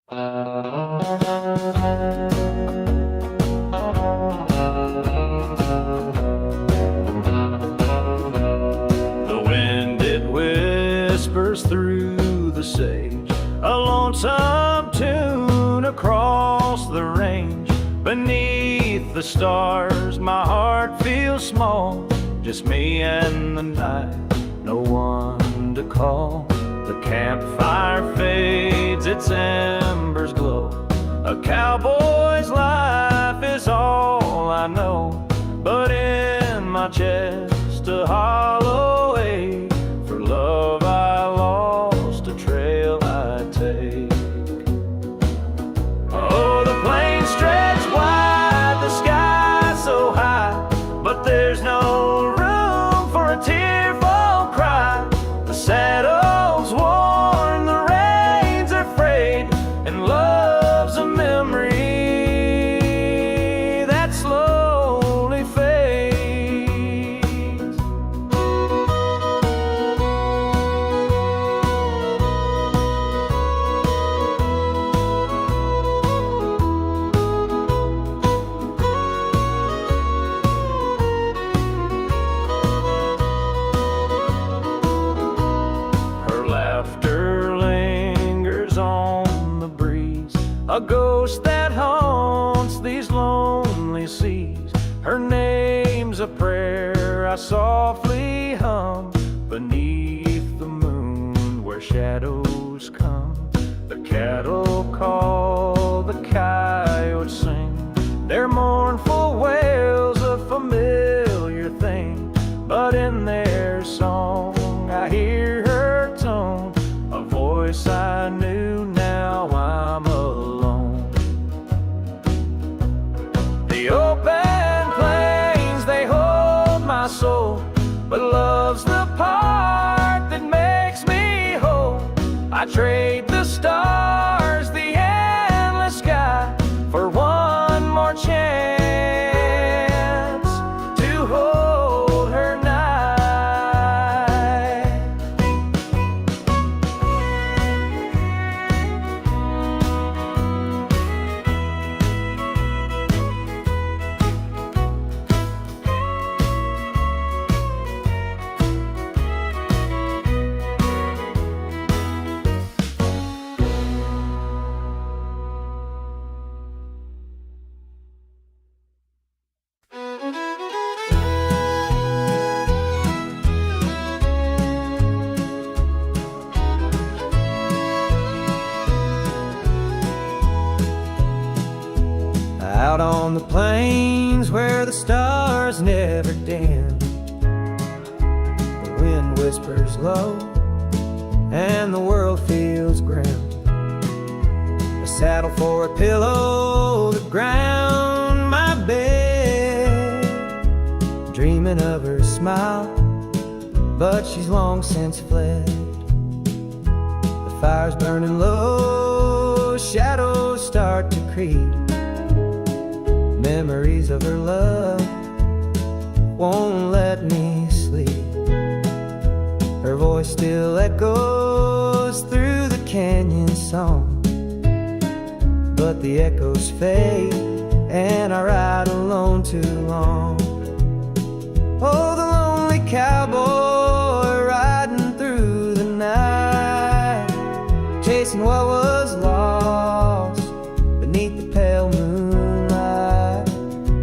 The wind, it whispers through the sage, a lonesome tune across the range. Beneath the stars, my heart feels small, just me and the night, no one to call. The campfire fades, its embers glow. A cowboy's life is all I know, but in my chest a hollow ache. For love I lost, a trail I take. Oh, the plains stretch wide, the sky so high, but there's no room for a tearful cry. The saddle's worn, the reins are frayed, and love's a memory that slowly fades. Her laughter lingers on the breeze, a ghost that haunts these lonely seas. Her name's a prayer I softly hum beneath the moon where shadows come. The cattle call, the coyotes sing, their mournful wails a familiar thing. But in their song I hear her tone, a voice I knew, now I'm alone. The open plains, they hold my soul, but love's the part that makes me whole. I trade the stars, the endless sky, for one more chance to hold her night. Out on the plains where the stars never dim, the wind whispers low and the world feels grim. A saddle for a pillow to ground my bed, dreaming of her smile, but she's long since fled. The fire's burning low, shadows start to creep. Memories of her love won't let me sleep. Her voice still echoes through the canyon song, but the echoes fade and I ride alone too long. Oh, the lonely cowboy riding through the night, chasing what was lost beneath the pale moonlight.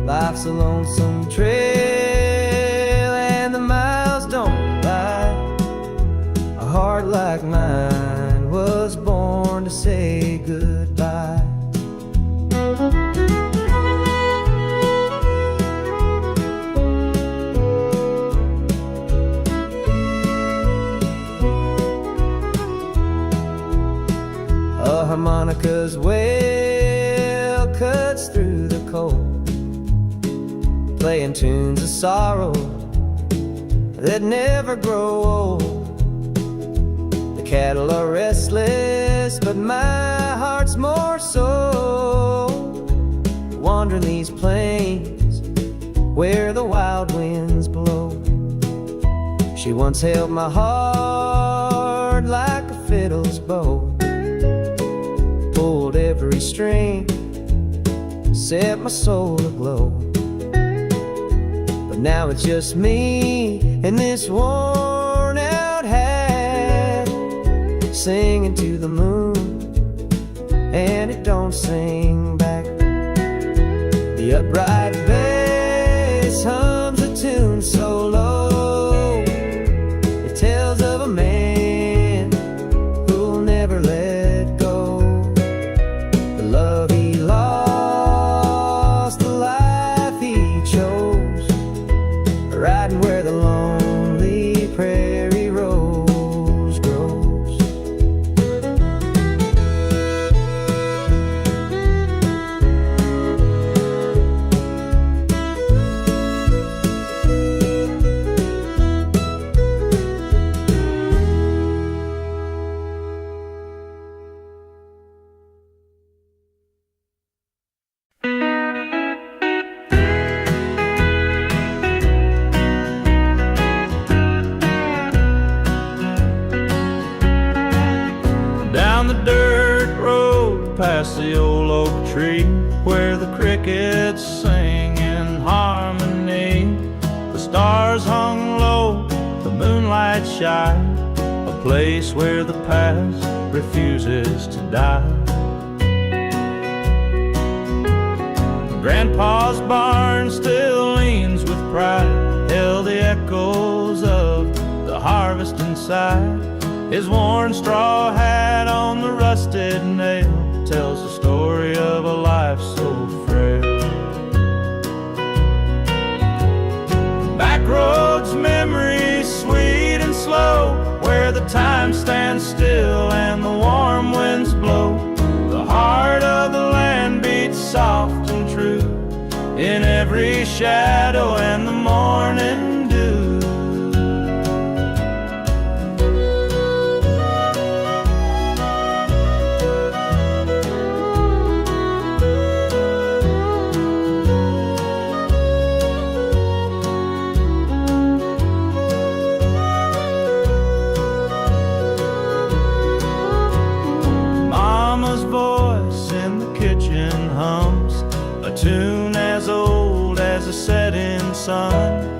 Life's a lonesome trail and the miles don't lie. A heart like mine was born to say goodbye. A harmonica's wail cuts through the cold, playing tunes of sorrow that never grow old. The cattle are restless, but my heart's more so, wandering these plains where the wild winds blow. She once held my heart like a fiddle's bow, pulled every string, set my soul aglow. But now it's just me and this worn out hat, singing to the moon, and it don't sing back. The upright bass hums a tune so low, it tells of a man who'll never let go. The love he lost, the life he chose, riding where the lonely prairie rose grows. Down the dirt road past the old oak tree, where the crickets sing in harmony. The stars hung low, the moonlight shine, a place where the past refuses to die. Grandpa's barn still leans with pride, held the echoes of the harvest inside. His worn straw hat on the rusted nail tells the story of a life so frail. Back roads, memories sweet and slow, where the time stands still and the warm winds blow. The heart of the land beats soft and true in every shadow and the morning dew. Mama's voice in the kitchen hums a tune as old as the setting sun.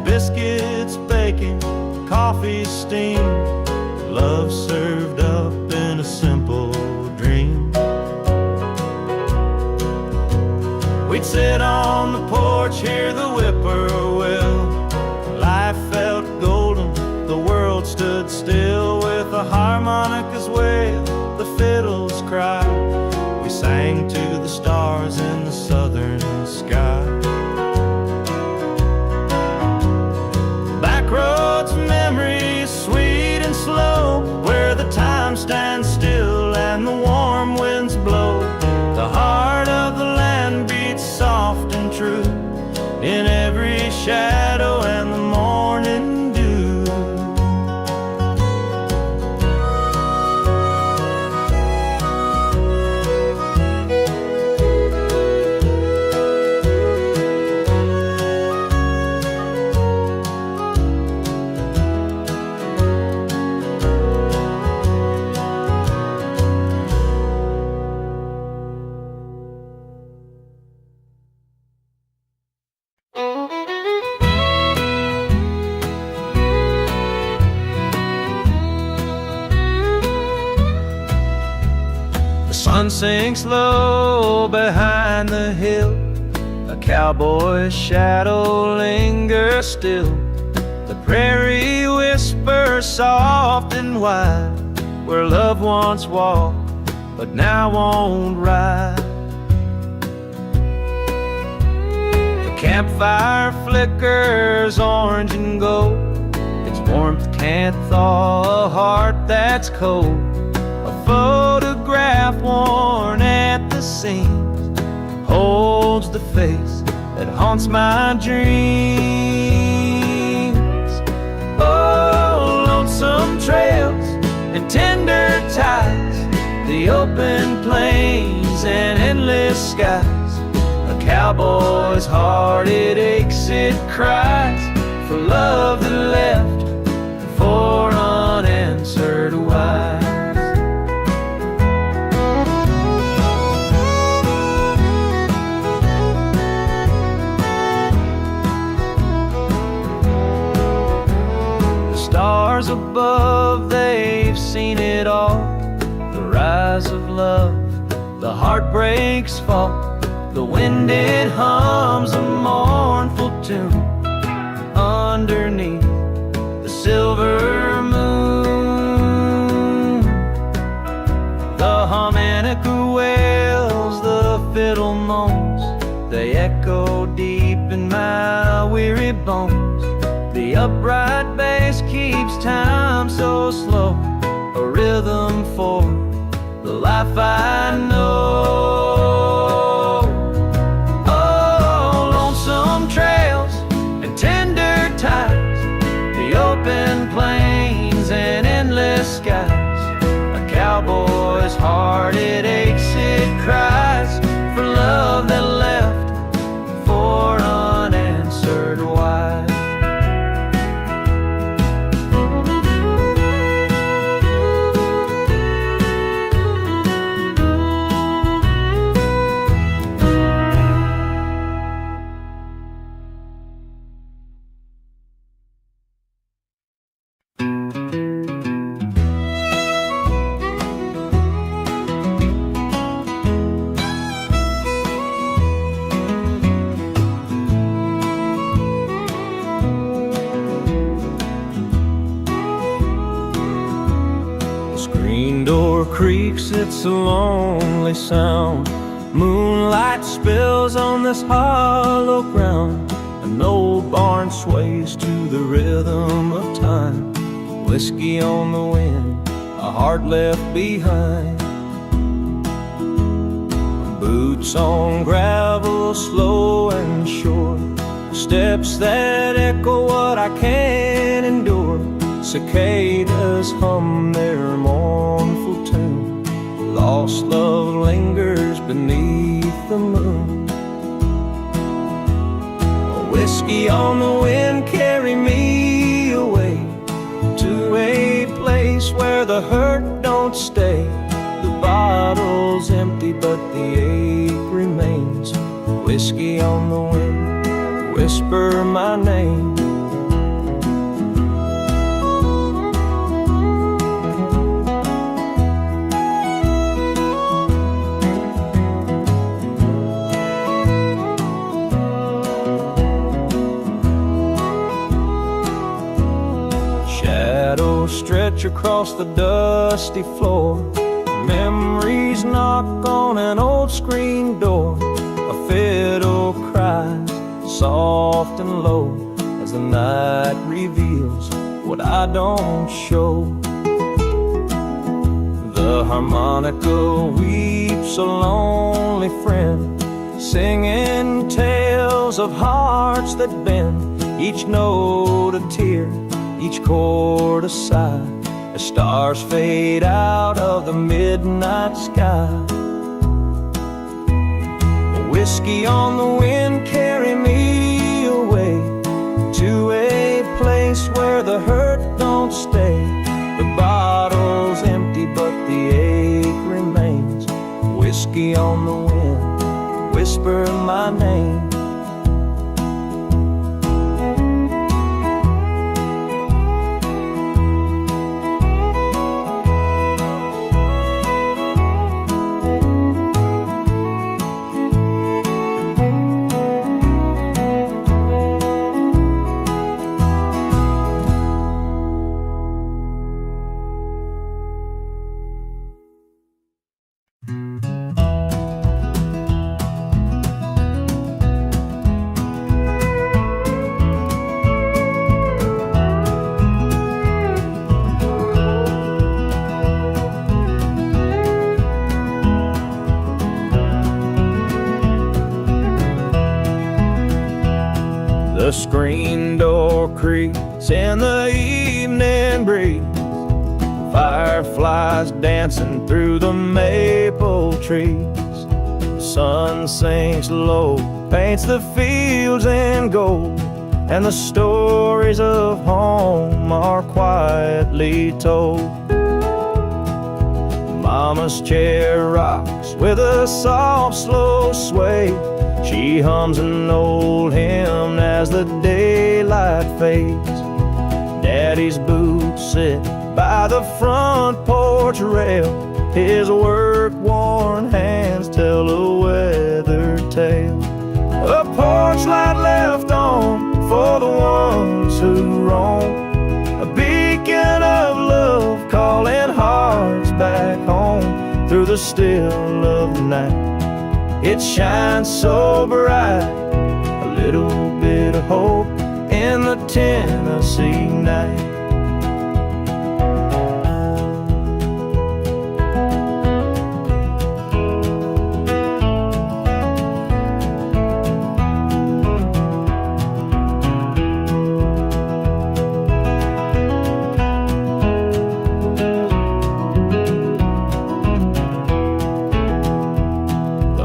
Biscuits baking, coffee steam, love served up in a simple dream. We'd sit on the porch, hear the whippoorwill. Life felt golden, the world stood still, with the harmonicas wail, the fiddles cry. We sang to the stars in the southern sky. Back roads, memories sweet and slow, where the time stands still and the warm winds blow. The heart of the land beats soft and true in every shadow and the morning dew. The sun sinks low behind the hill, a cowboy's shadow lingers still. The prairie whispers soft and wide, where love once walked but now won't ride. The campfire flickers orange and gold, its warmth can't thaw a heart that's cold. A photograph worn at the seams holds the face that haunts my dreams. Oh, lonesome trails and tender ties, the open plains and endless skies. A cowboy's heart, it aches, it cries for love that left, for unanswered whys. seen it all. The rise of love, the heartbreaks fall. The wind it hums a mournful tune underneath the silver moon. The harmonica wails, the fiddle moans, they echo deep in my weary bones. The upright bass keeps time so slow, a rhythm for the life I know. Oh, lonesome trails and tender ties, the open plains and endless skies. A cowboy's heart, it aches, it cries for love that left, for unanswered why. Creaks, it's a lonely sound. Moonlight spills on this hollow ground. An old barn sways to the rhythm of time. Whiskey on the wind, a heart left behind. Boots on gravel, slow and sure. Steps that echo what I can't endure. Cicadas hum their mournful tune. Lost love lingers beneath the moon. Whiskey on the wind, carry me away to a place where the hurt don't stay. The bottle's empty but the ache remains. Whiskey on the wind, whisper my name. Stretch across the dusty floor. Memories knock on an old screen door. A fiddle cries, soft and low, as the night reveals what I don't show. The harmonica weeps a lonely friend, singing tales of hearts that bend. Each note a tear, each chord a sigh, as stars fade out of the midnight sky. Whiskey on the wind, carry me away to a place where the hurt don't stay. The bottle's empty but the ache remains. Whiskey on the wind, whisper my name. The screen door creaks in the evening breeze. Fireflies dancing through the maple trees. The sun sinks low, paints the fields in gold, and the stories of home are quietly told. Mama's chair rocks with a soft, slow sway. She hums an old hymn as the daylight fades. Daddy's boots sit by the front porch rail. His work-worn hands tell a weathered tale. A porch light left on for the ones who roam, a beacon of love calling hearts back home through the still of the night. It shines so bright, a little bit of hope in the Tennessee night.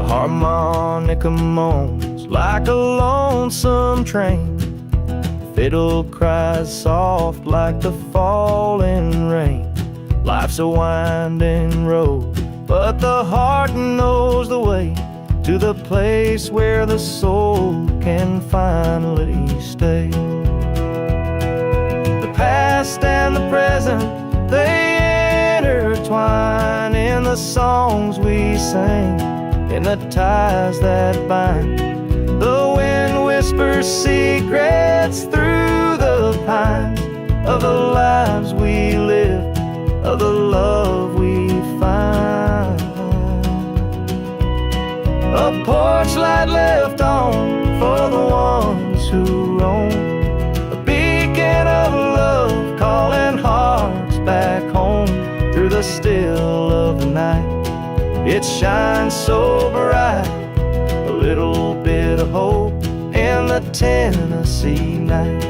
Harmonica moans like a lonesome train. Fiddle cries soft like the falling rain. Life's a winding road, but the heart knows the way to the place where the soul can finally stay. The past and the present, they intertwine in the songs we sing, in the ties that bind. The wind whispers secrets through the pines of the lives we live, of the love we find. A porch light left on for the ones who roam, a beacon of love calling hearts back home through the still of the night. It shines so bright, a little bit of hope in the Tennessee night.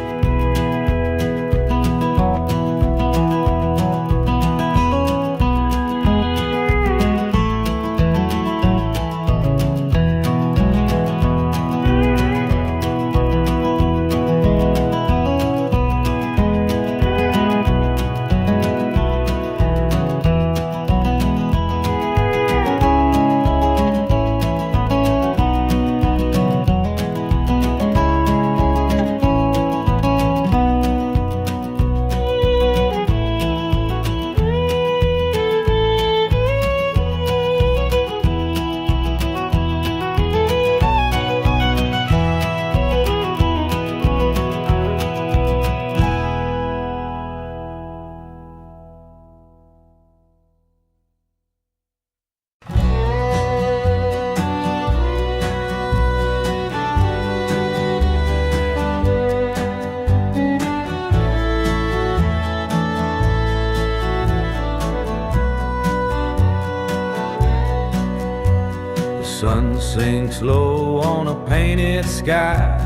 Sun sinks low on a painted sky.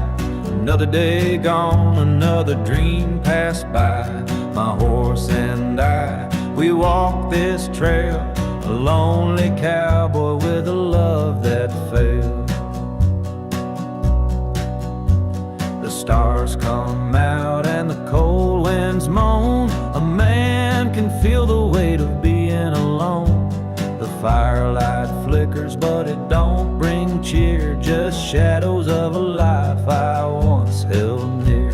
Another day gone, another dream passed by. My horse and I, we walk this trail, a lonely cowboy with a love that failed. The stars come out and the cold winds moan. A man can feel the weight of being alone. The firelight flickers, but it don't bring cheer, just shadows of a life I once held near.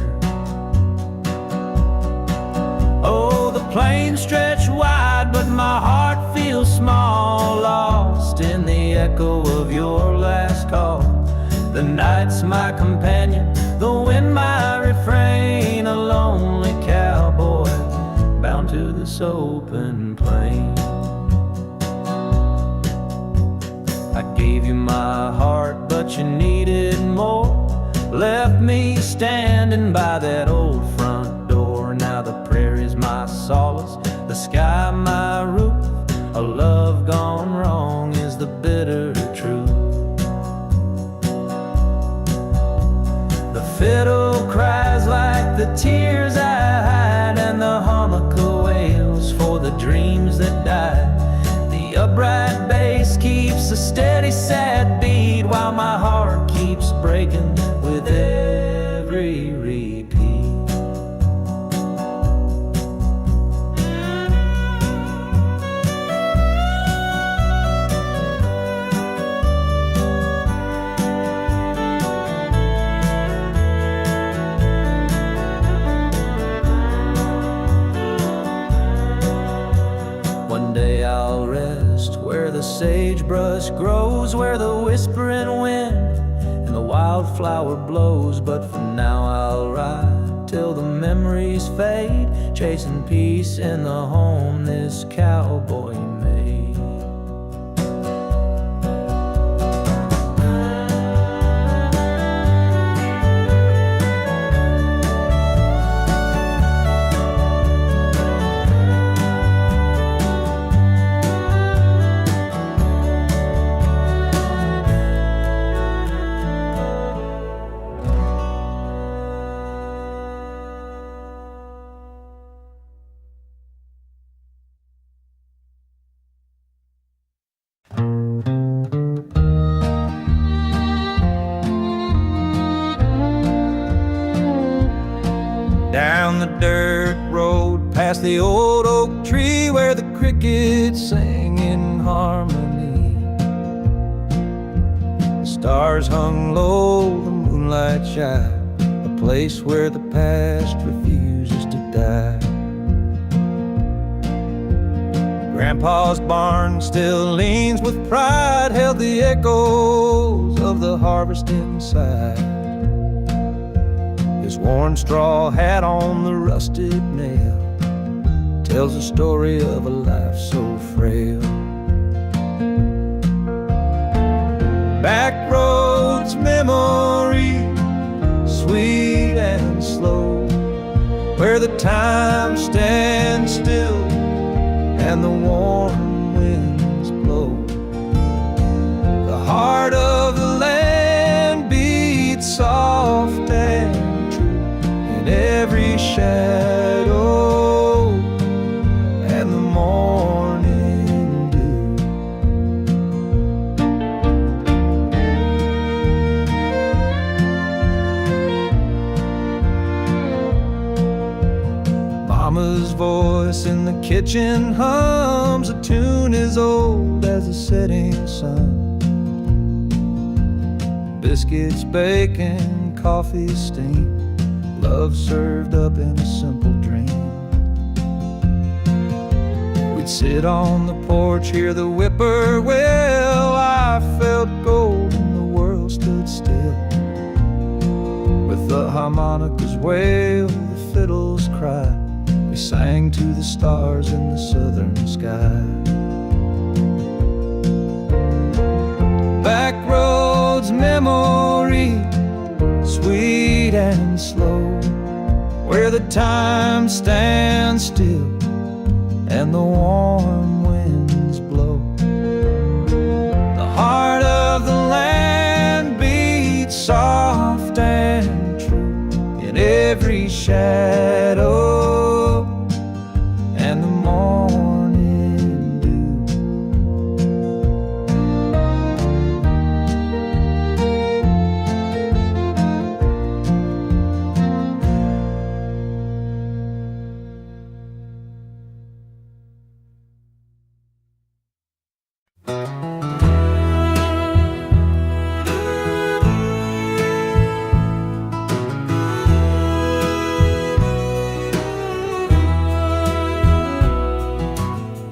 Oh, the plains stretch wide, but my heart feels small, lost in the echo of your last call. The night's my companion, the wind my refrain, a lonely cowboy bound to this open plain. I gave you my heart, but you needed more. Left me standing by that old front door. Now the prairie's my solace, the sky my roof. A love gone wrong is the bitter truth. The fiddle cries like the tears I hide, and the harmonica wails for the dreams that died. The upright bass keeps a steady sad beat, while my heart keeps breaking with every repeat. sagebrush grows where the whispering wind and the wildflower blows. But for now I'll ride till the memories fade, chasing peace in the home this cowboy made. Down the dirt road, past the old oak tree where the crickets sang in harmony. The stars hung low, the moonlight shine, a place where the past refuses to die. Grandpa's barn still leans with pride, held the echoes of the harvest inside. His worn straw hat on the rusted nail tells the story of a life so frail. Back roads, memory, sweet and slow, where the time stands still and the warm winds blow. The heart of the land beats soft and every shadow and the morning dew. Mama's voice in the kitchen hums a tune as old as the setting sun. Biscuits, bacon, coffee steam, love served up in a simple dream. We'd sit on the porch, hear the whippoorwill. I felt gold and the world stood still. With the harmonicas wail, the fiddles cry, we sang to the stars in the southern sky. Back roads, memory, sweet and slow, where the time stands still and the warm winds blow. The heart of the land beats soft and true in every shadow and the morning dew.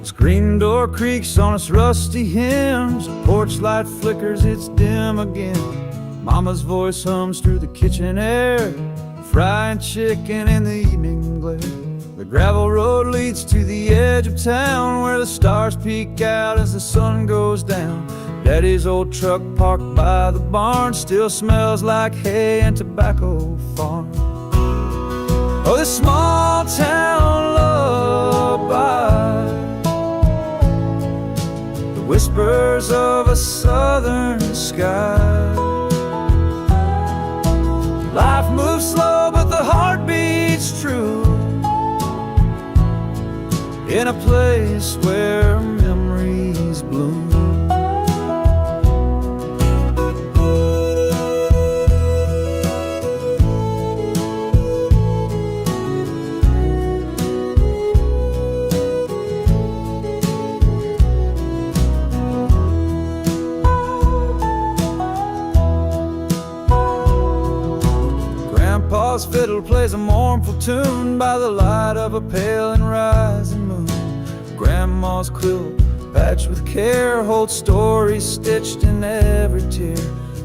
Screen door creaks on its rusty hinge, the porch light flickers, it's dim again. Mama's voice hums through the kitchen air, frying chicken in the evening glare. The gravel road leads to the edge of town, where the stars peek out as the sun goes down. Daddy's old truck parked by the barn still smells like hay and tobacco farm. Oh, this small town lullaby, whispers of a southern sky. Life moves slow, but the heart beats true, in a place where memories bloom. Grandpa's fiddle plays a mournful tune by the light of a pale and rising moon. Grandma's quilt patched with care, hold stories stitched in every tear.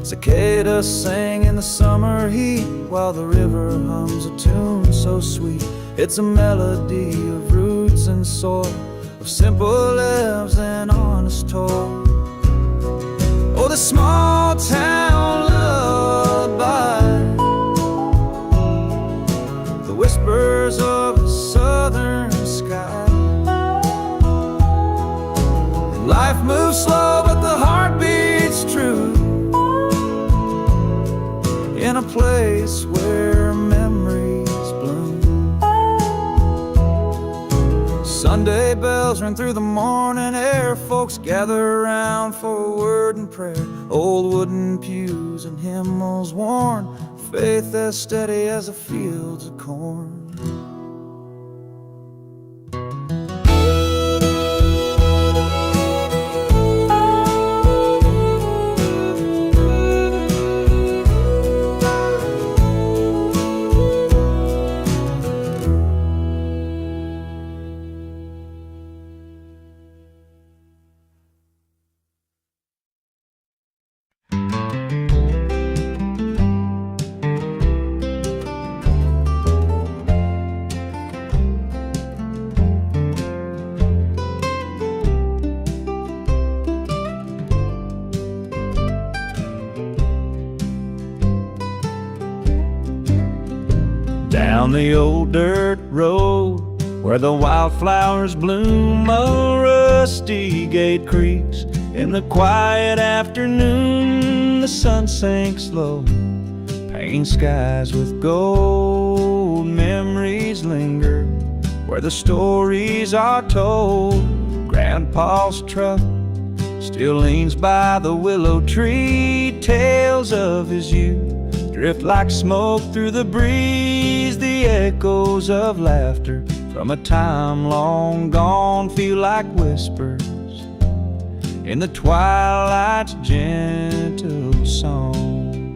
Cicadas sing in the summer heat, while the river hums a tune so sweet. It's a melody of roots and soil, of simple lives and honest toil. Oh, the small town lullaby, the whispers of a southern sky. Life moves slow, but the heart beats true, in a place where memories bloom. Sunday bells ring through the morning air, folks gather around for a word and prayer. Old wooden pews and hymnals worn, faith as steady as the fields of corn. Down the old dirt road where the wildflowers bloom, a rusty gate creaks in the quiet afternoon. The sun sinks low, painting skies with gold. Memories linger where the stories are told. Grandpa's truck still leans by the willow tree. Tales of his youth drift like smoke through the breeze. The echoes of laughter from a time long gone feel like whispers in the twilight's gentle song.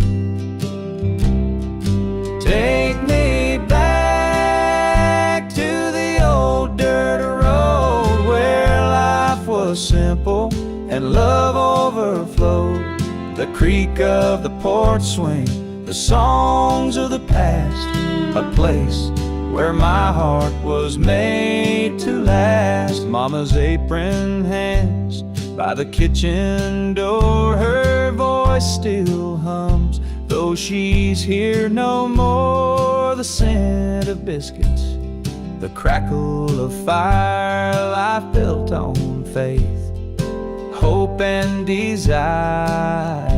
Take me back to the old dirt road where life was simple and love overflowed. The creak of the porch swing, the songs of the past, a place where my heart was made to last. Mama's apron hangs by the kitchen door, her voice still hums, though she's here no more. The scent of biscuits, the crackle of fire, life built on faith, hope and desire.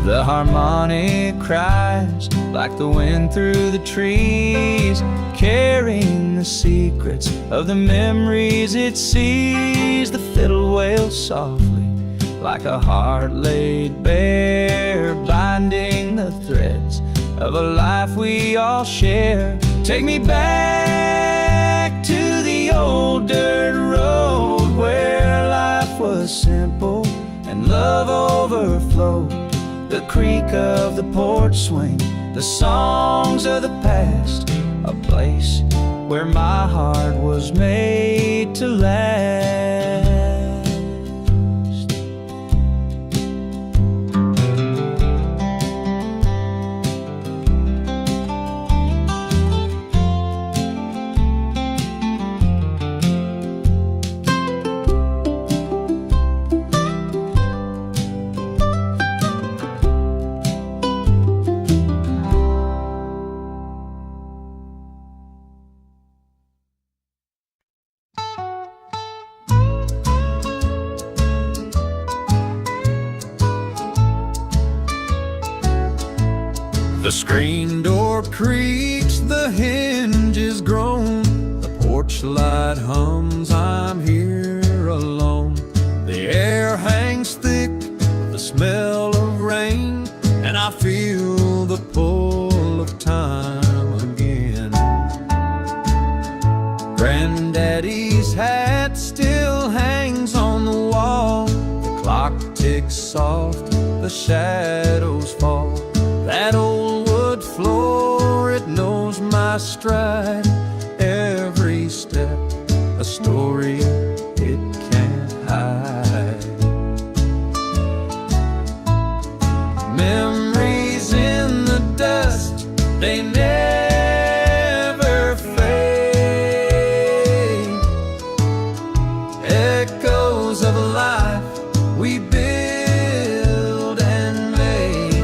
The harmonic cries like the wind through the trees, carrying the secrets of the memories it sees. The fiddle wails softly like a heart laid bare, binding the threads of a life we all share. Take me back to the old dirt road where life was simple and love overflowed. The creak of the porch swing, the songs of the past, a place where my heart was made to last. The screen door creaks, the hinges groan, the porch light hums, I'm here alone. The air hangs thick with the smell of rain, and I feel the pull time again. Granddaddy's hat still hangs on the wall. The clock ticks soft, the shadows fall. That old wood floor, it knows my stride. Every step, a story it can't hide. Memories in the dust, they never fade. Echoes of a life we build and made.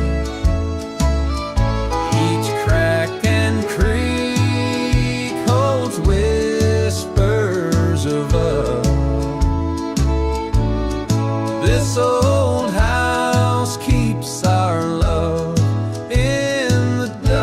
Each crack and creak holds whispers of love. This old house keeps our love in the dust.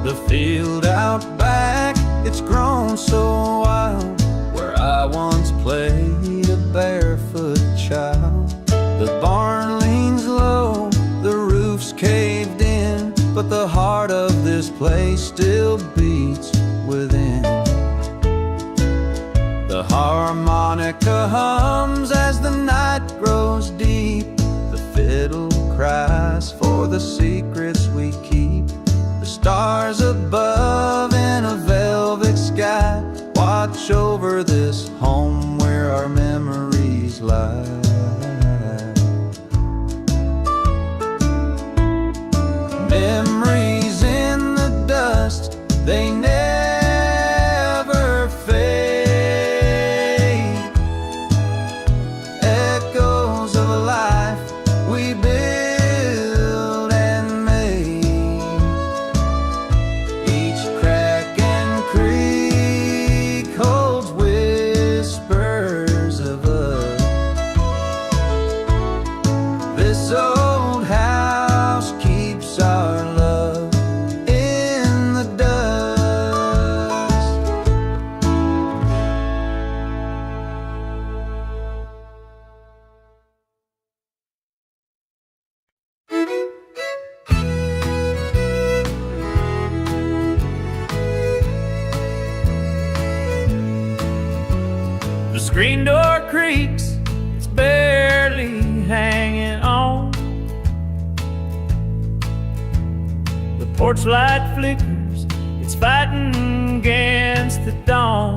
The field out back, it's grown so wild. Where I once played a barefoot child. The barn leans low, the roof's caved in, but the heart of this place still beats within. The harmonica hums as the night grows deep. The fiddle cries for the secrets we keep. The stars above in a velvet sky watch over this home where our memories lie. Memories in the dust, they never fade. Echoes of a life we build and made. Each crack and creak holds whispers of us. This old house keeps our love in the dust. The screen door creaks, it's barely hanging on. The porch light flickers, it's fighting against the dawn.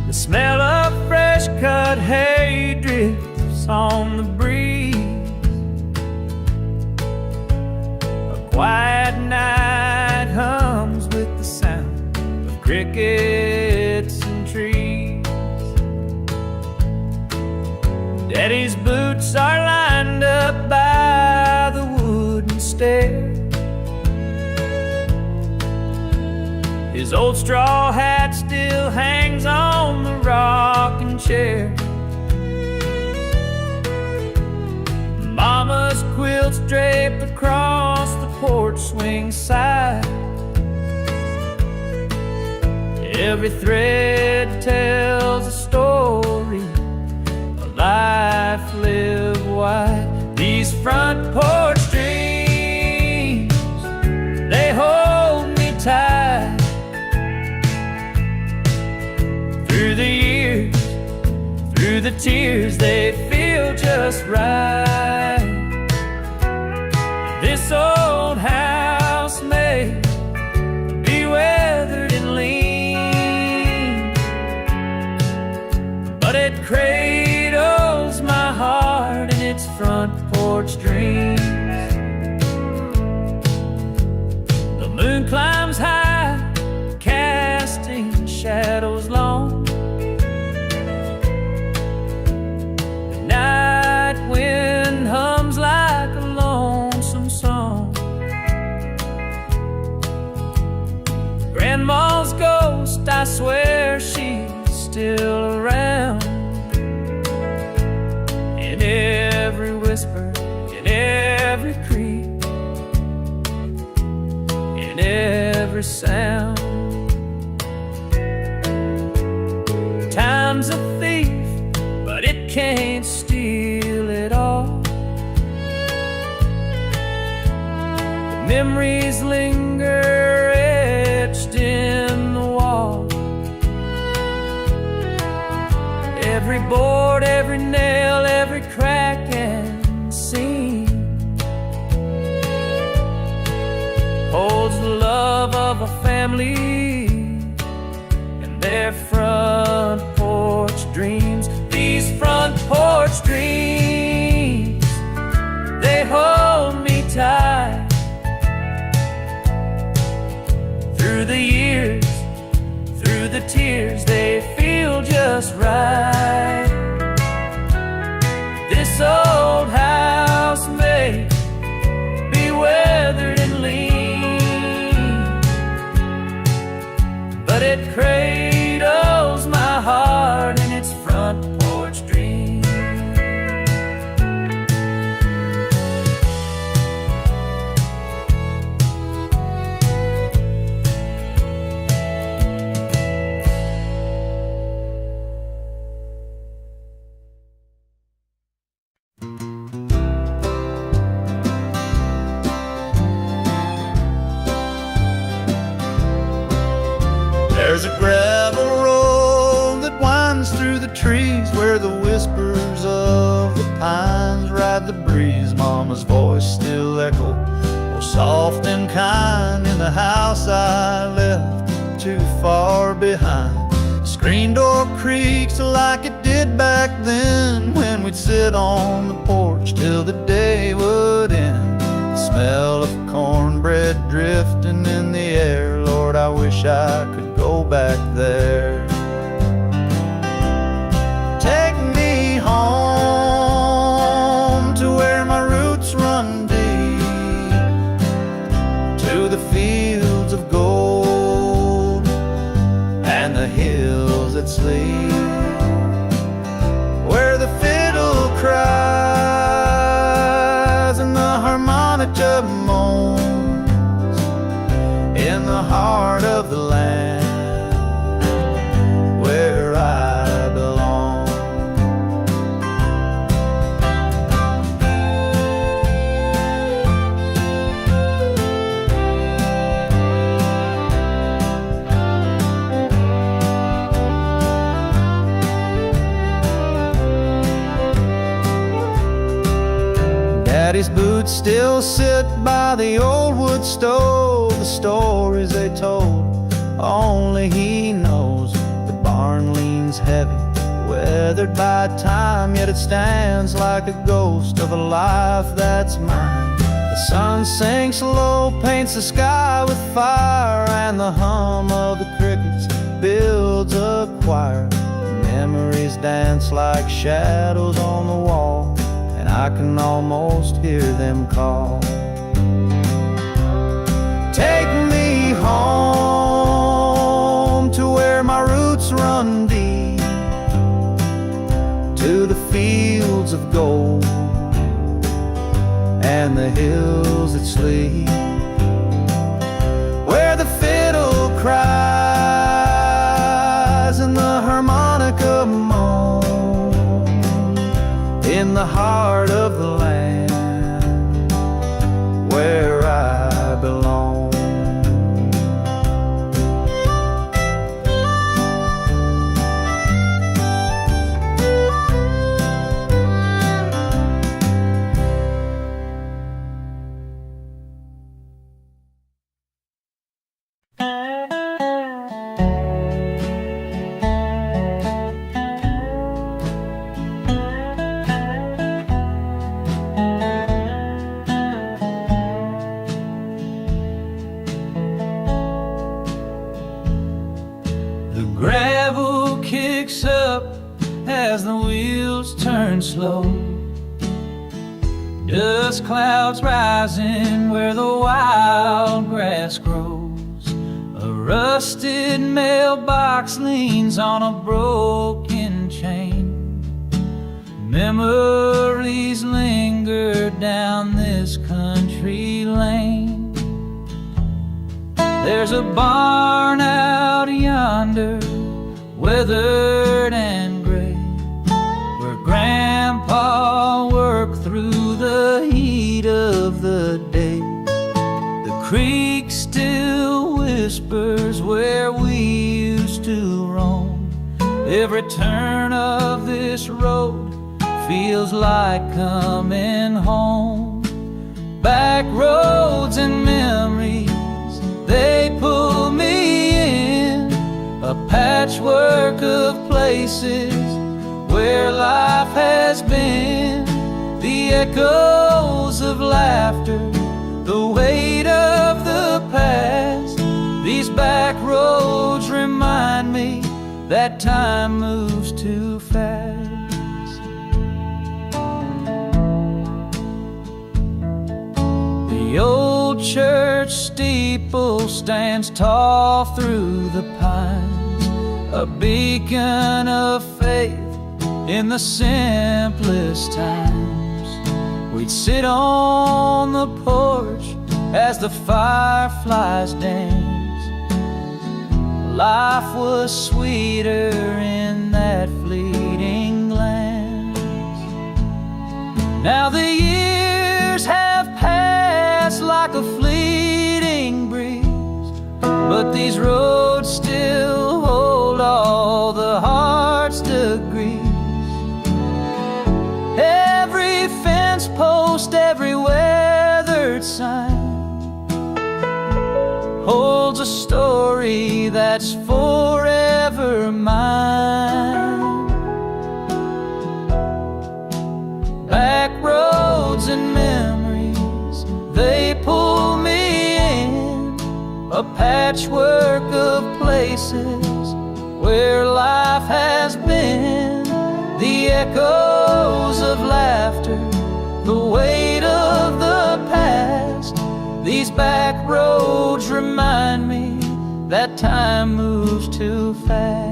The smell of fresh cut hay drifts on the breeze. A quiet night hums with the sound of crickets and trees. Daddy's boots are lined up by the wooden stair. His old straw hat still hangs on the rocking chair. Mama's quilts drape across the porch swing side. Every thread tells a story, a life lived wide. These front porch dreams, they hold me tight. Through the years, through the tears, they feel just right. This old house may be weathered and lean, but it cradles my heart in its front porch dreams. The moon climbs high, casting shadows long. The night wind hums like a lonesome song. Grandma's ghost, I swear she's still around. In every whisper, in Time's a thief, but it can't steal it all. The memories linger etched in the wall. Every board, every nail, every crack and seam holds the love of a family and their front porch dreams. These front porch dreams, they hold me tight through the years, through the tears, they feel just right. This old house may be weathered and lean, but it cradles my heart in its front porch dream. There's a gravel road that winds through the trees where the whispers of the pines ride the breeze. Mama's voice still echo, oh, soft and kind, in the house I left too far behind. The screen door creaks like it did back then, when we'd sit on the porch till the day would end. The smell of cornbread drifting in the air, Lord, I wish I could go back there. Take me home to where my roots run deep, to the fields of gold and the hills that sleep, where the fiddle cries and the harmonica moans, in the heart of the land where I belong. Daddy's boots still sit by the old wood stove, the stories they told, only he knows. The barn leans heavy, weathered by time, yet it stands like a ghost of a life that's mine. The sun sinks low, paints the sky with fire, and the hum of the crickets builds a choir. Memories dance like shadows on the wall, and I can almost hear them call. Take me home to where my roots run deep, to the fields of gold and the hills that sleep, where the fiddle cries and the harmonica moans, in the heart of the land where I belong. Gravel kicks up as the wheels turn slow. Dust clouds rising where the wild grass grows. A rusted mailbox leans on a broken chain. Memories linger down this country lane. There's a barn out yonder, weathered and Every turn of this road feels like coming home. Back roads and memories, they pull me in. A patchwork of places where life has been. The echoes of laughter, the weight of the past. These back roads remind me that time moves too fast. The old church steeple stands tall through the pines, a beacon of faith in the simplest times. We'd sit on the porch as the fireflies dance. Life was sweeter in that fleeting glance. Now the years have passed like a fleeting breeze, but these roads still hold all the heart's degrees. Every fence post, every weathered sign holds a story that's forever mine. Back roads and memories, they pull me in. A patchwork of places where life has been. The echoes of laughter, the weight of the past. These back roads remind me that time moves too fast.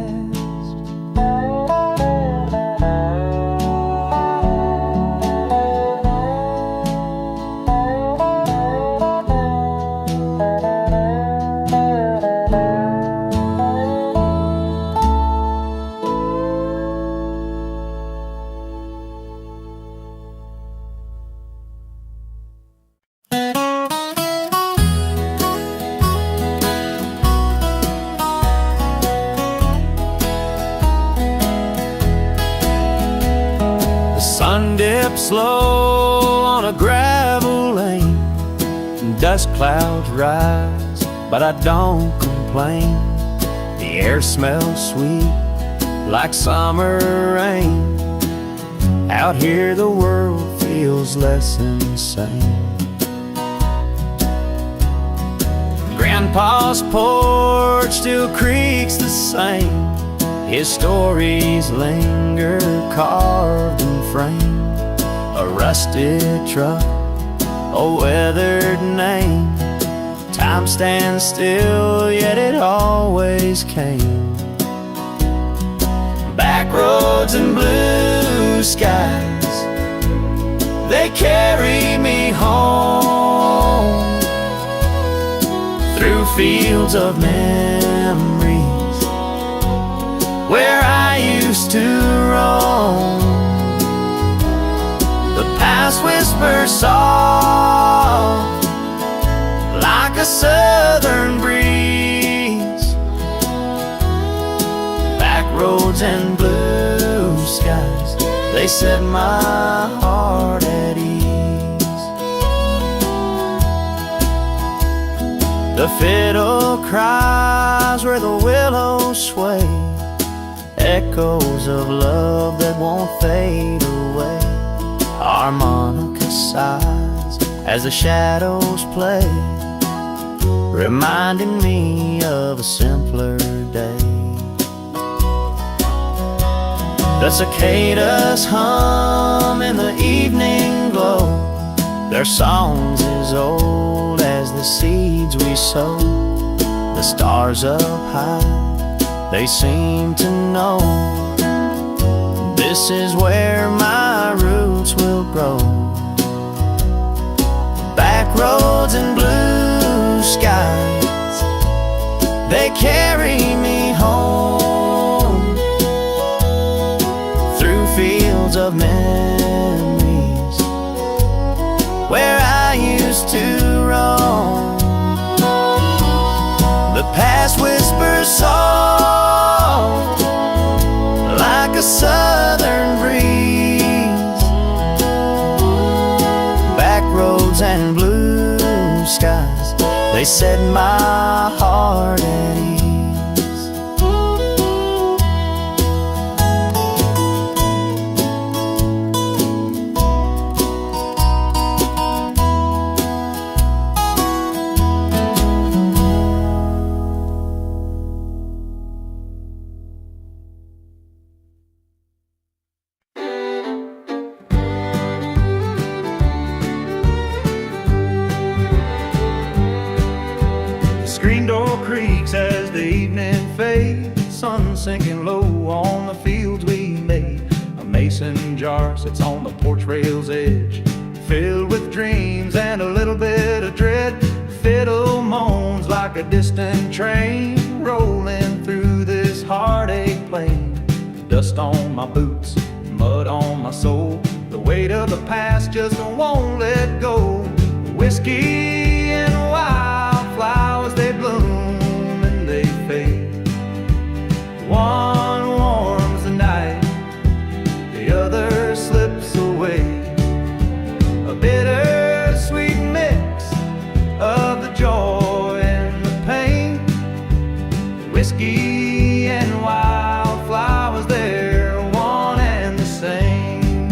Sun dips slow on a gravel lane, dust clouds rise, but I don't complain. The air smells sweet like summer rain. Out here the world feels less insane. Grandpa's porch still creaks the same. His stories linger carved and framed. A rusted truck, a weathered name. Time stands still, yet it always came. Back roads and blue skies, they carry me home. Through fields of memories where I used to roam. The past whispers soft like a southern breeze. Back roads and blue skies, they set my heart at ease. The fiddle cries where the willows sway, echoes of love that won't fade away. Harmonica sighs as the shadows play, reminding me of a simpler day. The cicadas hum in the evening glow, their songs as old as the seeds we sow. The stars up high, they seem to know this is where my roots will grow. Back roads and blue skies, they carry me home. Through fields of memories where I used to roam. The past whispers soft sinking low on the fields we made. A mason jar sits on the porch rail's edge, filled with dreams and a little bit of dread. Fiddle moans like a distant train rolling through this heartache plain. Dust on my boots, mud on my soul, the weight of the past just won't let go. Whiskey and wildflowers, they bloom and they fade. One warms the night, the other slips away. A bittersweet mix of the joy and the pain. Whiskey and wildflowers, they're one and the same.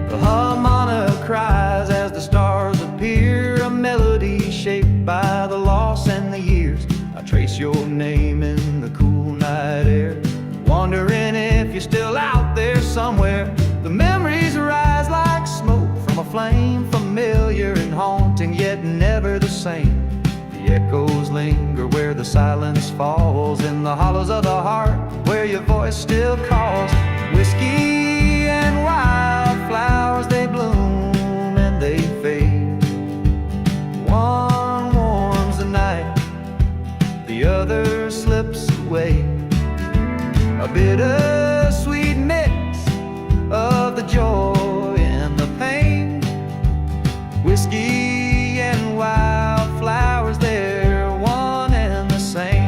The harmonica cries as the stars appear, a melody shaped by the loss and the years. I trace your name in the cool night air, wondering if you're still out there somewhere. The memories rise like smoke from a flame, familiar and haunting, yet never the same. The echoes linger where the silence falls, in the hollows of the heart where your voice still calls. Whiskey and wildflowers, they bloom and they fade. One warms the night, the other slips away. A bittersweet mix of the joy and the pain. Whiskey and wildflowers, they're one and the same.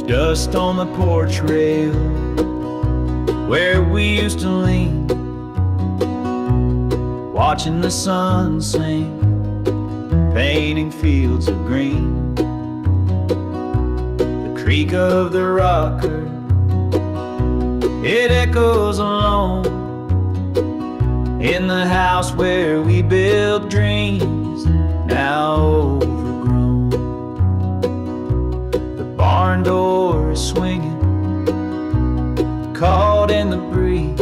Dust on the porch rail where we used to lean, watching the sun sing, painting fields of green. The creak of the rocker, it echoes alone in the house where we built dreams, now overgrown. The barn door is swinging, caught in the breeze.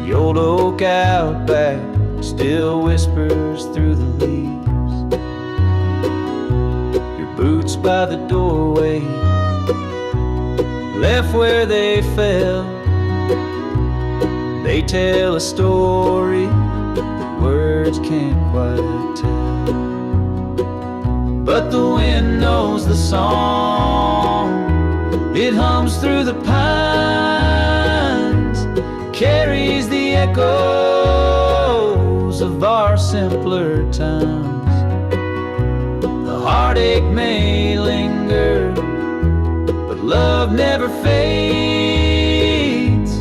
The old oak out back still whispers through the leaves. Your boots by the doorway, left where they fell. They tell a story that words can't quite tell. But the wind knows the song, it hums through the pines, carries the echoes of our simpler times. The heartache may linger, but love never fades.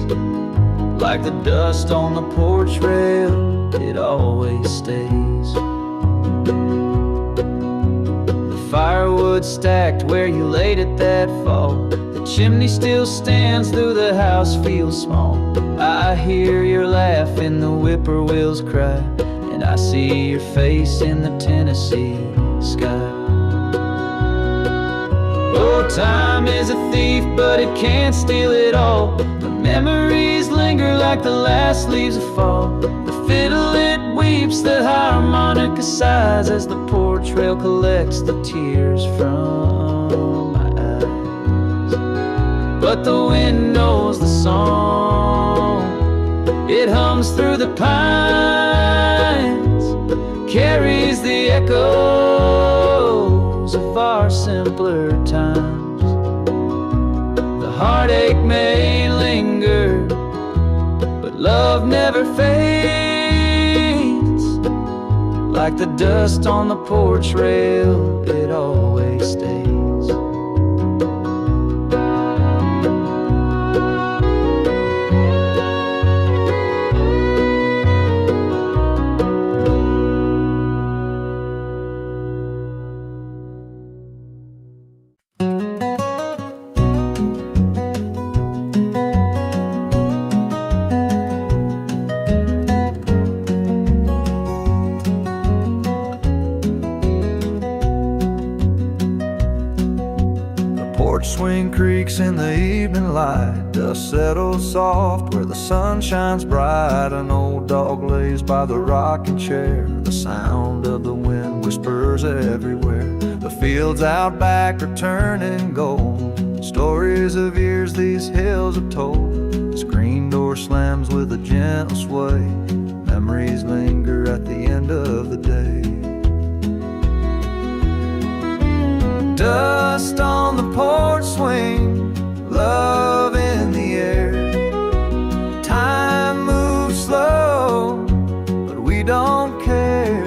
Like the dust on the porch rail, it always stays. The firewood stacked where you laid it that fall, the chimney still stands though the house feels small. I hear your laugh in the whippoorwill's cry, and I see your face in the Tennessee sky. Oh, time is a thief, but it can't steal it all. The memories linger like the last leaves of fall. The fiddle, it weeps, the harmonica sighs as the porch rail collects the tears from my eyes. But the wind knows the song, it hums through the pines, carries the echoes of our simpler times. The heartache may linger, but love never fades. Like the dust on the porch rail, it always stays. Swing creaks in the evening light, dust settles soft where the sun shines bright. An old dog lays by the rocking chair, the sound of the wind whispers everywhere. The fields out back are turning gold, stories of years these hills have told. The screen door slams with a gentle sway, memories linger at the end of the day. Dust on the porch swing, love in the air. Time moves slow, but we don't care.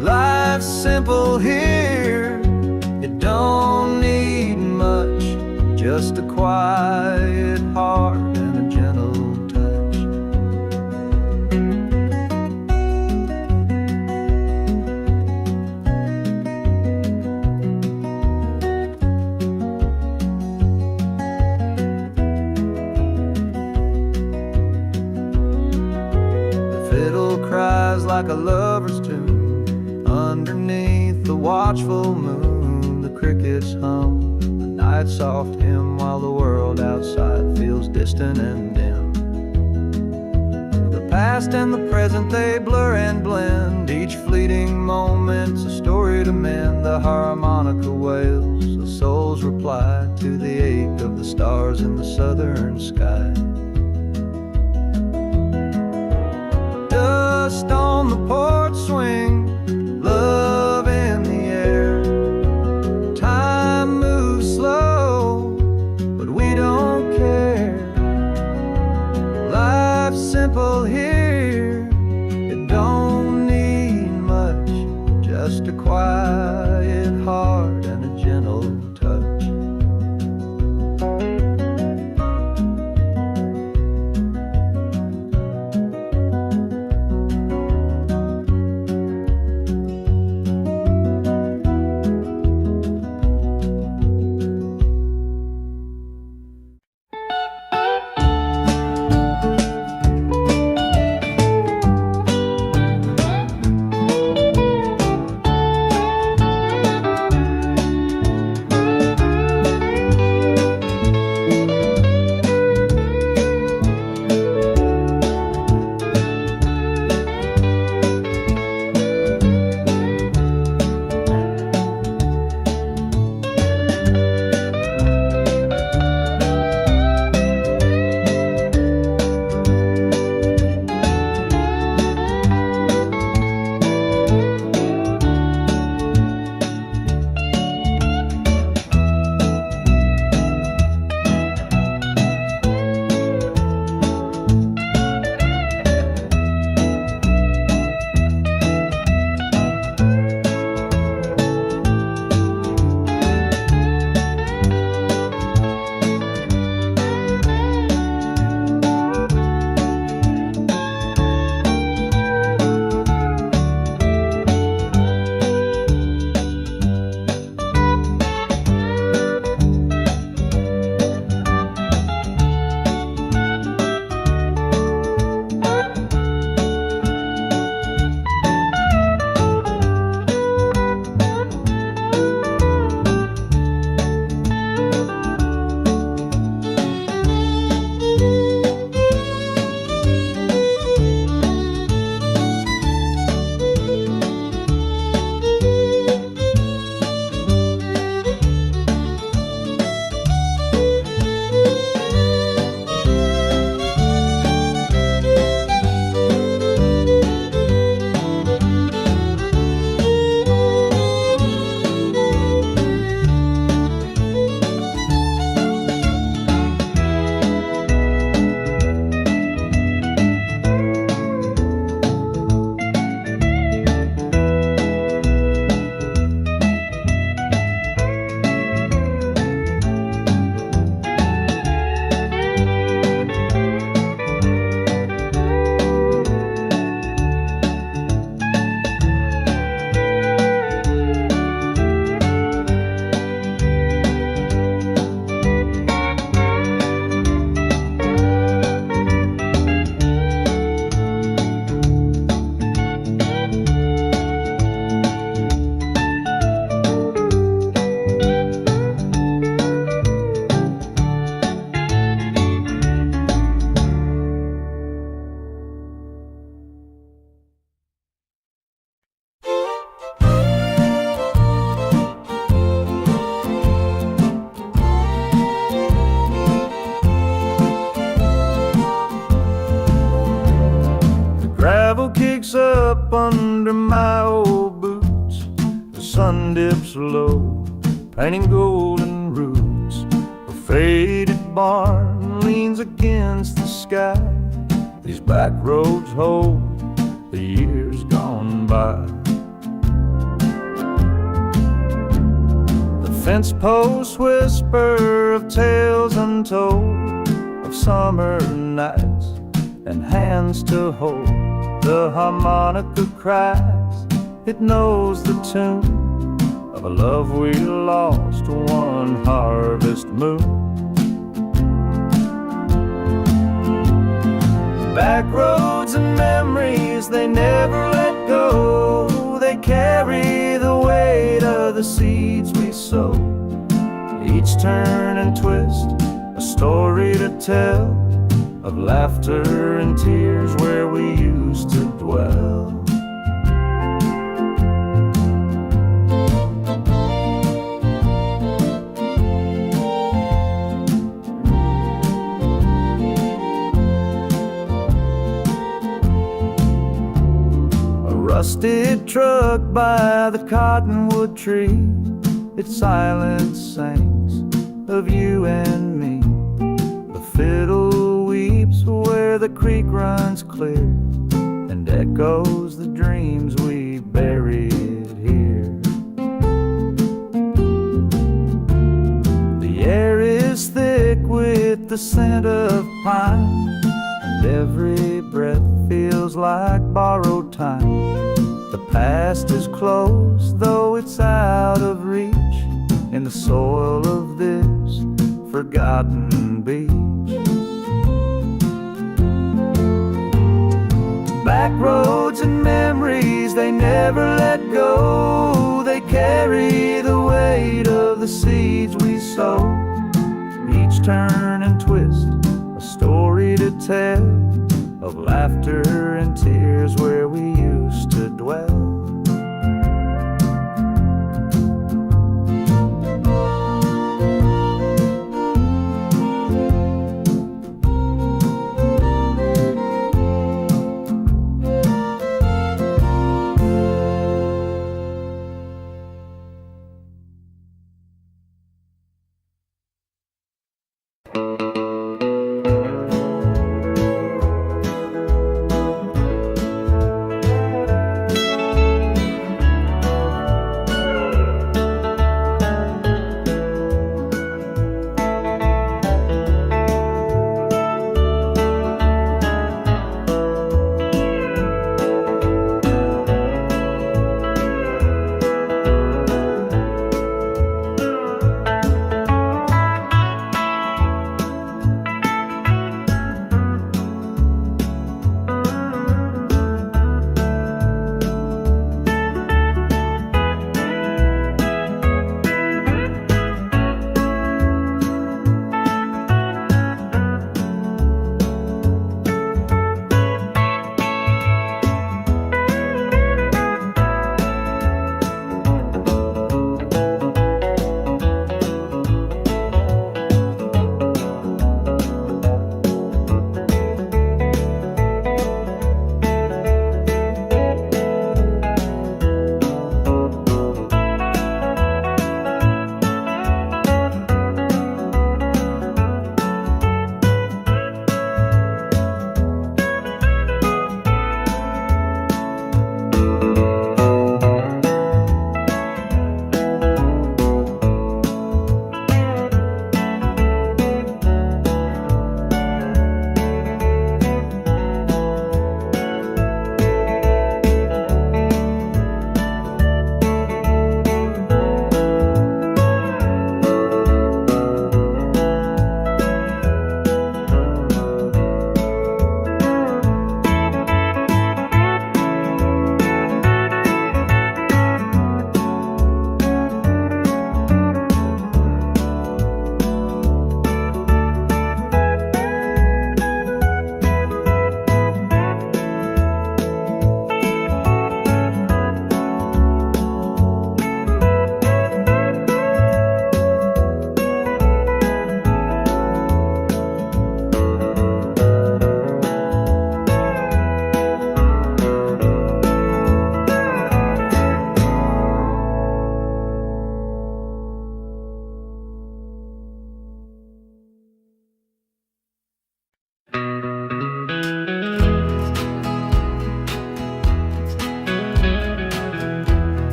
Life's simple here, it don't need much, just a quiet heart and a gentle touch. Cries like a lover's tune underneath the watchful moon. The crickets hum the night soft hymn while the world outside feels distant and dim. The past and the present, they blur and blend. Each fleeting moment's a story to mend. The harmonica wails the soul's reply to the ache of the stars in the southern sky. Dust on the porch swing, love in the air. Time moves slow, but we don't care. Life's simple here, it don't need much, just a quiet heart and a gentle touch. up under my old boots. The sun dips low, painting golden roots. A faded barn leans against the sky. These back roads hold the years gone by. The fence posts whisper of tales untold, of summer nights and hands to hold. The harmonica cries, it knows the tune of a love we lost one harvest moon. Back roads and memories, they never let go. They carry the weight of the seeds we sow. Each turn and twist, a story to tell, of laughter and tears where we used to dwell. Rusted truck by the cottonwood tree, its silence sings of you and me. The fiddle weeps where the creek runs clear, and echoes the dreams we buried here. The air is thick with the scent of pine, and every breath feels like borrowed time. The past is close, though it's out of reach, in the soil of this forgotten beach. Back roads and memories, they never let go. They carry the weight of the seeds we sow. Each turn and twist, a story to tell, of laughter and tears where we used to dwell.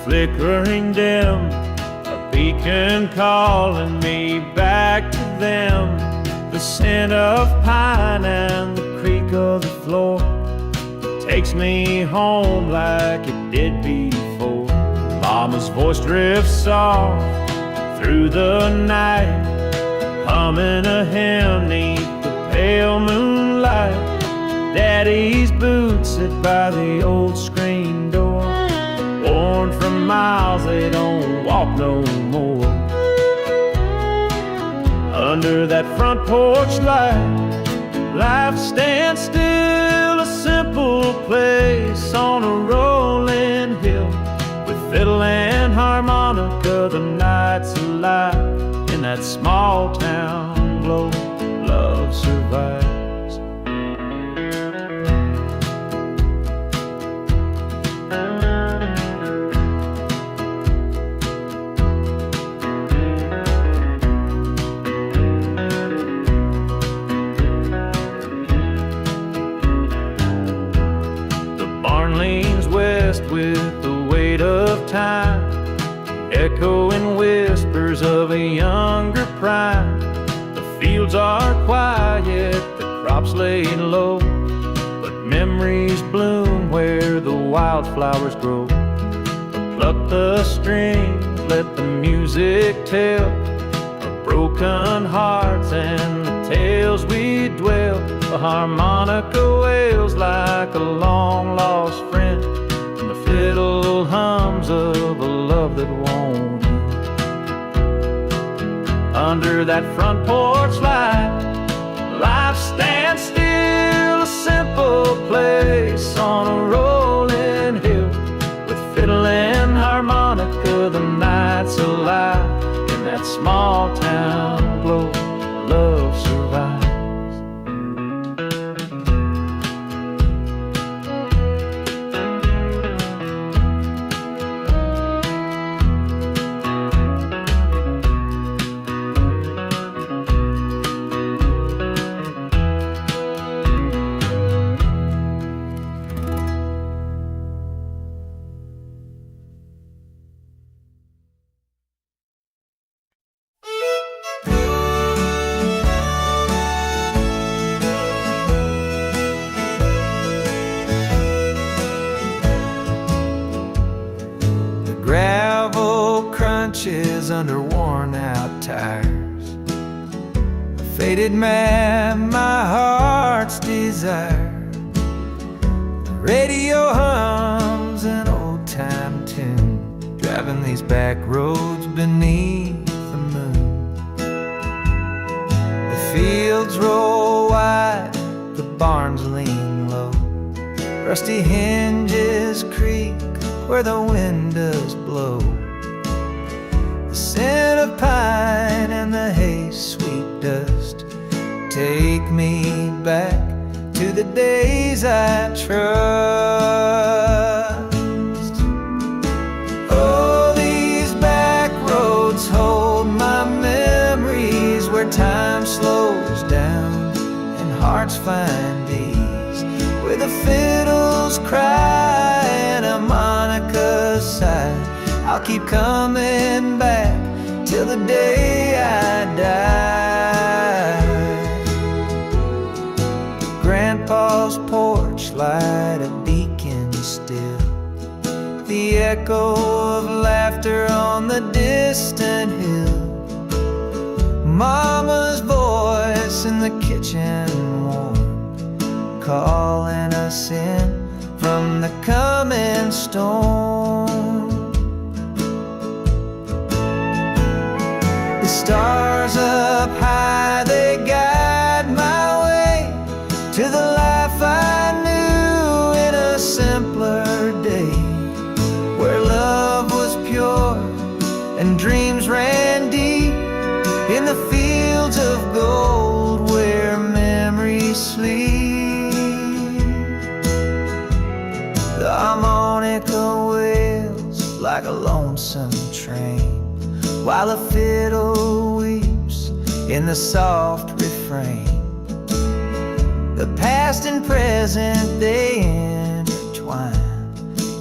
flickering dim, a beacon calling me back to them. The scent of pine and the creak of the floor takes me home like it did before. Mama's voice drifts soft through the night, humming a hymn neath the pale moonlight. Daddy's boots sit by the old screen door, worn from miles, they don't walk no more. Under that front porch light, life stands still, a simple place on a rolling hill. With fiddle and harmonica, the night's alive. In that small town glow, love survives. Leans west with the weight of time, echoing whispers of a younger prime. The fields are quiet, the crops laid low, but memories bloom where the wildflowers grow. Pluck the strings, let the music tell of broken hearts and the tales we dwell. The harmonica wails like a long-lost friend, and the fiddle hums of a love that won't end. Under that front porch light, life stands still, a simple place on a rolling hill. With fiddle and harmonica, the night's alive. In that small town glow, love survives. Under worn out tires, a faded map, my heart's desire. The radio hums an old time tune, driving these back roads beneath the moon. The fields roll wide, the barns lean low, rusty hinges creak where the wind does blow. The scent of pine and the hay's sweet dust take me back to the days I trust. Oh, these back roads hold my memories, where time slows down and hearts find ease, where the fiddles cry and harmonicas sigh. I'll keep coming back till the day I die. Grandpa's porch light a beacon still, the echo of laughter on the distant hill. Mama's voice in the kitchen warm, calling us in from the coming storm. The stars up high, they guide my way to the life I knew in a simpler day, where love was pure and dreams ran deep, in the fields of gold where memories sleep. The harmonica wails like a lonesome train, while a fiddle weeps in the soft refrain. The past and present, they intertwine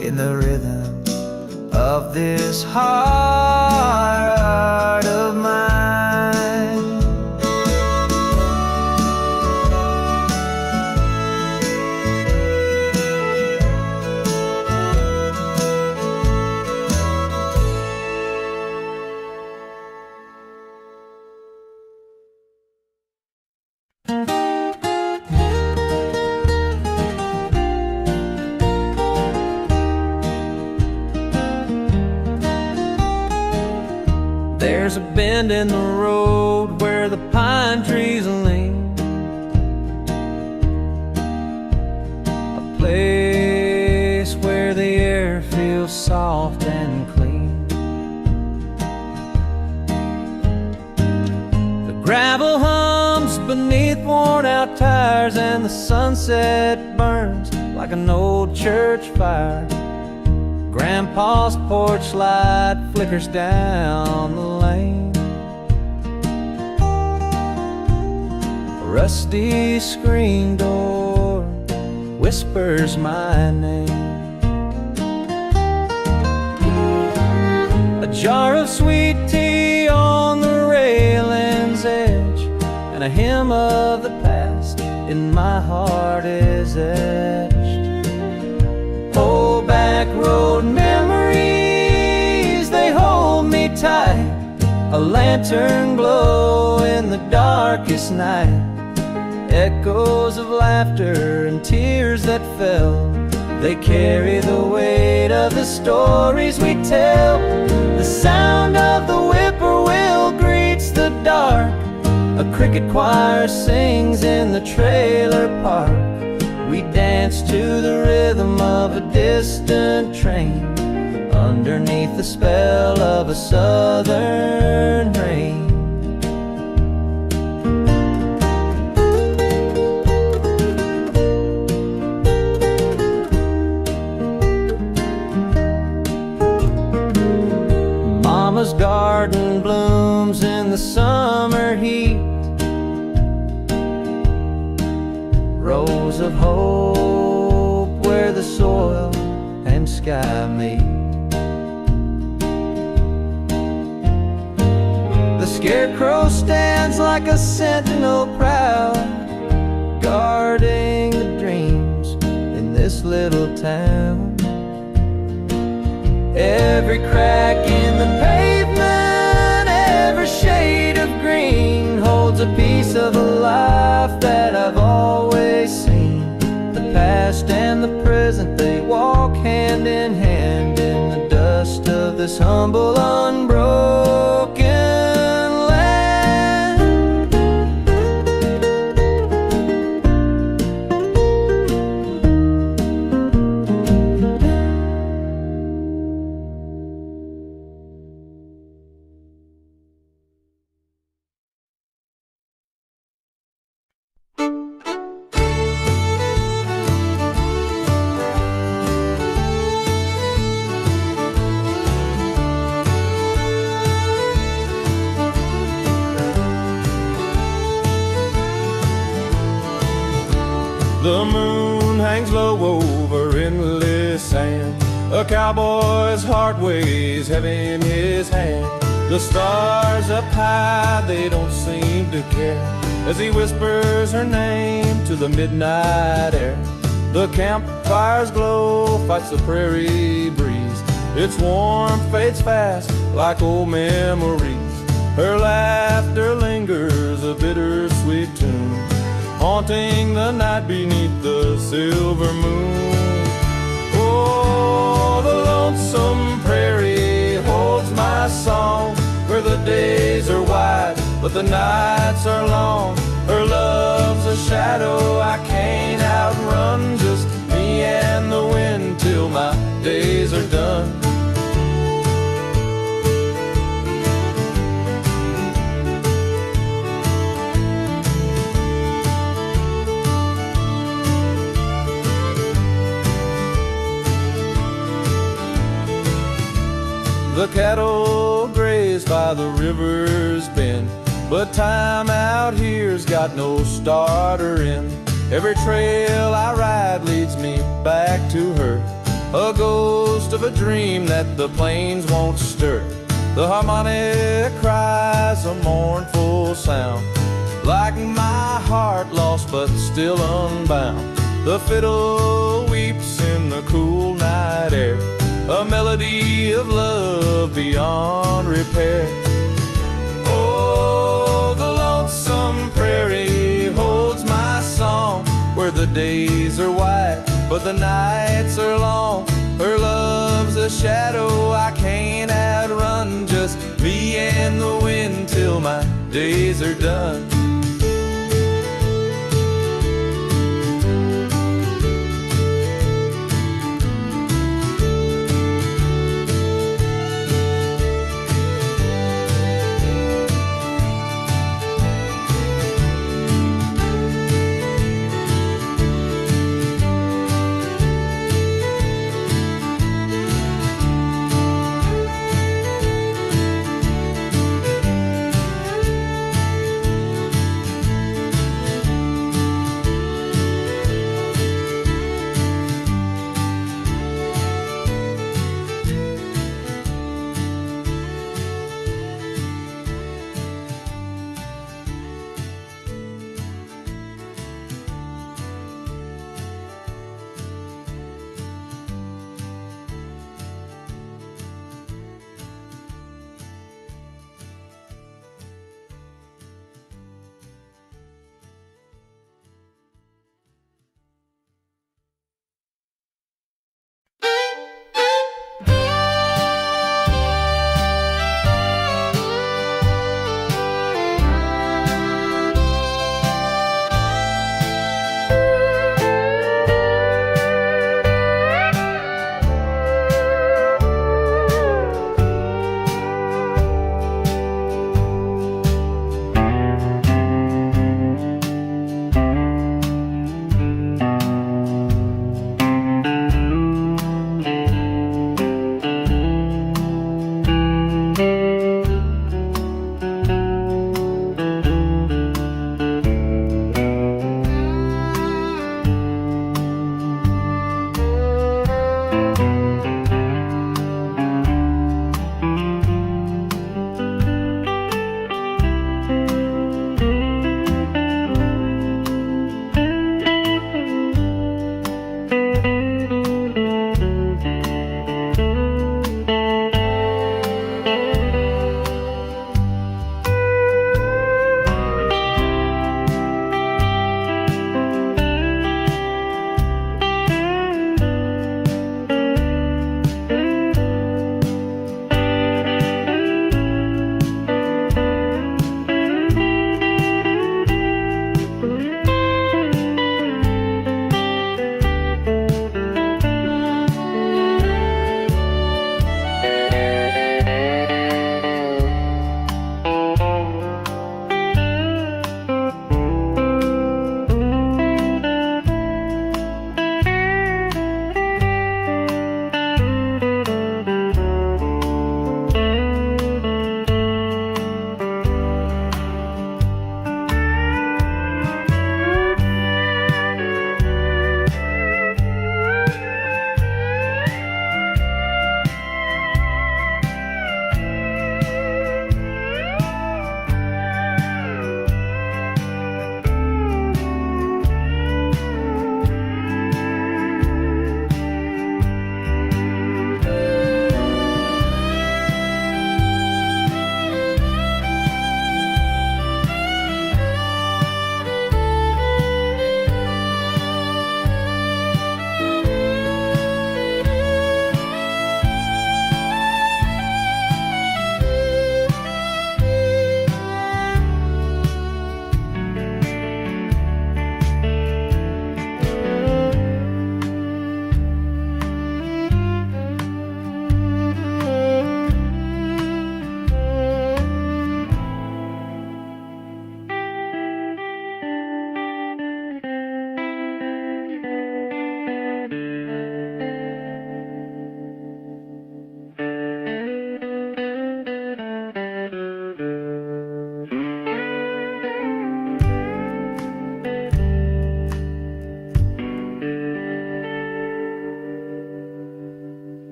in the rhythm of this heart of mine. There's a bend in the road where the pine trees lean, a place where the air feels soft and clean. The gravel hums beneath worn out tires, and the sunset burns like an old church fire. Grandpa's porch light flickers down the lane. A rusty screen door whispers my name. A jar of sweet tea on the railing's edge, and a hymn of the past in my heart is etched. Old back road memories, they hold me tight. A lantern glow in the darkest night. Echoes of laughter and tears that fell, they carry the weight of the stories we tell. The sound of the whippoorwill greets the dark. A cricket choir sings in the trailer park. We dance to the rhythm of a distant train, underneath the spell of a southern rain. Mama's garden blooms in the summer heat, rows of hope where the soil and sky meet. The scarecrow stands like a sentinel proud, guarding the dreams in this little town. Every crack in the pavement, every shade of green holds a piece of a life that I've always seen. The past and the present, they walk hand in hand in the dust of this humble, unbroken land. The moon hangs low over endless sand. A cowboy's heart weighs heavy in his hand. The stars up high, they don't seem to care, as he whispers her name to the midnight air. The campfire's glow fights the prairie breeze. Its warmth fades fast like old memories. Her laughter lingers, a bittersweet tune, haunting the night beneath the silver moon. Oh, the lonesome prairie holds my song, where the days are wide but the nights are long. Her love's a shadow I can't outrun, just me and the wind till my days are done. The cattle graze by the river's bend, but time out here's got no start or end. Every trail I ride leads me back to her, a ghost of a dream that the plains won't stir. The harmonic cries a mournful sound, like my heart lost but still unbound. The fiddle weeps in the cool night air, a melody of love beyond repair. Oh, the lonesome prairie holds my song, where the days are white but the nights are long. Her love's a shadow I can't outrun, just me and the wind till my days are done.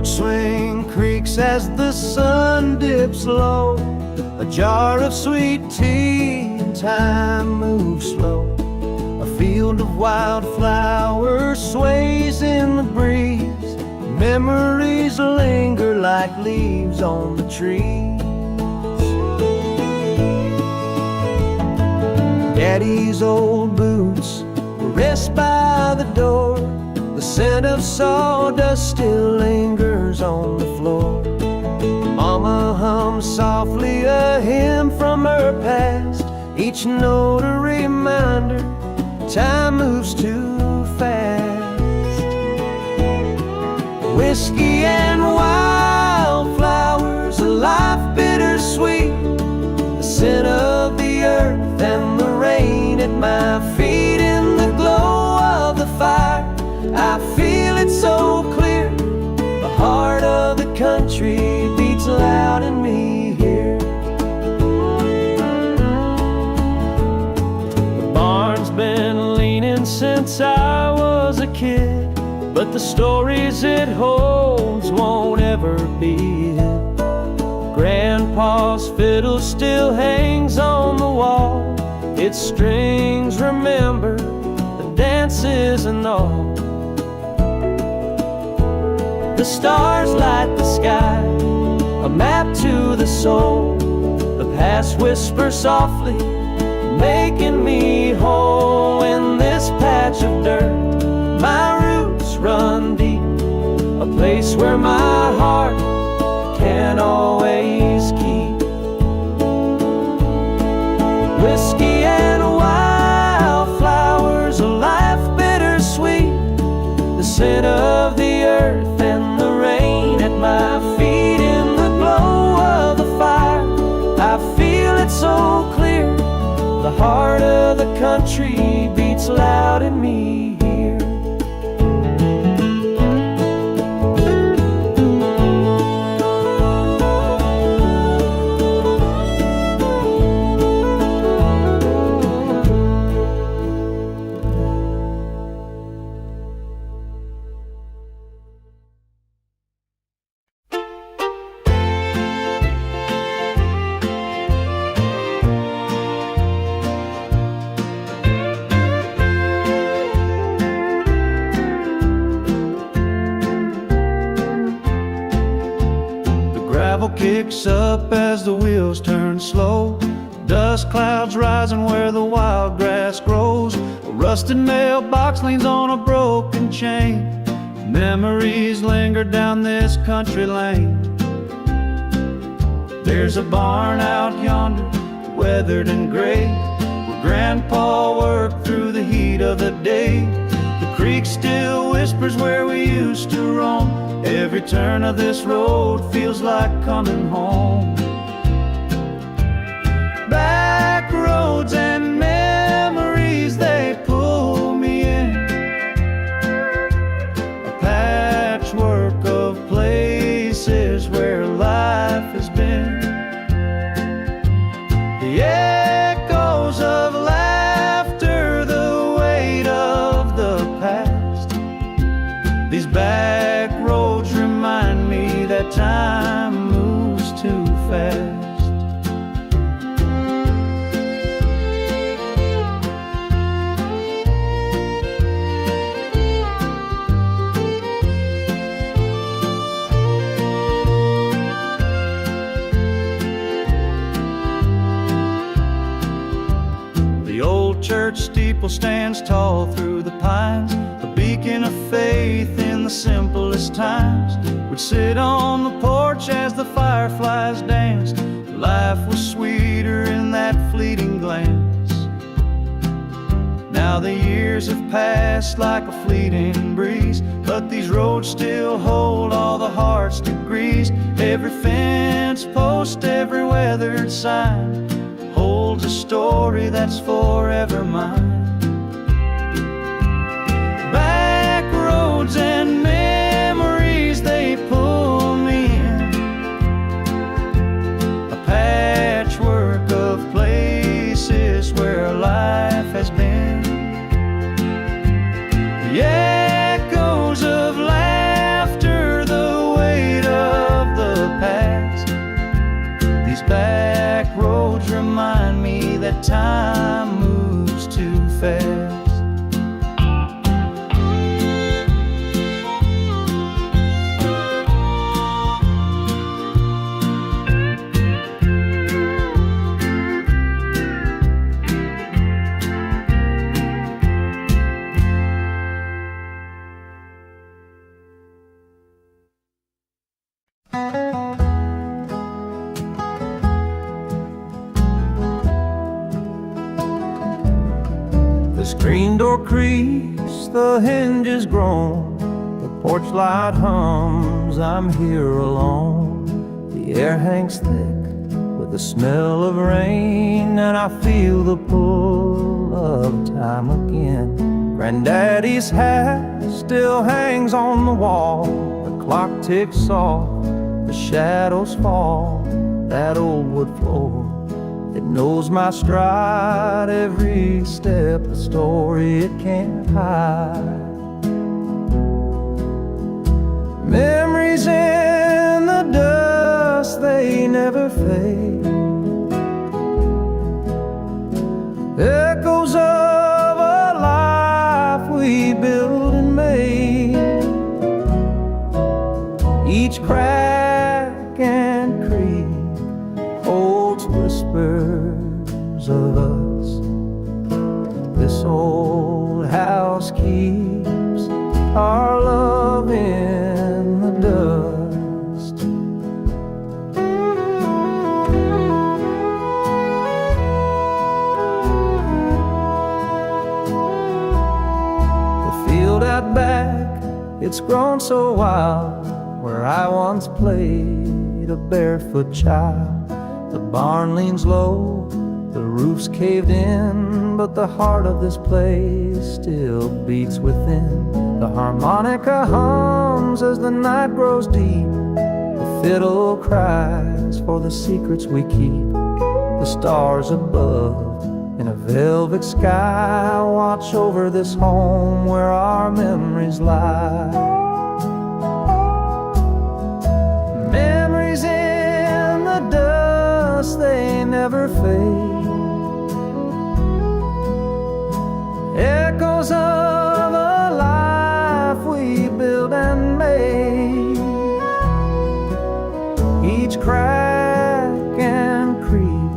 porch swing creaks as the sun dips low. A jar of sweet tea and time moves slow. A field of wildflowers sways in the breeze. Memories linger like leaves on the trees. Daddy's old boots rest by the door. The scent of sawdust still lingers on the floor. Mama hums softly a hymn from her past, each note a reminder time moves too fast. Whiskey and wildflowers, a life bittersweet. The scent of the earth and the rain at my feet. In the glow of the fire, I feel it so clear. The heart of the country beats loud in me here. The barn's been leaning since I was a kid, but the stories it holds won't ever be it. Grandpa's fiddle still hangs on the wall. Its strings remember the dances and all. The stars light the sky, a map to the soul. The past whispers softly, making me whole. In this patch of dirt, my roots run deep, a place where my heart can always keep. Whiskey and wildflowers, a life bittersweet. The scent of the earth and the rain at my feet. In the glow of the fire, I feel it so clear. The heart of the country beats loud in me here. Kicks up as the wheels turn slow. Dust clouds rising where the wild grass grows. A rusted mailbox leans on a broken chain. Memories linger down this country lane. There's a barn out yonder, weathered and gray, where Grandpa worked through the heat of the day. The creek still whispers where we used to roam. Every turn of this road feels like coming home. Back roads and memories, they pull me in. A patchwork of places where life has been. The echoes of laughter, the weight of the past. These back roads remind me that time moves too fast. The old church steeple stands tall through the pines, a beacon of faith in the simplest times. We'd sit on the porch as the fireflies danced. Life was sweeter in that fleeting glance. Now the years have passed like a fleeting breeze, but these roads still hold all the hearts to grease. Every fence post, every weathered sign holds a story that's forever mine. Back roads and memories, they pull me in. A patchwork of places where life has been. The echoes of laughter, the weight time moves too fast. The screen door creaks, the hinges groan, the porch light hums, I'm here alone. The air hangs thick with the smell of rain, and I feel the pull of time again. Granddaddy's hat still hangs on the wall, the clock ticks off, the shadows fall, that old wood floor, it knows my stride, every step, a story it can't hide. Memories in the dust, they never fade. Echoes of a life we built and made. Each crack and creak holds whispers of us. This old house keeps our love in the dust. The field out back, it's grown so wild, where I once played a barefoot child. The barn leans low, the roof's caved in, but the heart of this place still beats within. The harmonica hums as the night grows deep, the fiddle cries for the secrets we keep. The stars above in a velvet sky watch over this home where our memories lie. Memories in the dust, they never fade. Echoes of a life we built and made. Each crack and creak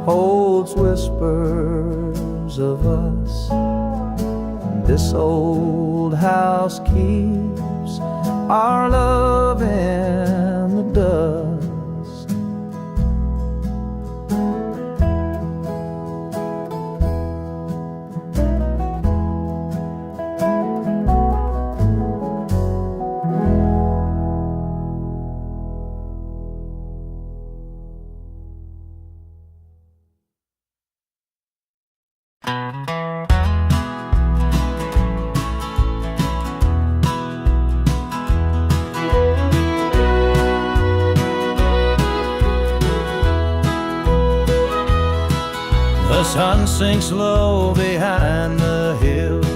holds whispers of us. This old house keeps our love in the dust. The sun sinks low behind the hills,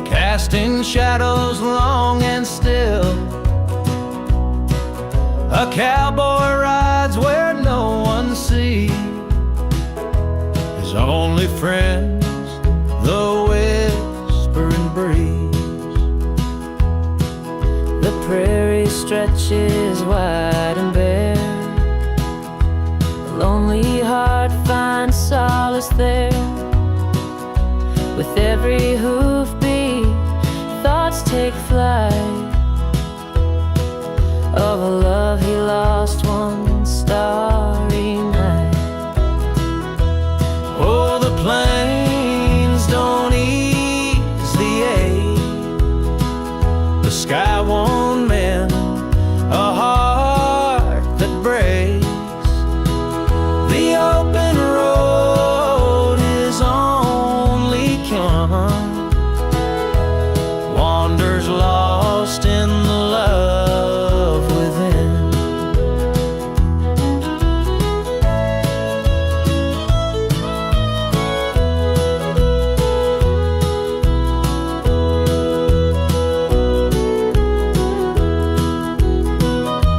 casting shadows long and still. A cowboy rides where no one sees, his only friends the whispering breeze. The prairie stretches wide and bare, lonely heart finds solace there. With every hoofbeat, thoughts take flight of a love he lost one starry night. Oh, the plains don't ease the ache, the sky won't mend a heart that breaks. The open road is only come, wanders lost in the love within.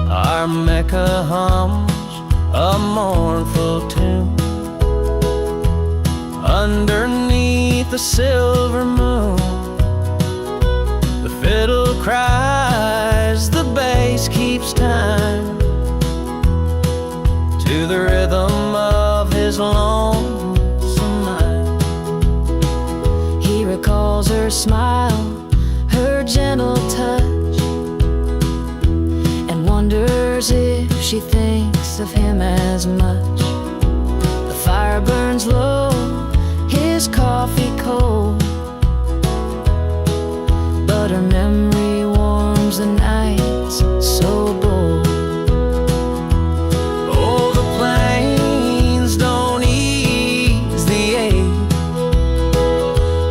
Our Mecca hums a mournful tune, underneath the silver moon. The fiddle cries, the bass keeps time to the rhythm of his lonesome night. He recalls her smile, her gentle touch, and wonders if she thinks of him as much. The fire burns low, his coffee cold, but her memory warms the nights so bold. Oh, the plains don't ease the ache,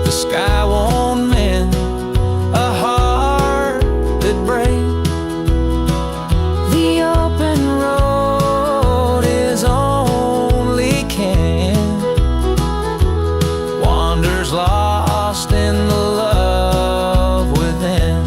the sky won't mend a heart that breaks. The open road is only can wanders lost in the love within.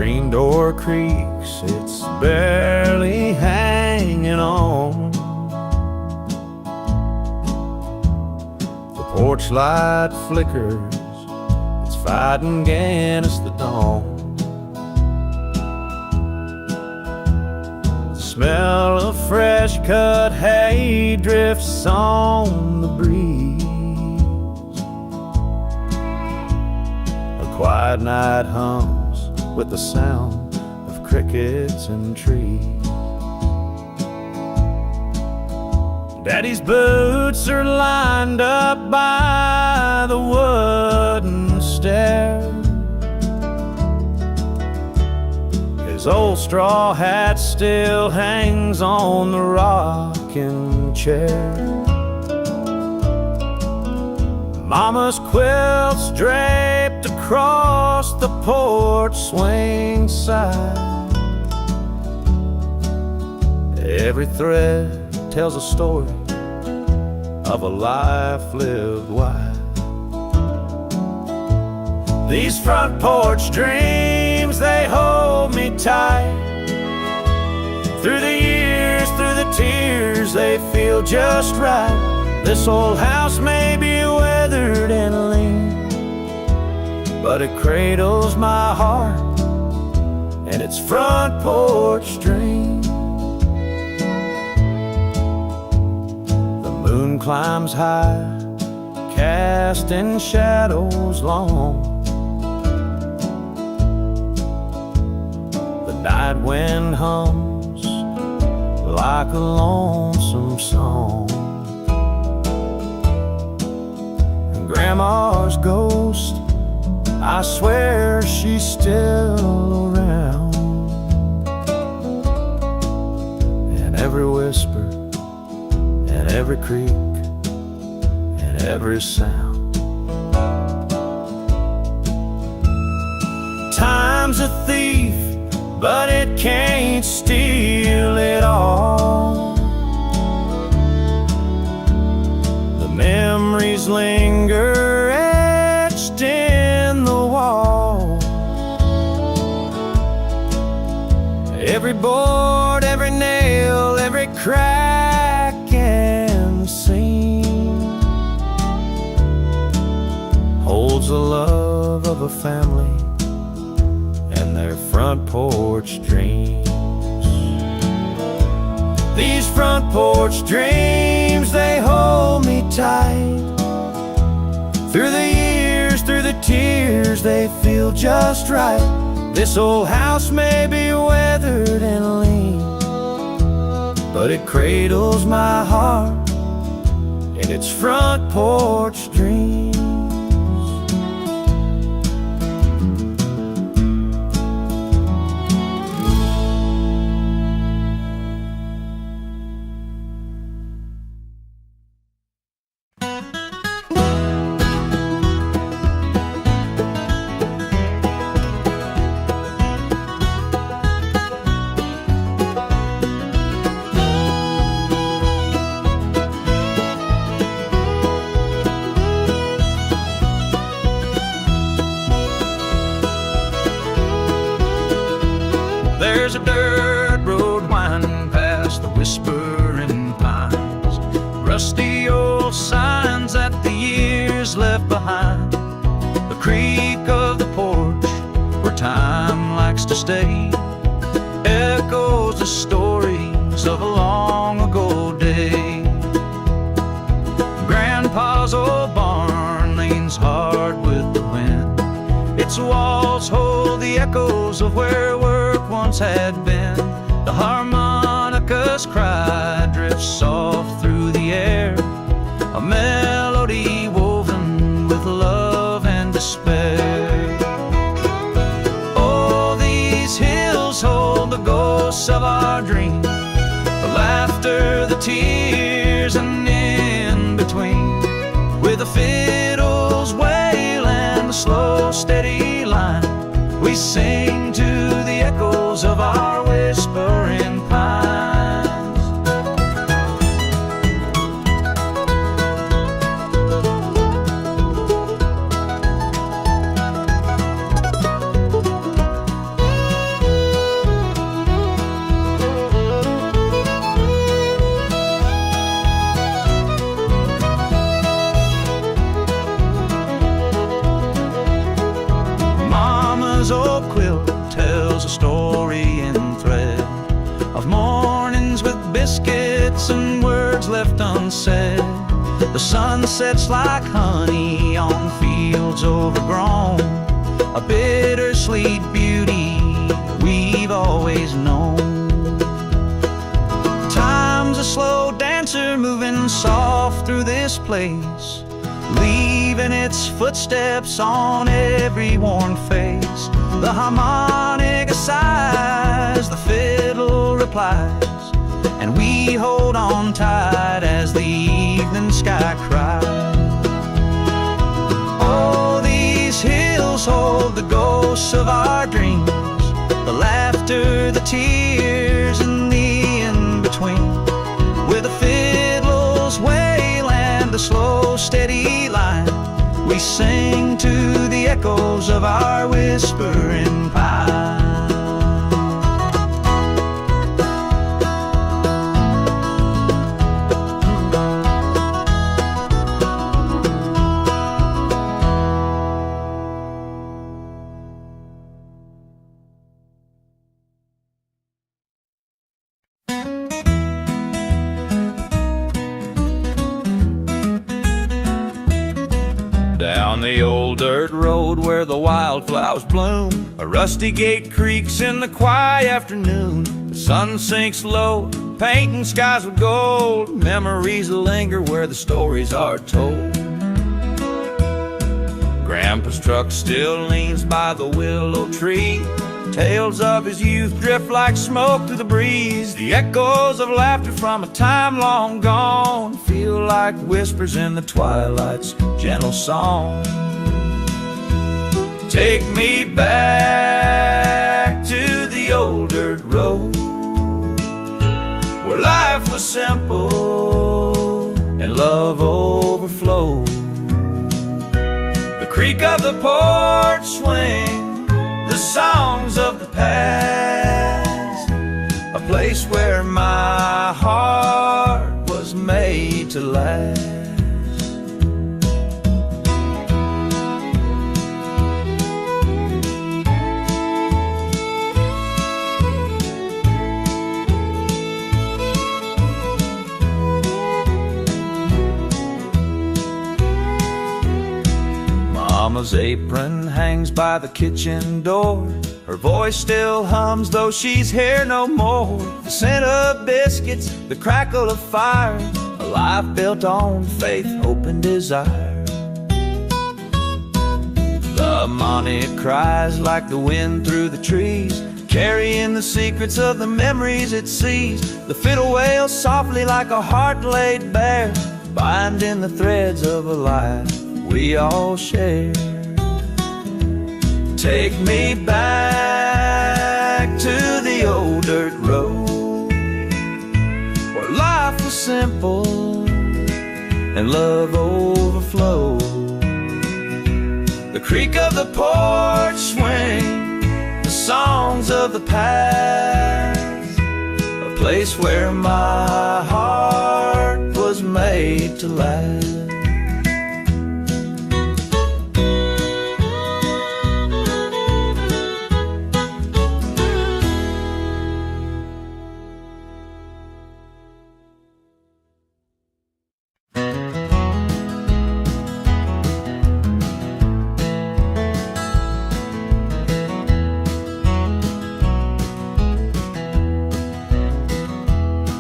screen door creaks, it's barely hanging on. The porch light flickers, it's fighting against the dawn. The smell of fresh fresh cut hay drifts on the breeze. A quiet night hums with the sound of crickets and trees. Daddy's boots are lined up by the wooden stair. His old straw hat still hangs on the rocking chair. Mama's quilt's draped across the porch swing side. Every thread tells a story of a life lived wide. These front porch dreams, they hold me tight. Through the years, through the tears, they feel just right. This old house may be weathered and lean, but it cradles my heart and its front porch dream. The moon climbs high, casting shadows long. Night wind hums like a lonesome song. And Grandma's ghost, I swear she's still around. And every whisper, and every creak, and every sound. Time's a thief, but it can't steal it all. The memories linger etched in the wall. Every board, every nail, every crack and seam holds the love of a family and their front porch dreams. These front porch dreams, they hold me tight. Through the years, through the tears, they feel just right. This old house may be weathered and lean, but it cradles my heart in its front porch dreams. There's a dirt road winding past the whispering pines, rusty old signs that the years left behind. The creak of the porch, where time likes to stay, echoes the stories of a long ago day. Grandpa's old barn leans hard with the wind. Its walls hold the echoes of where work once had been. The harmonica's cry drifts soft through the air, a melody woven with love and despair. Oh, these hills hold the ghosts of our dreams, the laughter, the tears, and in between, with the fiddles wail and the slow, steady line, we sing to the echoes of our whispering pines. Mama's old quilt tells a story in thread of mornings with biscuit left unsaid. The sun sets like honey on fields overgrown, a bittersweet beauty we've always known. Time's a slow dancer moving soft through this place, leaving its footsteps on every worn face. The harmonica sighs, the fiddle replies, and we hold on tight as the evening sky cries. Oh, these hills hold the ghosts of our dreams, the laughter, the tears, and the in-between. With the fiddles wail and the slow, steady line, we sing to the echoes of our whispering pine. Down the old dirt road where the wildflowers bloom, a rusty gate creaks in the quiet afternoon. The sun sinks low, painting skies with gold. Memories linger where the stories are told. Grandpa's truck still leans by the willow tree. Tales of his youth drift like smoke through the breeze. The echoes of laughter from a time long gone feel like whispers in the twilight's gentle song. Take me back to the old dirt road, where life was simple and love overflowed. The creak of the porch swing, the songs of the past, a place where my heart was made to last. Mama's apron hangs by the kitchen door. Her voice still hums though she's here no more. The scent of biscuits, the crackle of fire, a life built on faith, hope and desire. The harmonic cries like the wind through the trees, carrying the secrets of the memories it sees. The fiddle wails softly like a heart laid bare, binding the threads of a life we all share. Take me back to the old dirt road, where life was simple and love overflowed. The creak of the porch swing, the songs of the past, a place where my heart was made to last.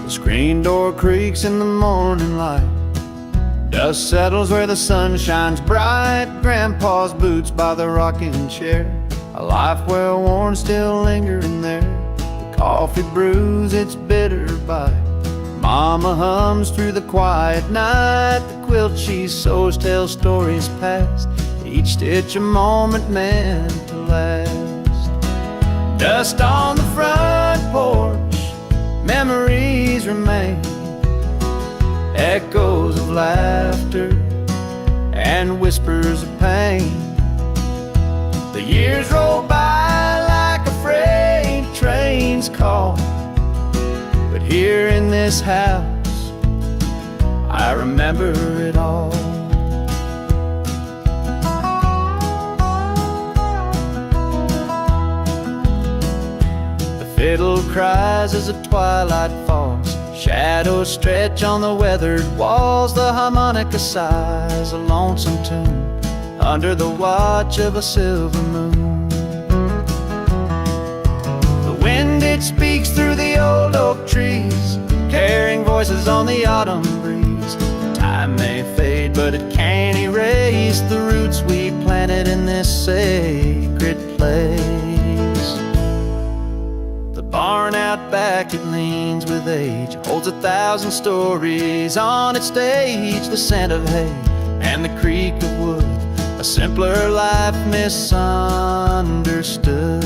Screen door creaks in the morning light, dust settles where the sun shines bright. Grandpa's boots by the rocking chair, a life well worn still lingering there. The coffee brews its bitter bite, Mama hums through the quiet night. The quilt she sews tells stories past, each stitch a moment meant to last. Dust on the front porch, memories remain, echoes of laughter and whispers of pain. The years roll by like a freight train's call, but here in this house I remember it all. The fiddle cries as the twilight falls, Shadows stretch on the weathered walls, the harmonica sighs a lonesome tune under the watch of a silver moon. The wind, it speaks through the old oak trees, carrying voices on the autumn breeze. Time may fade, but it can't erase the roots we planted in this sacred place. The barn out back, it leans with age, holds 1,000 stories on its stage. The scent of hay and the creak of wood, a simpler life misunderstood.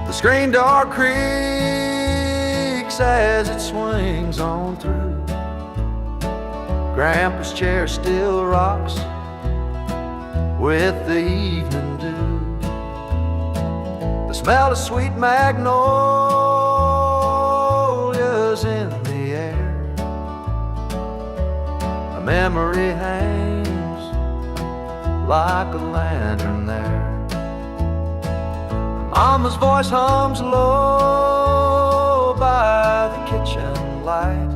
The screen door creaks as it swings on through. Grandpa's chair still rocks with the evening dew. The smell of sweet magnolias in the air. A memory hangs like a lantern there. Mama's voice hums low by the kitchen light.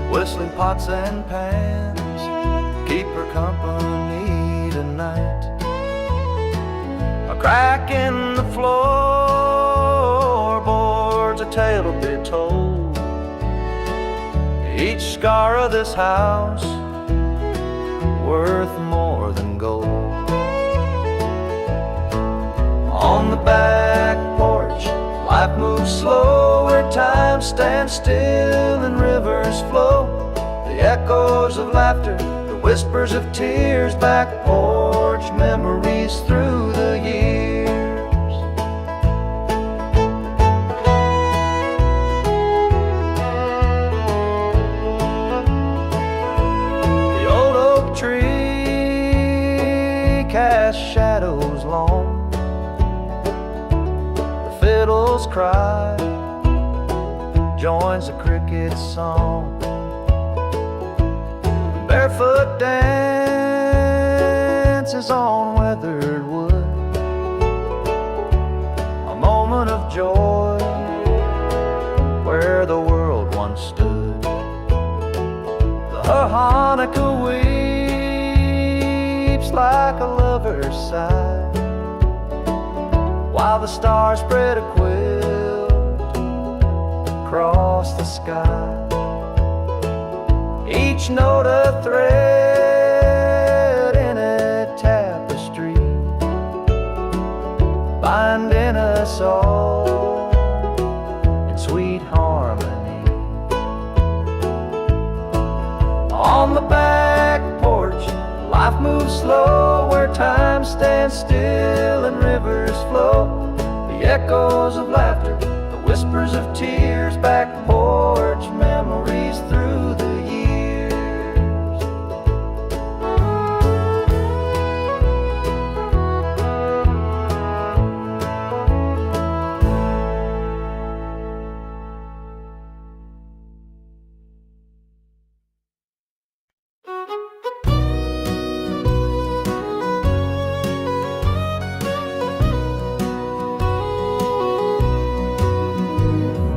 Whistling pots and pans keep her company tonight. A crack in the floorboard's a tale to be told. Each scar of this house worth more than gold. On the back porch, life moves slow, where time stands still and rivers flow. The echoes of laughter, the whispers of tears, back porch memories through the years. The old oak tree casts shadows long. Fiddles cry, joins the cricket's song. Barefoot dances on weathered wood. A moment of joy where the world once stood. The harmonica weeps like a lover's sigh, while the stars spread a quilt across the sky. Each note a thread in a tapestry, binding us all in sweet harmony. On the back porch, life moves slow, where time stands still and rivers flow. The echoes of laughter, the whispers of tears, back porch memories through the years.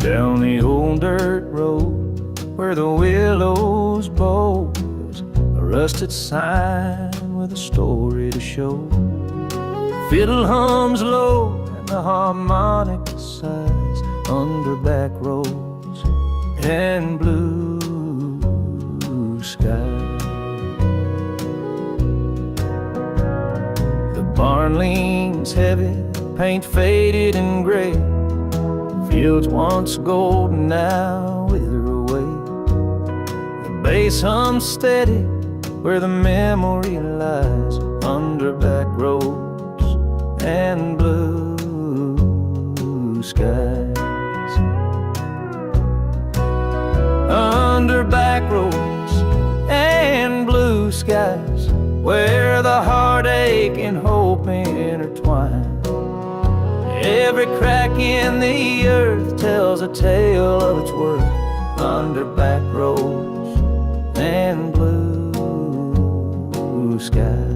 Down the old dirt road where the willows bows, a rusted sign with a story to show. Fiddle hums low and the harmonica sighs under back roads and blue sky. curtains heavy, paint faded and gray. Fields once golden now wither away. The bass hums steady where the memory lies, under back roads and blue skies. Under back roads and blue skies, where the heartache and hope intertwine. Every crack in the earth tells a tale of its worth, under back roads and blue skies.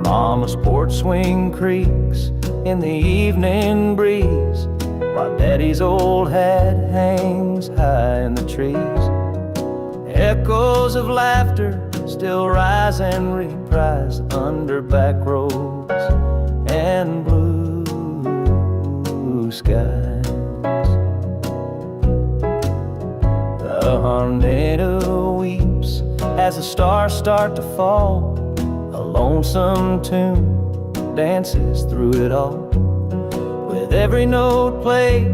Mama's porch swing creaks in the evening breeze, while Daddy's old hat hangs high in the trees. Echoes of laughter still rise and reprise, under back roads and blue skies. The tornado weeps as the stars start to fall. A lonesome tune dances through it all. With every note played,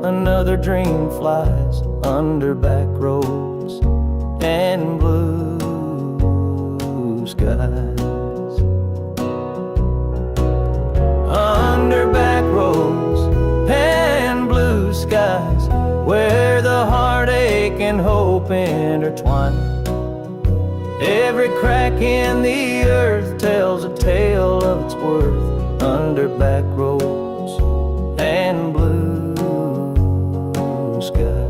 another dream flies, under back roads and blue skies. Under back roads and blue skies, where the heartache and hope intertwine. Every crack in the earth tells a tale of its worth, under back roads and blue skies.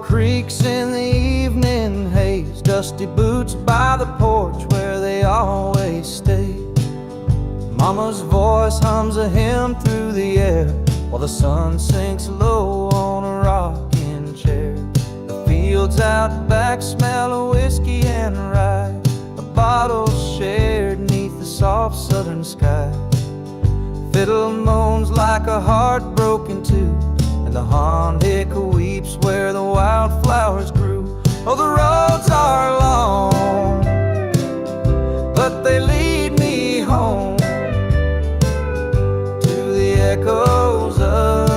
Creaks in the evening haze, dusty boots by the porch where they always stay. Mama's voice hums a hymn through the air, while the sun sinks low on a rocking chair. The fields out back smell of whiskey and rye, a bottle shared neath the soft southern sky. Fiddle moans like a heart broken too, and the harmonica weeps where the wildflowers grew. Oh, the roads are long, but they lead me home to the echoes of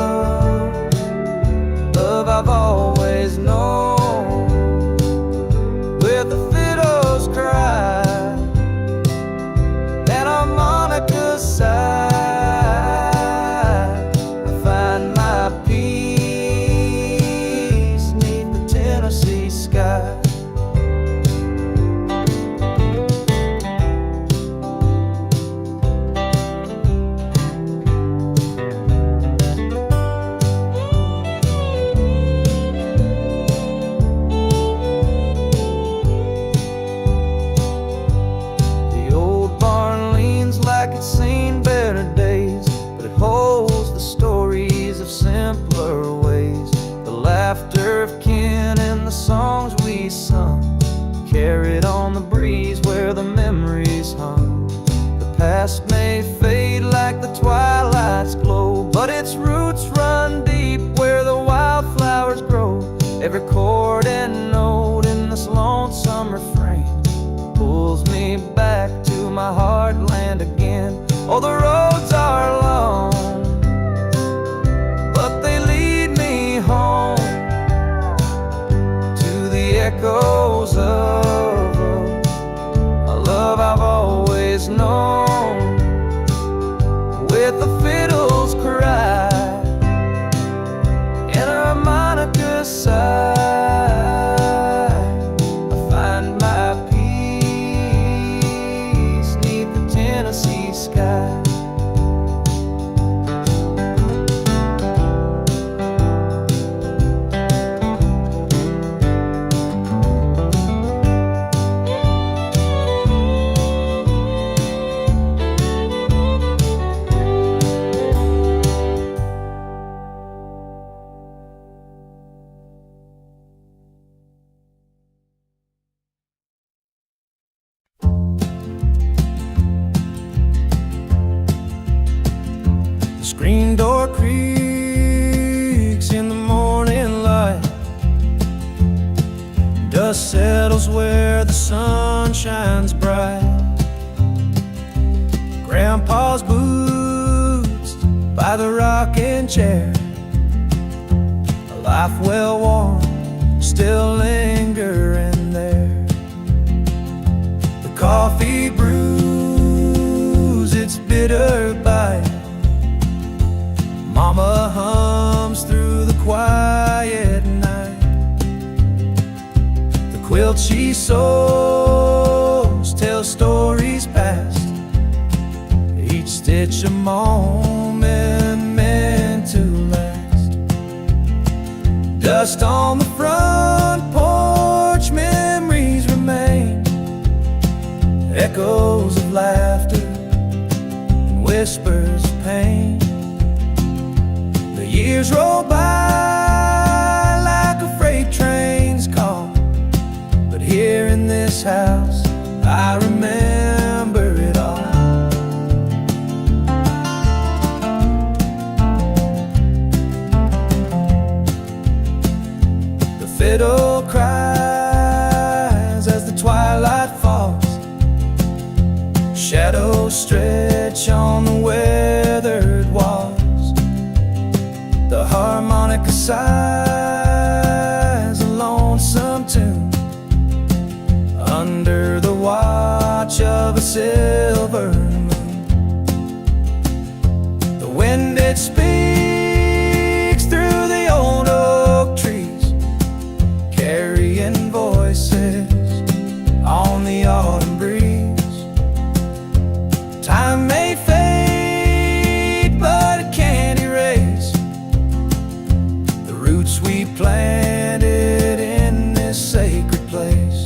love I've always known. With the fiddles cry and harmonica sigh, songs we sung, carried on the breeze where the memories hung. The past may fade like the twilight's glow, but its roots run deep where the wildflowers grow. Every chord and note in this lonesome refrain pulls me back to my heartland again. Oh, the roads are long, but they lead me home to the echoes of a love I've always known. With the fiddles cry and a harmonica sigh, Green door creaks in the morning light. Dust settles where the sun shines bright. Grandpa's boots by the rocking chair, a life well worn, still lingering there. The coffee brews its bitter bite. Mama hums through the quiet night. The quilt she sews tells stories past, each stitch a moment meant to last. Dust on the front porch, memories remain, echoes of laughter and whispers of pain. The years roll by like a freight train's call, but here in this house I remember it all. The fiddle cries as the twilight falls. Shadows stretch on the weathered walls. The harmonica sighs a lonesome tune under the watch of a silver moon. The wind it speaks through the old oak trees, carrying voices on the autumn breeze. Time may fade, but it can't erase the roots we planted in this sacred place.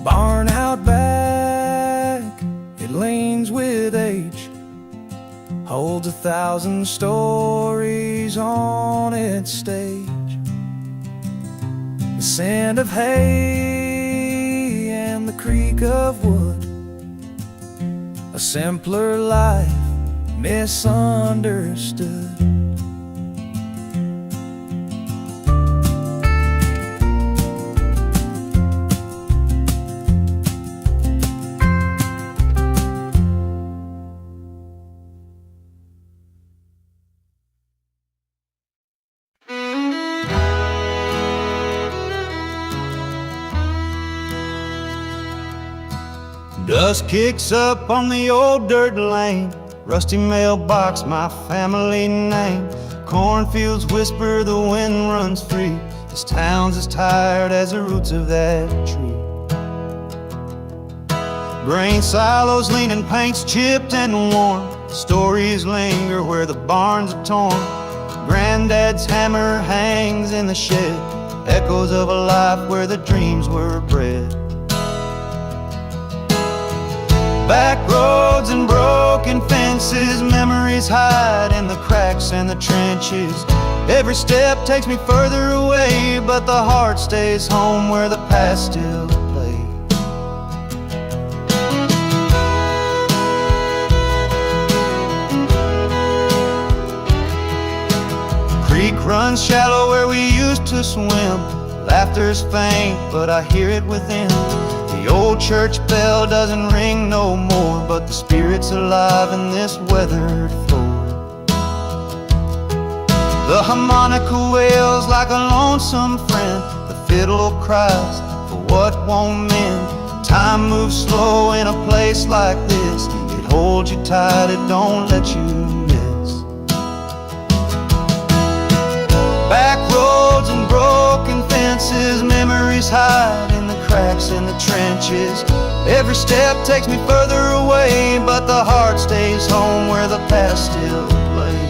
Barn out back, it leans with age, holds 1,000 stories on its stage. The scent of hay and the creak of wood, a simpler life misunderstood. Dust kicks up on the old dirt lane, rusty mailbox, my family name. Cornfields whisper, the wind runs free. This town's as tired as the roots of that tree. Grain silos leaning, paint's chipped and worn. Stories linger where the barns are torn. Granddad's hammer hangs in the shed, echoes of a life where the dreams were bred. Back roads and broken fences, memories hide in the cracks and the trenches. Every step takes me further away, but the heart stays home where the past still plays. Creek runs shallow where we used to swim. Laughter's faint, but I hear it within. The old church bell doesn't ring no more, but the spirit's alive in this weathered floor. The harmonica wails like a lonesome friend. The fiddle cries for what won't mend. Time moves slow in a place like this. It holds you tight, it don't let you miss. Back roads and broken fences, memories hide in the cracks in the trenches. Every step takes me further away, but the heart stays home where the past still plays.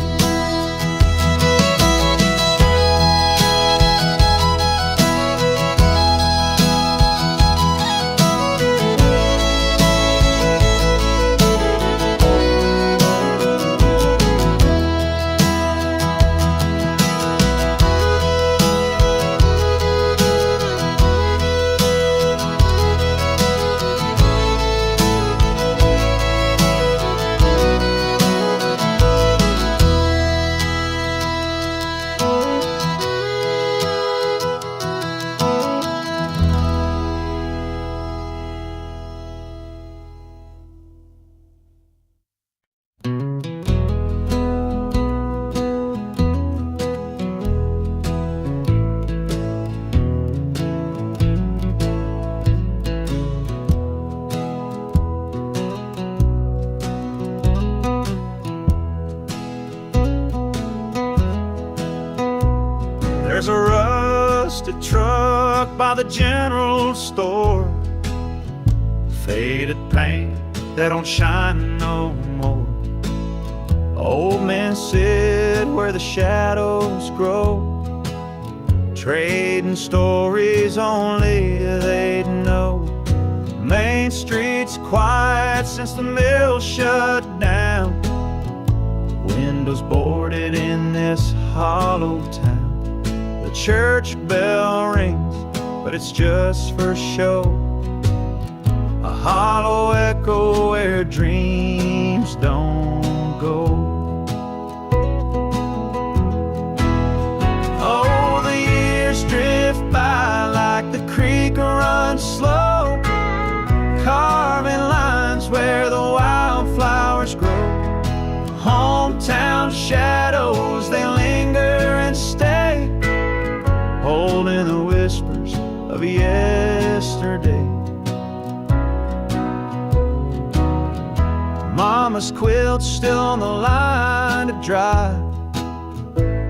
There's a rusted truck by the general store, faded paint that don't shine no more. Old men sit where the shadows grow, trading stories only they'd know. Main Street's quiet since the mill shut down, windows boarded in this hollow town. The church bell rings, but it's just for show, a hollow echo where dreams don't go. Oh, the years drift by like the creek runs slow, carving lines where the wildflowers grow. Hometown shadows, they linger and stay, holding the whispers of yesterday. Mama's quilt's still on the line to dry,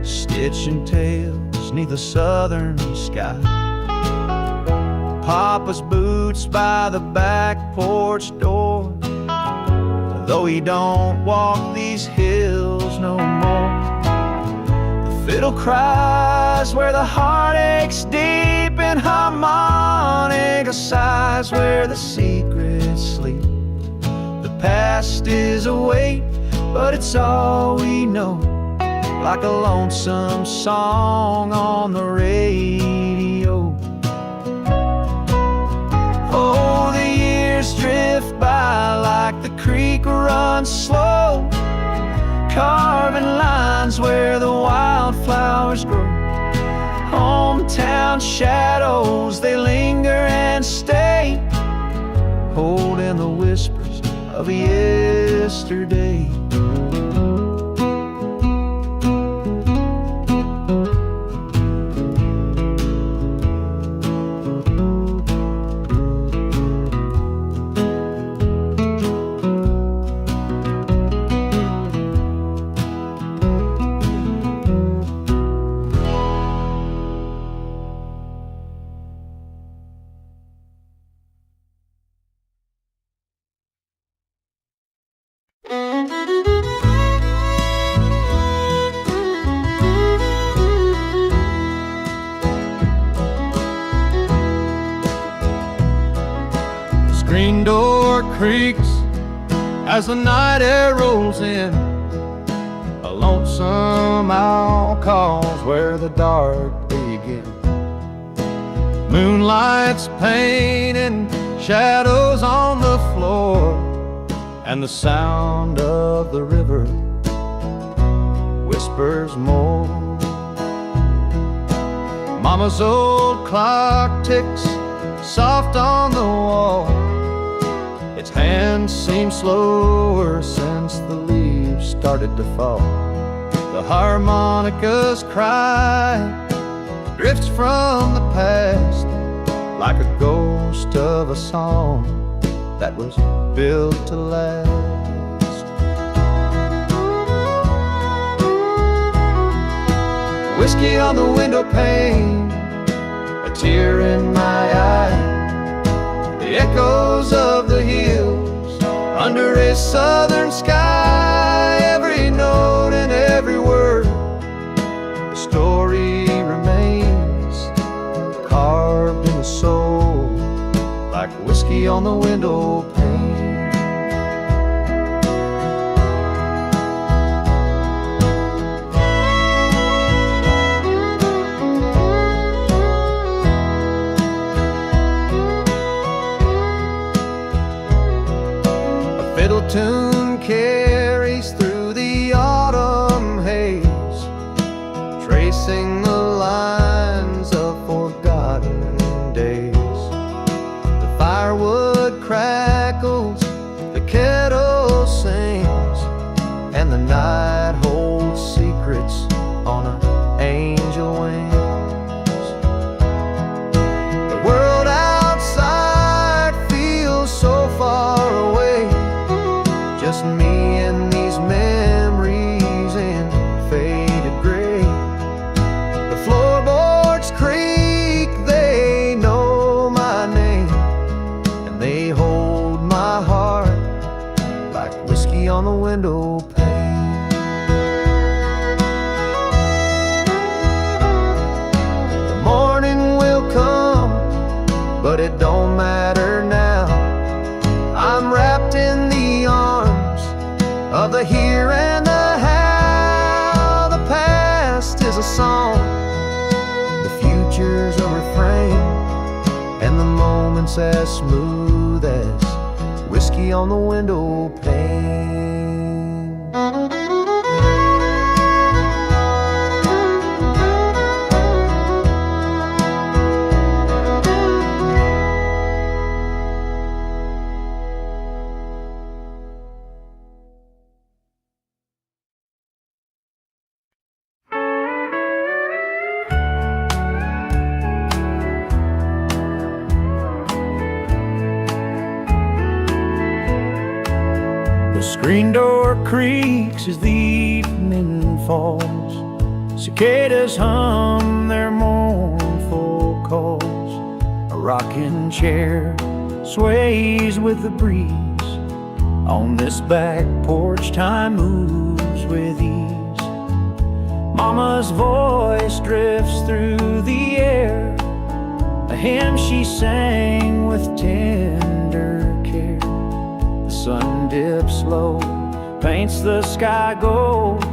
stitching tales 'neath the southern sky. Papa's boots by the back porch door, though he don't walk these hills no more. The fiddle cries where the heart aches deep, and harmonica sighs where the secrets sleep. The past is a weight, but it's all we know, like a lonesome song on the radio. Oh, the years drift by like the creek runs slow, carving lines where the wildflowers grow. Hometown shadows, they linger and stay, holding the whispers of yesterday. Screen door creaks as the night air rolls in. A lonesome owl calls where the dark begins. Moonlight's painting shadows on the floor, and the sound of the river whispers more. Mama's old clock ticks soft on the wall, its hands seem slower since the leaves started to fall. The harmonica's cry drifts from the past like a ghost of a song that was built to last. Whiskey on the window pane, a tear in my eye, the echoes of the hills under a southern sky. Every note and every word, the story remains carved in the soul like whiskey on the window pane. Fiddle tune carries through the autumn haze, tracing the lines of forgotten days. The firewood crackles, the kettle sings, and the night holds secrets on an angel wings. The world outside feels so far away, just me and these memories in faded gray. The floorboards is a song, the future's a refrain, and the moment's as smooth as whiskey on the window pane. The screen door creaks as the evening falls. Cicadas hum their mournful calls. A rocking chair sways with the breeze. On this back porch time moves with ease. Mama's voice drifts through the air, a hymn she sang with tender care. The sun dips low, paints the sky gold.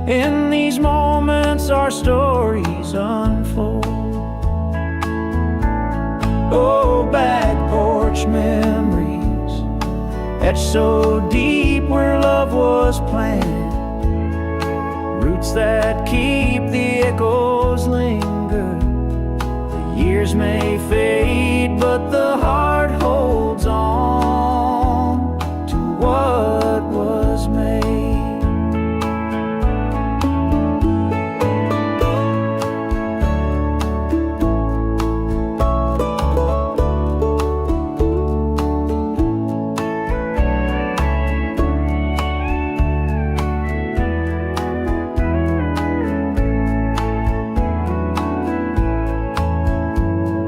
In these moments our stories unfold. Oh, back porch memories, etched so deep where love was planted. Roots that keep the echoes linger. The years may fade, but the heart holds on to what was made.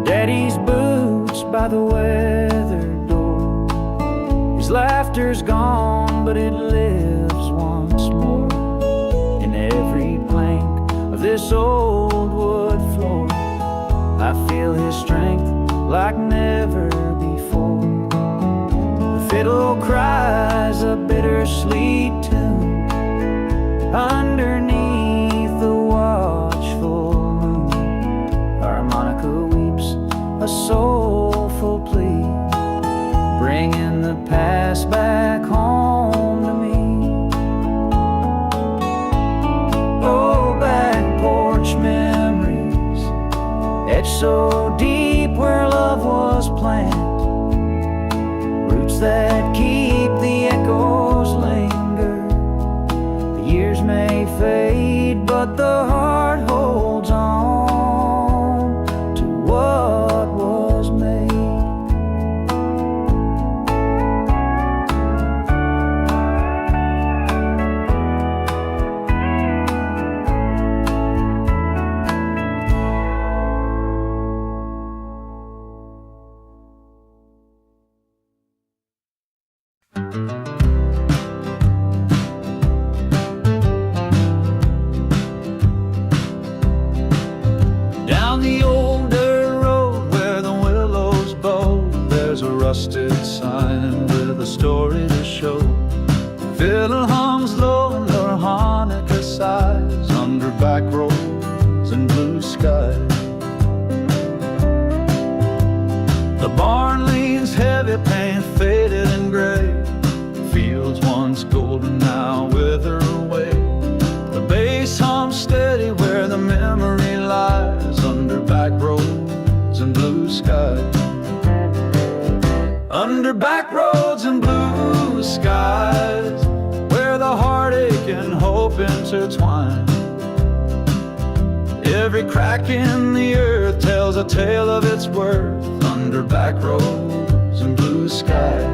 Daddy's boots by the weathered door. His laughter's gone, but it lives once more in every plank of this old wood floor. I feel his strength like never before. The fiddle cries a bittersweet tune underneath the watchful moon. Harmonica weeps a soulful plea, bringing the past back home to me. Oh, back porch memories, etched so deep where love was planted. Roots that keep the echoes linger. The years may fade, but the heart holds on to what was made. Down the old dirt road where the willows bow, there's a rusted sign with a story to show. Fiddle hums low and the harmonica sighs under back roads and blue skies. The barn leans heavy, paint faded and gray. Fields once golden now wither away. The bass hums steady where the memory lies under back roads and blue skies. Under back roads and blue skies, where the heartache and hope intertwine. Every crack in the earth tells a tale of its worth under back roads and blue skies.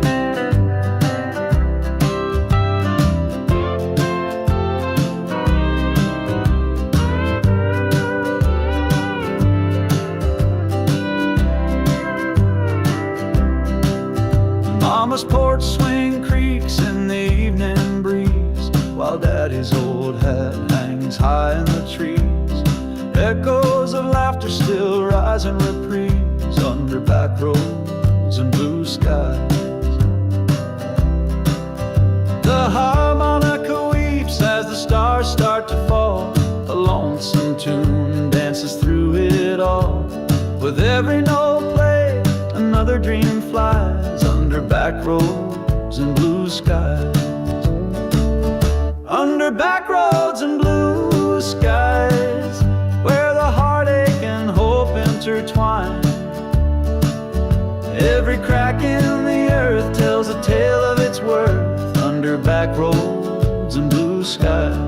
Mama's porch swing creaks in the evening breeze, while Daddy's old hat hangs high in the trees. Echoes of laughter still rise in reprise under back roads and blue skies. The harmonica weeps as the stars start to fall. A lone with every note played, another dream flies under back roads and blue skies. Under back roads and blue skies, where the heartache and hope intertwine. Every crack in the earth tells a tale of its worth. Under back roads and blue skies.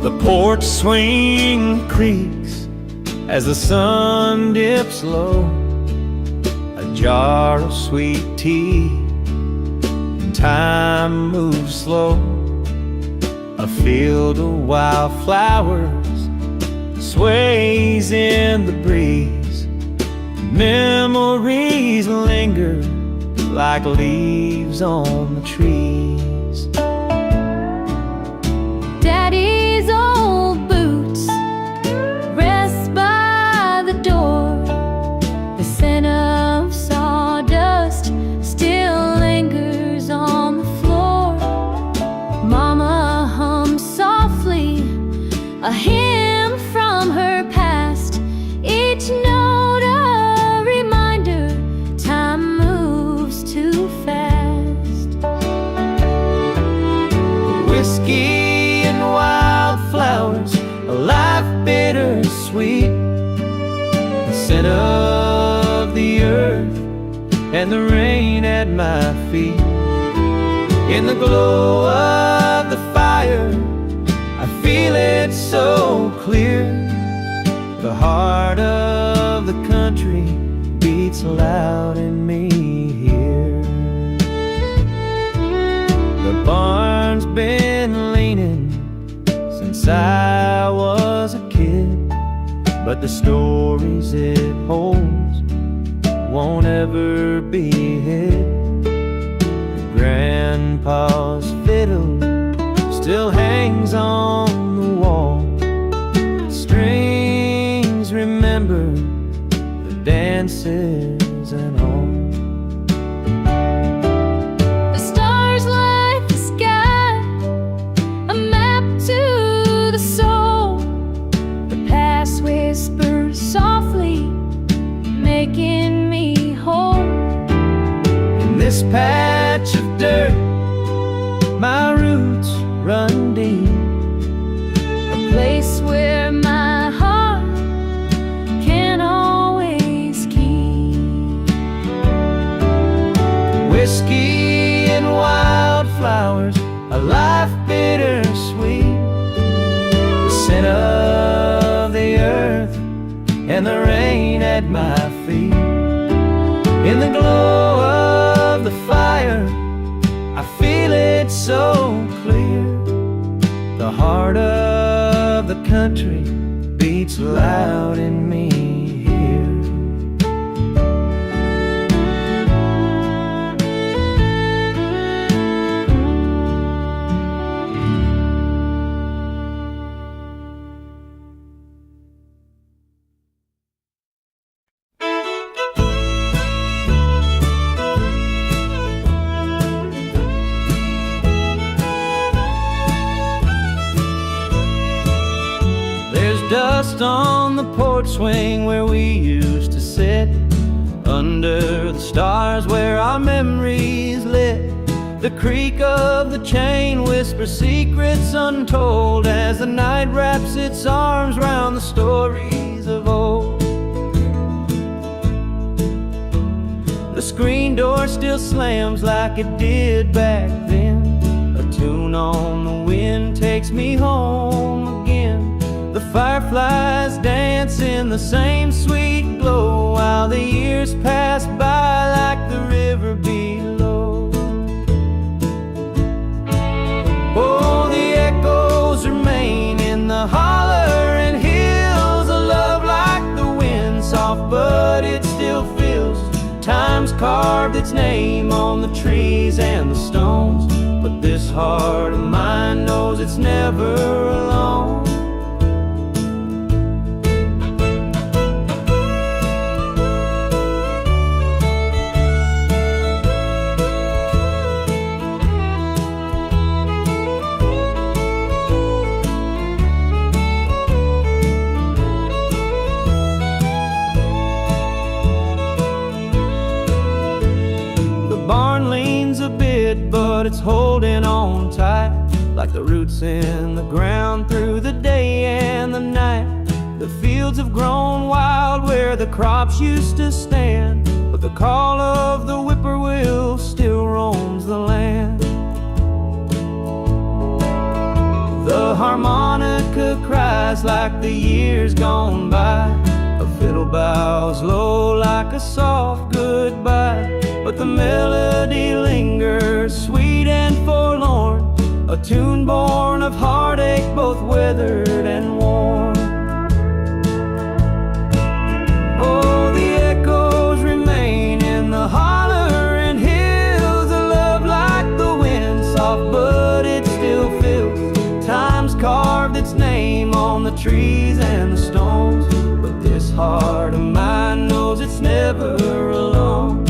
The porch swing creaks as the sun dips low. A jar of sweet tea, time moves slow. A field of wildflowers sways in the breeze. Memories linger like leaves on the trees. Daddy's old boots rest by the door. The scent of sawdust still lingers on the floor. Mama hums softly a hymn from her past. Each note a reminder time moves too fast. Whiskey and wildflowers, a life bittersweet. The scent of the earth and the rain at my feet. In the glow of the fire, I feel it so clear. The heart of the country beats loud in me here. The barn's been leaning since I was a kid, but the stories it holds won't ever be hid. Grandpa's fiddle still hangs on the wall. Strings remember the dances and all. The stars light the sky, a map to the soul. The past whispers softly, making me whole. In this patch of dirt, my roots run deep. A place where my heart can always keep. Whiskey and wildflowers, a life bittersweet. The scent of the earth and the rain at my feet. In the glow of the fire, I feel it so clear. The heart of the country beats loud in me here. Dust on the porch swing where we used to sit, under the stars where our memories lit. The creak of the chain whispers secrets untold as the night wraps its arms round the stories of old. The screen door still slams like it did back then. A tune on the wind takes me home again. The fireflies dance in the same sweet glow while the years pass by like the river below. Oh, the echoes remain in the holler and hills. A love like the wind, soft but it still feels time Time's carved its name on the trees and the stones, but this heart of mine knows it's never alone. But it's holding on tight, like the roots in the ground through the day and the night. The fields have grown wild where the crops used to stand, but the call of the whippoorwill still roams the land. The harmonica cries like the years gone by, a fiddle bows low like a soft goodbye, but the melody lingers, sweet and forlorn, a tune born of heartache, both weathered and worn. Oh, the echoes remain in the hollering hills, a love like the wind, soft but it still feels. Time's carved its name on the trees and the stones, but this heart of mine knows it's never alone.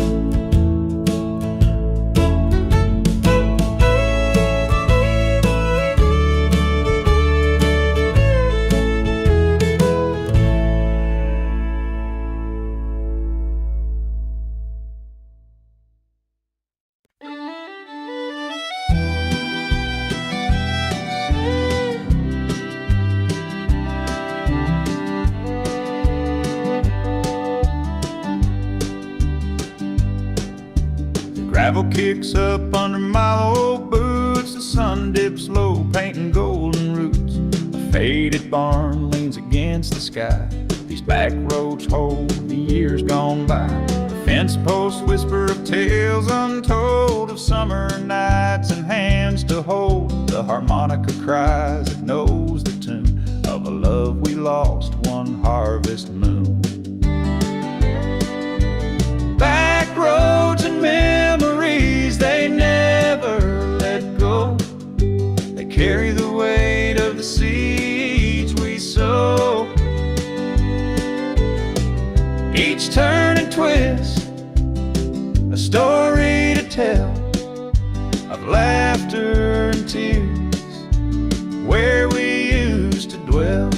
Gravel kicks up under my old boots, the sun dips low, painting golden roots. A faded barn leans against the sky, these back roads hold the years gone by. The fence posts whisper of tales untold, of summer nights and hands to hold. The harmonica cries, it knows the tune of a love we lost one harvest moon. Back roads and memories, they never let go. They carry the weight of the seeds we sow. Each turn and twist, a story to tell, of laughter and tears, where we used to dwell.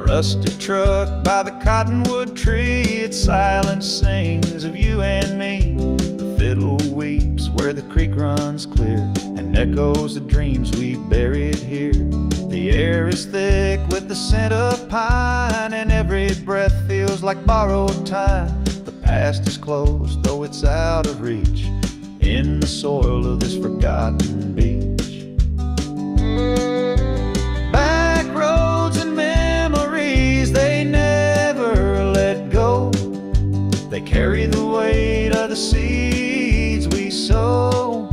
Rusted truck by the cottonwood tree, its silence sings of you and me. The fiddle weeps where the creek runs clear, and echoes the dreams we buried here. The air is thick with the scent of pine, and every breath feels like borrowed time. The past is closed, though it's out of reach, in the soil of this forgotten beach. They never let go. They carry the weight of the seeds we sow.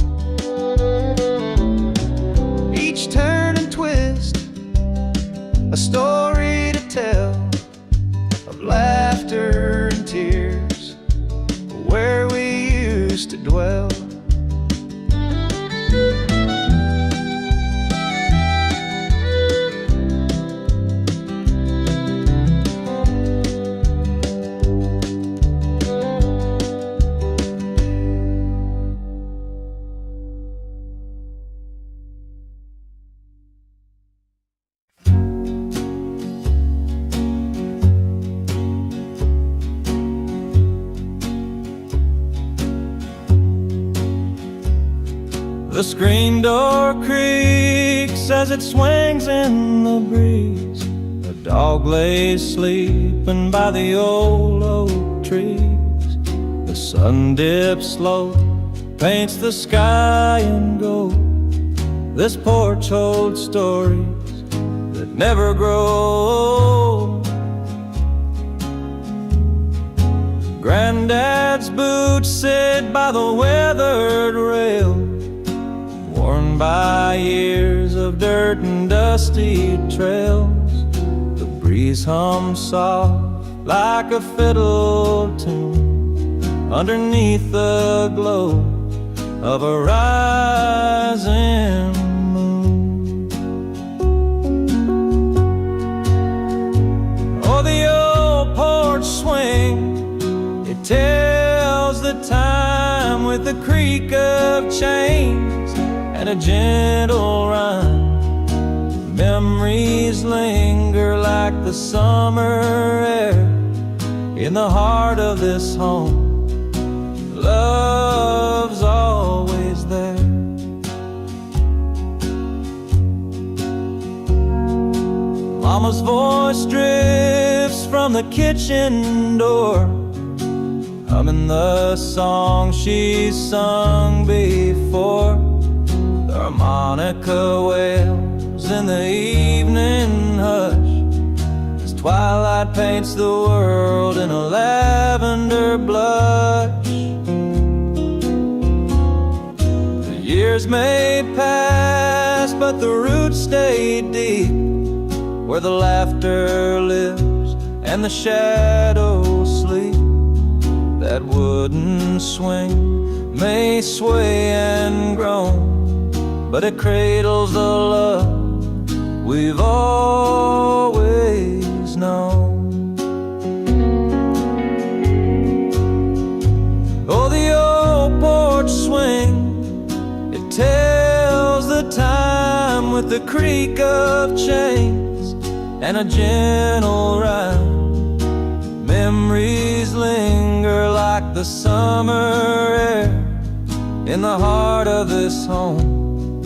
Each turn and twist, a story to tell, of laughter and tears, where we used to dwell. The screen door creaks as it swings in the breeze. A dog lays sleeping by the old oak trees. The sun dips low, paints the sky in gold. This porch holds stories that never grow old. Granddad Dad's boots sit by the weathered rail, worn by years of dirt and dusty trails. The breeze hums soft like a fiddle tune underneath the glow of a rising moon. Oh, the old porch swing, it tells the time with the creak of chains and a gentle rhyme. Memories linger like the summer air in the heart of this home. Love's always there. Mama's voice drifts from the kitchen door, humming the song she's sung before. The harmonica wails in the evening hush as twilight paints the world in a lavender blush. Years may pass, but the roots stay deep where the laughter lives and the shadows sleep. That wooden swing may sway and groan, but it cradles the love we've always known. Oh, the old porch swing, tells the time with the creak of chains and a gentle rhyme. Memories linger like the summer air in the heart of this home.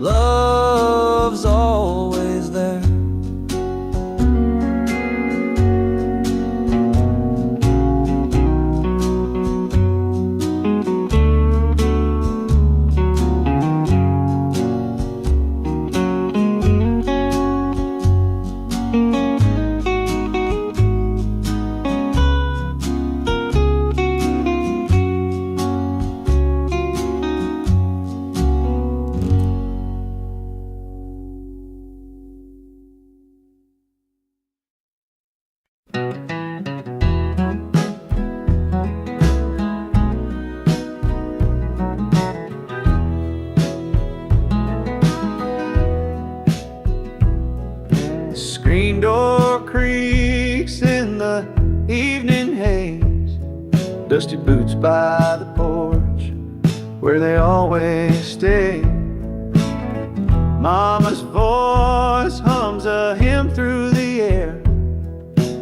Love's always there. Screen door creaks in the evening haze, dusty boots by the porch where they always stay. Mama's voice hums a hymn through the air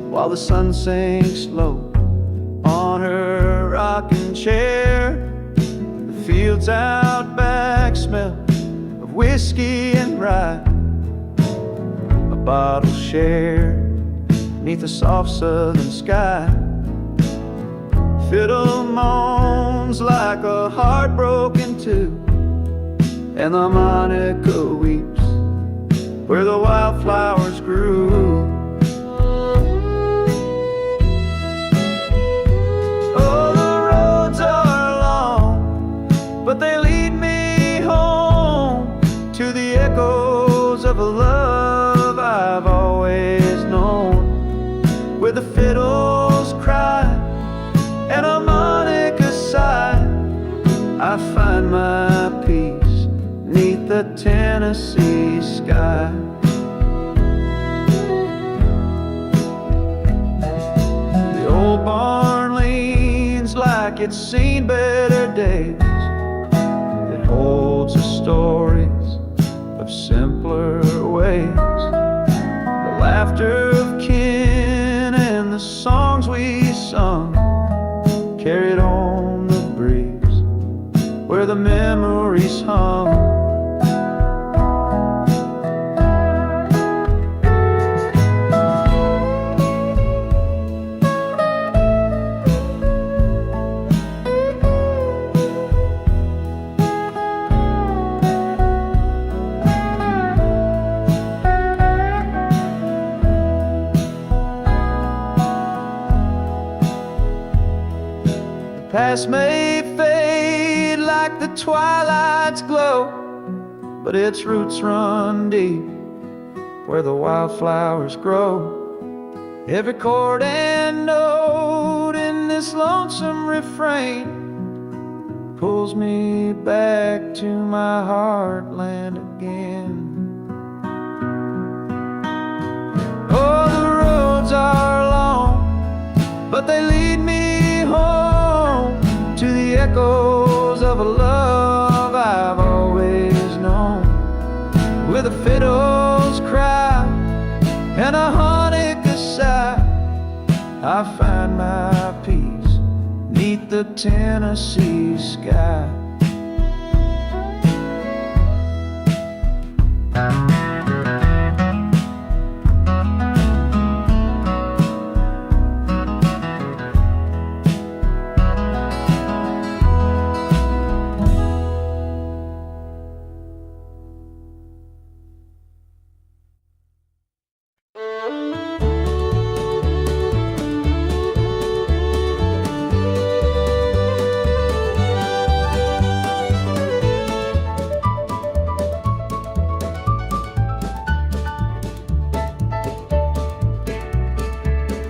while the sun sinks low on her rocking chair. The fields out back smell of whiskey and rye, a bottle shared neath a soft southern sky. Fiddle moans like a heart broken too, and the harmonica weeps where the wildflowers grew. Oh, the roads are long, but they lead me home to the echoes of a love I've always known, where the fiddles cry and harmonica sigh. I find my peace neath the Tennessee sky. The old barn leans like it's seen better days. It holds the stories of simpler ways, the laughter of kin and the songs we sung, carried on the breeze where the memories hung. past may fade like the twilight's glow, but its roots run deep where the wildflowers grow. Every chord and note in this lonesome refrain pulls me back to my heartland again. Oh, the roads are long, but they lead me home to the echoes of a love I've always known. With a fiddle's cry and a harmonica sigh, I find my peace 'neath the Tennessee sky.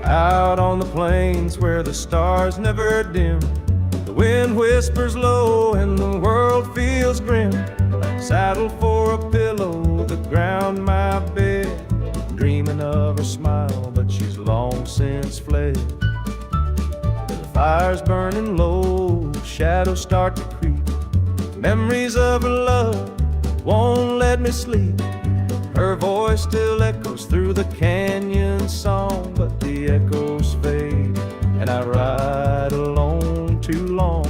Out on the plains where the stars never dim, the wind whispers low and the world feels grim. Saddle for a pillow, the ground my bed, dreaming of her smile, but she's long since fled. The fire's burning low, shadows start to creep, memories of her love won't let me sleep. Her voice still echoes through the canyon song, but the echoes fade, and I ride alone too long.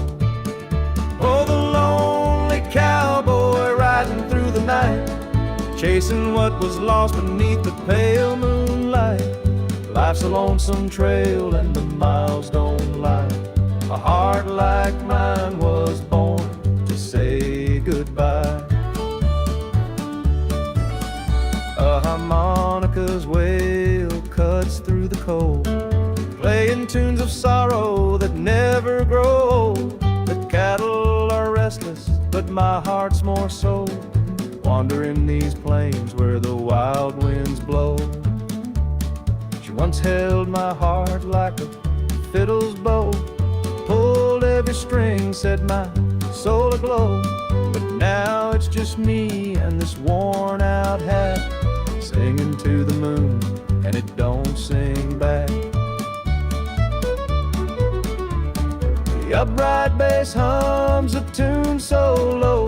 Oh, the lonely cowboy riding through the night, chasing what was lost beneath the pale moonlight. Life's a lonesome trail and the miles don't lie. A heart like mine was born to say goodbye. A harmonica's wail cuts through the cold, playing tunes of sorrow that never grow old. The cattle are restless, but my heart's more so, wandering these plains where the wild winds blow. She once held my heart like a fiddle's bow, pulled every string, set my soul aglow. But now it's just me and this worn out hat, singing to the moon, and it don't sing back. The upright bass hums a tune so low,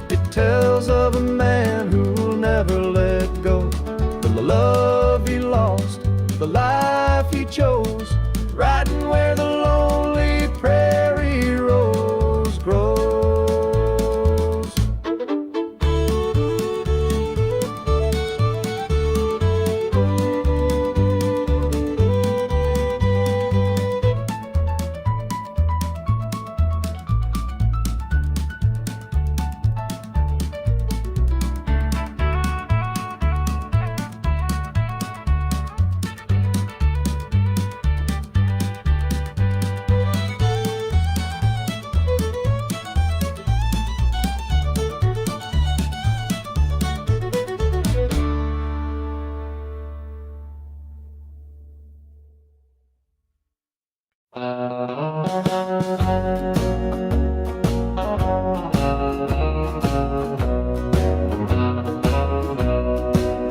it tells of a man who'll never let go. The love he lost, the life he chose, riding where the lonely prairie rose grows.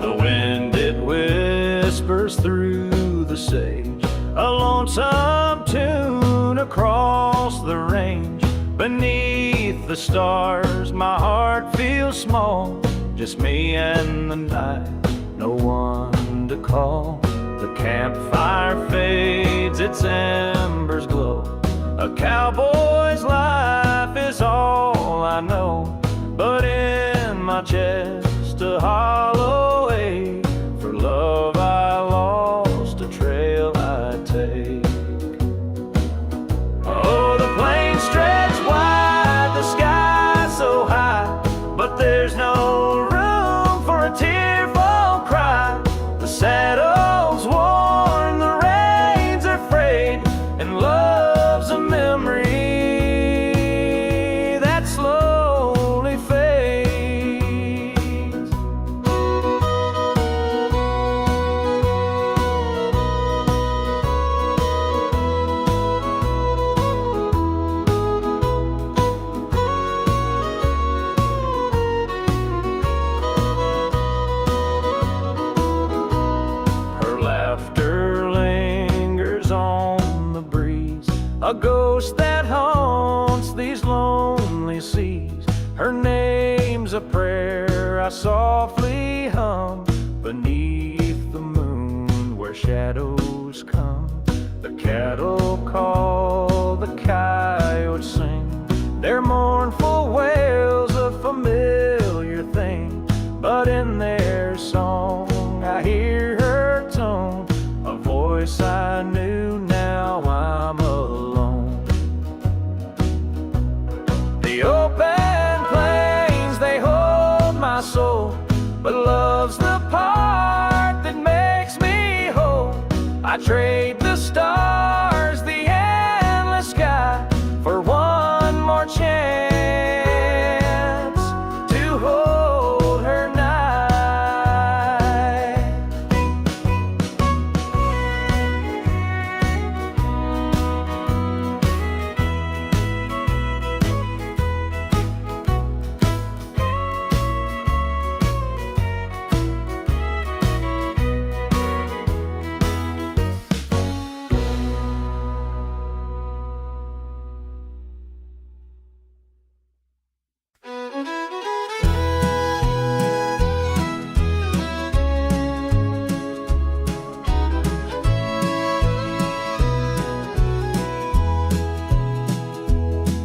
The wind, it whispers through the sage, a lonesome tune across the range. Beneath the stars, my heart feels small, just me and the night, no one to call. The campfire fades, its embers glow. A cowboy's life is all I know, but in my chest a hollow ache for love I lost, a trail I take. Oh, the plains stretch wide, the sky so high, but there's no room for a tearful cry. The saddle's worn, the reins are frayed, and love's a memory a ghost that haunts these lonely seas. Her name's a prayer I softly hum beneath the moon where shadows come. The cattle call, the coyotes sing their mournful wails, a familiar thing. But in their song I hear her tone, a voice I knew, now I'm alone. The open plains, they hold my soul, but love's the part that makes me whole. I trade the stars, the endless sky, for one more chance to hold her night.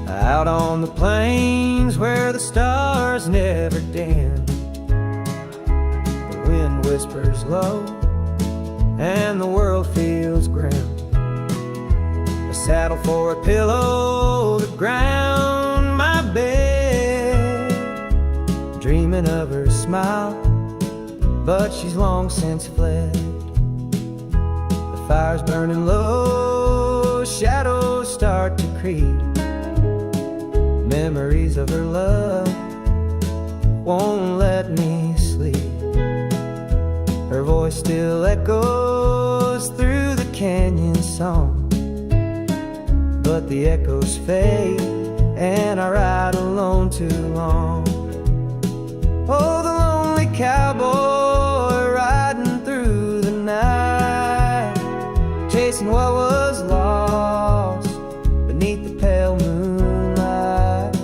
Out on the plains where the stars never dim, the wind whispers low and the world feels grim. A saddle for a pillow to ground my bed, dreaming of her smile, but she's long since fled. The fire's burning low, shadows start to creep. Memories of her love won't let me sleep. Her voice still echoes through the canyon song, but the echoes fade and I ride alone too long. Oh, the lonely cowboy riding through the night, chasing what was lost beneath the pale moonlight.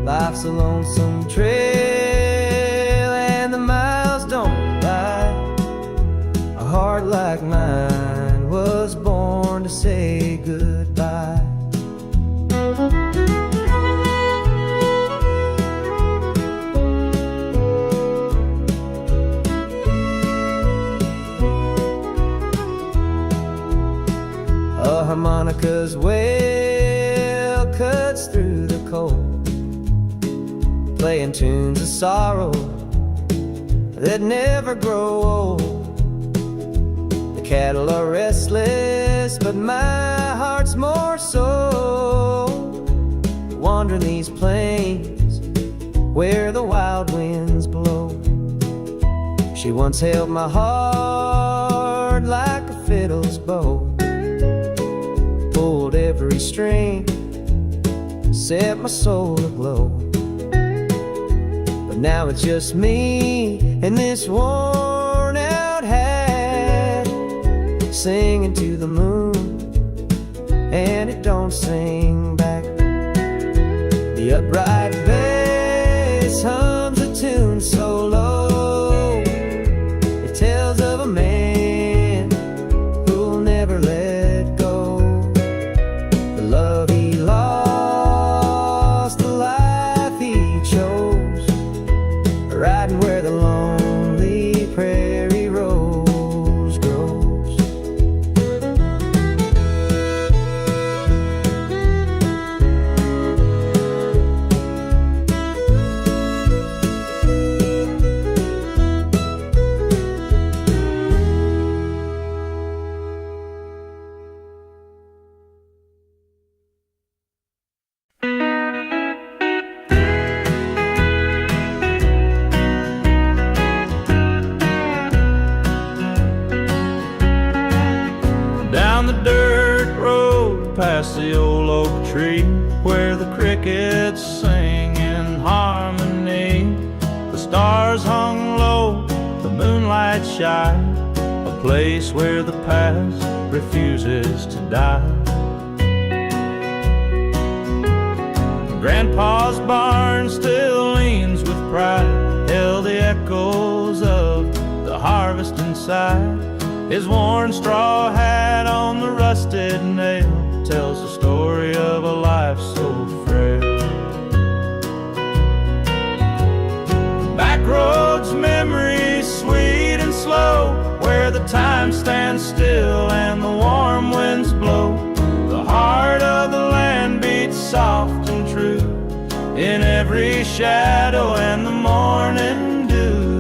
Life's a lonesome trail and the miles don't lie. A heart like mine was born to say goodbye. A harmonica's wail cuts through the cold, playing tunes of sorrow that never grow old. The cattle are restless, but my heart's more so, wandering these plains where the wild winds blow. She once held my heart like a fiddle's bow, pulled every string, set my soul aglow. But now it's just me and this worn out hat, singing to the moon, and it don't sing back. The upright bass hums a tune so low, it tells of a man who'll never let go. The love he lost, the life he chose, riding where the lonely prairie rose grows. Down the dirt road past the old oak tree, where the crickets sing in harmony. The stars hung low, the moonlight shine, a place where the past refuses to die. Grandpa's barn still leans with pride, held the echoes of the harvest inside. His worn straw hat on the rusted nail tells the story of a life so frail. Backroads memories, sweet and slow, where the time stands still and the warm winds blow. The heart of the land beats soft and true in every shadow and the morning dew.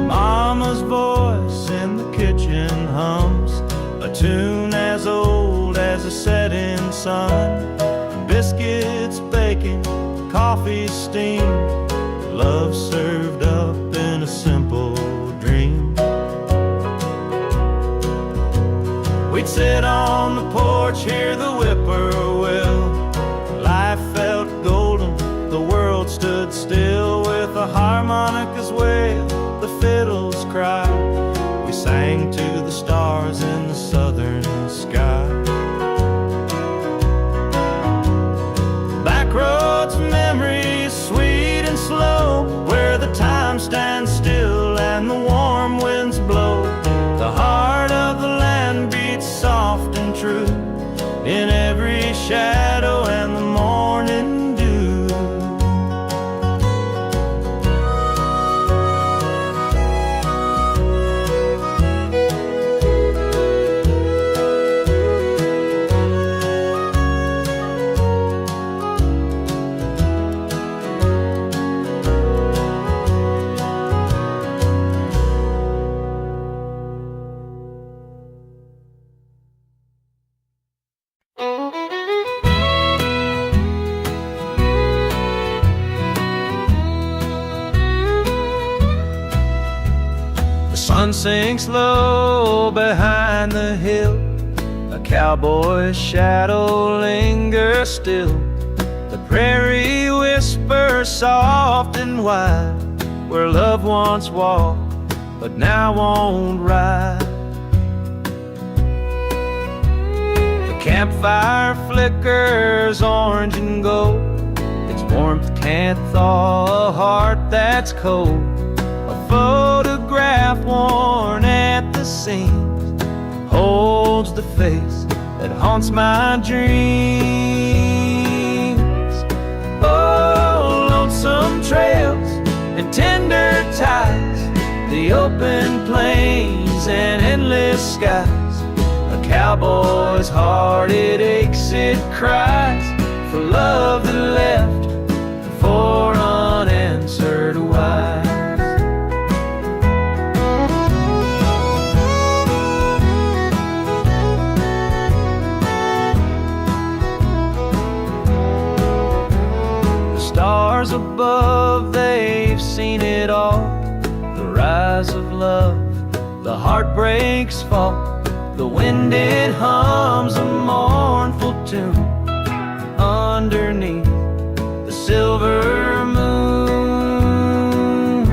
Mama's voice in the kitchen hums a tune as old as the setting sun. Biscuits baking, coffee steamed, love served up in a simple dream. We'd sit on the porch, hear the whippoorwill. Life felt golden, the world stood still with the harmonica's wail, the fiddles cry. We sang to the stars in the southern sky. Backroads memories, sweet and slow, where the time stands still and the warm winds blow. The heart of the land beats soft and true in every shadow and the morning dew. The sun sinks low behind the hill, a cowboy's shadow lingers still. The prairie whispers soft and wide, where love once walked but now won't ride. The campfire flickers orange and gold, its warmth can't thaw a heart that's cold. A photograph worn at the seams holds the face that haunts my dreams. Oh, lonesome trails and tender ties, the open plains and endless skies. A cowboy's heart, it aches, it cries for love that left, for unanswered whys. Stars above, they've seen it all. The rise of love, the heartbreaks fall. The wind, it hums a mournful tune underneath the silver moon.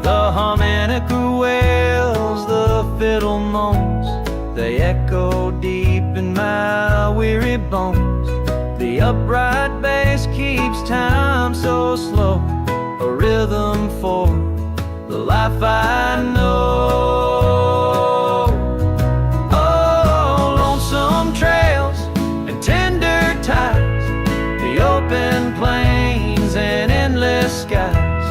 The harmonica wails, the fiddle moans, they echo deep in my weary bones. The upright bass keeps time so slow, a rhythm for the life I know. Oh, lonesome trails and tender ties, the open plains and endless skies.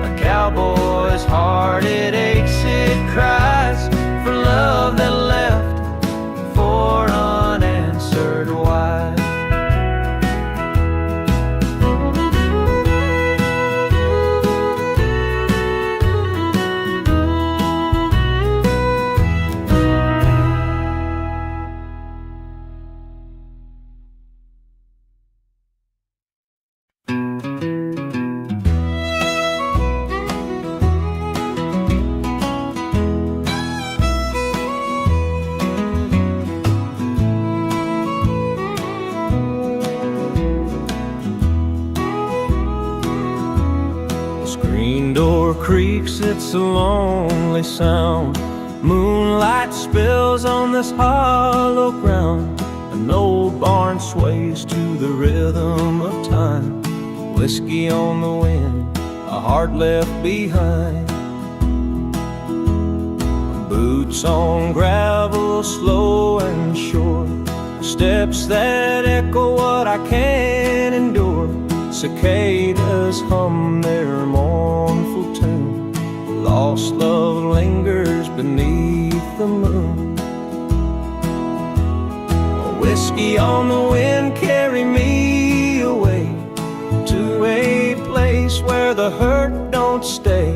A cowboy's heart, it aches, it cries for love that left, for unanswered whys. creaks, it's a lonely sound. Moonlight spills on this hollow ground. An old barn sways to the rhythm of time. Whiskey on the wind, a heart left behind. Boots on gravel, slow and sure. Steps that echo what I can't endure. Cicadas hum their mournful tune. Lost love lingers beneath the moon. Whiskey on the wind, carry me away to a place where the hurt don't stay.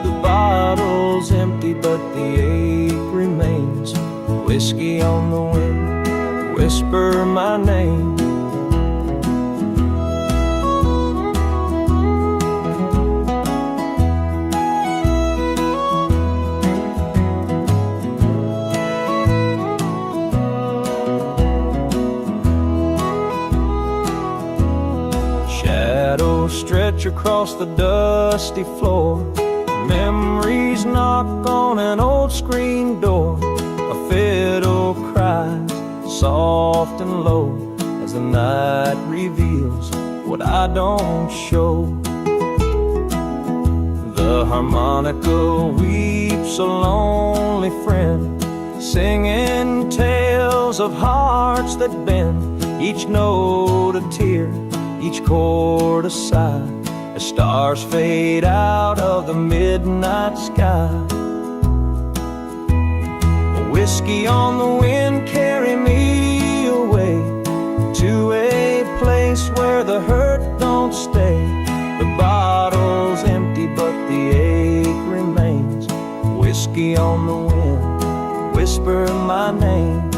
The bottle's empty but the ache remains. Whiskey on the wind, whisper my name. Shadows stretch across the dusty floor. Memories knock on an old screen door. A fiddle cries, soft and low, as the night reveals what I don't show. The harmonica weeps a lonely friend, singing tales of hearts that bend. Each note a tear, each chord a sigh, as stars fade out of the midnight sky. Whiskey on the wind, carry me away to a place where the hurt don't stay. The bottle's empty but the ache remains. Whiskey on the wind, whisper my name.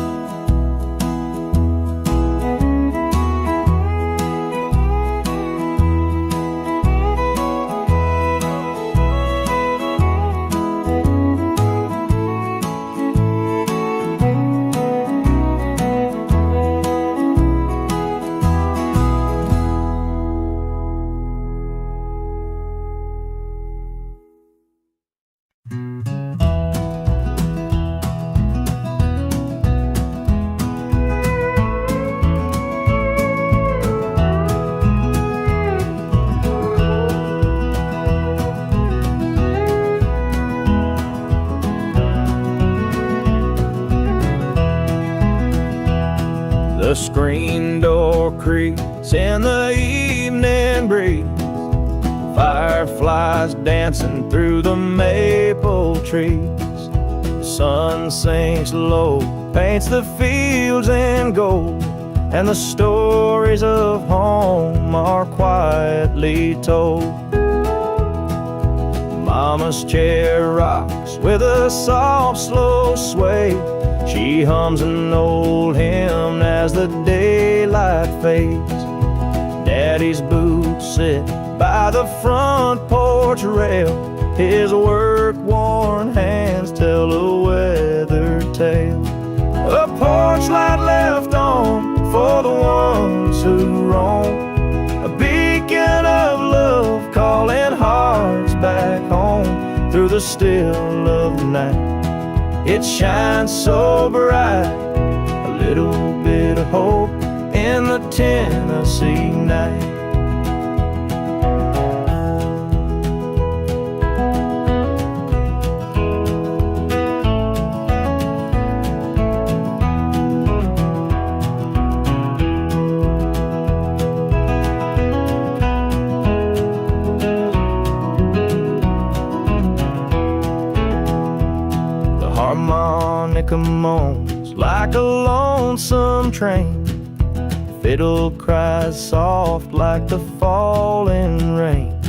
The screen door creaks in the evening breeze. Fireflies dancing through the maple trees. The sun sinks low, paints the fields in gold, and the stories of home are quietly told. Mama's chair rocks with a soft, slow sway. She hums an old hymn as the daylight fades. Daddy's boots sit by the front porch rail. His work-worn hands tell a weathered tale. A porch light left on for the ones who roam. A beacon of love calling hearts back home. Through the still of the night, it shines so bright, a little bit of hope in the Tennessee night. Harmonica moans like a lonesome train. Fiddle cries soft like the falling rain.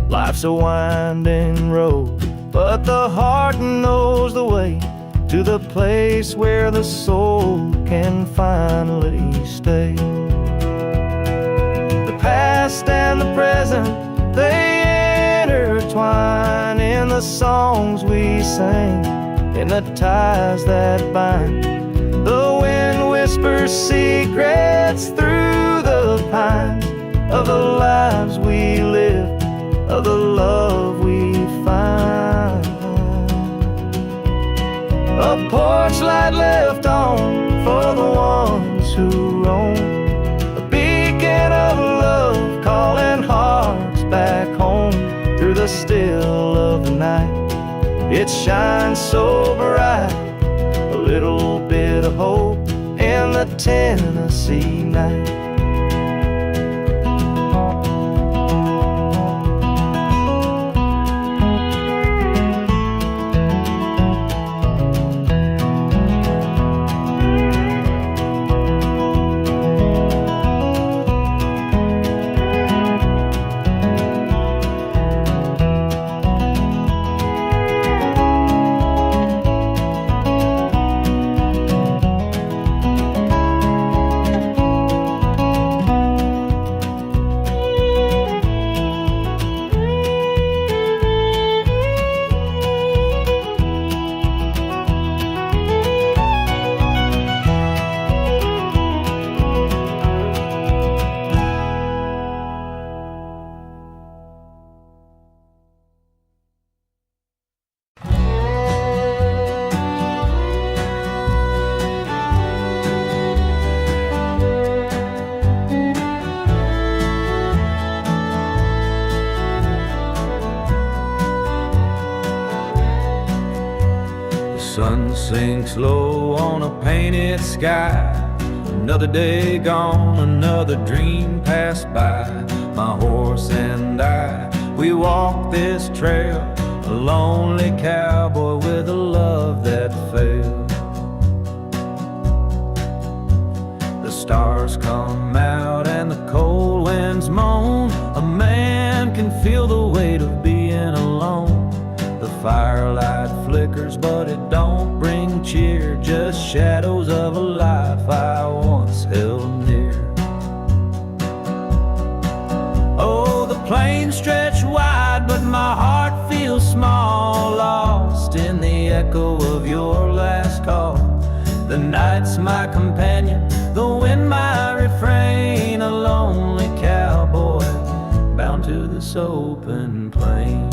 Life's a winding road, but the heart knows the way to the place where the soul can finally stay. The past and the present, they intertwine in the songs we sing, in the ties that bind. The wind whispers secrets through the pines of the lives we live, of the love we find. A porch light left on for the ones who roam, a beacon of love calling hearts back home. Through the still of the night, it shines so bright, a little bit of hope in the Tennessee night. Sun sinks low on a painted sky. Another day gone, another dream passed by. My horse and I, we walk this trail, a lonely cowboy with a love that failed. The stars come out and the cold winds moan. A man can feel the weight of being alone. The firelight flickers, but it don't bring cheer, just shadows of a life I once held near. Oh, the plains stretch wide, but my heart feels small, lost in the echo of your last call. The night's my companion, the wind my refrain, a lonely cowboy bound to this open plain.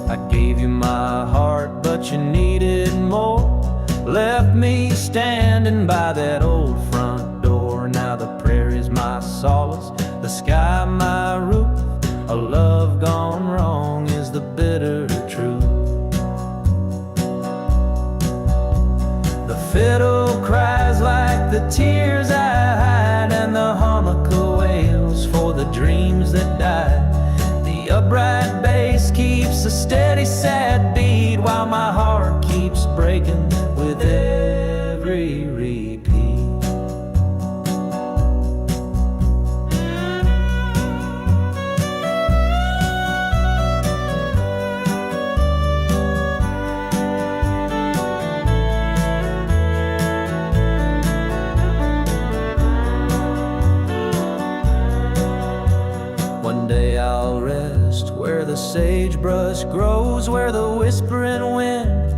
I gave you my heart, but you needed more. Left me standing by that old front door. Now the prairie's my solace, the sky my roof. A love gone wrong is the bitter truth. The fiddle cries like the tears I hide, and the harmonica wails for the dreams that died. The upright bass keeps a steady sad beat, while my heart keeps breaking with every repeat. One day I'll rest where the sagebrush grows, where the whispering wind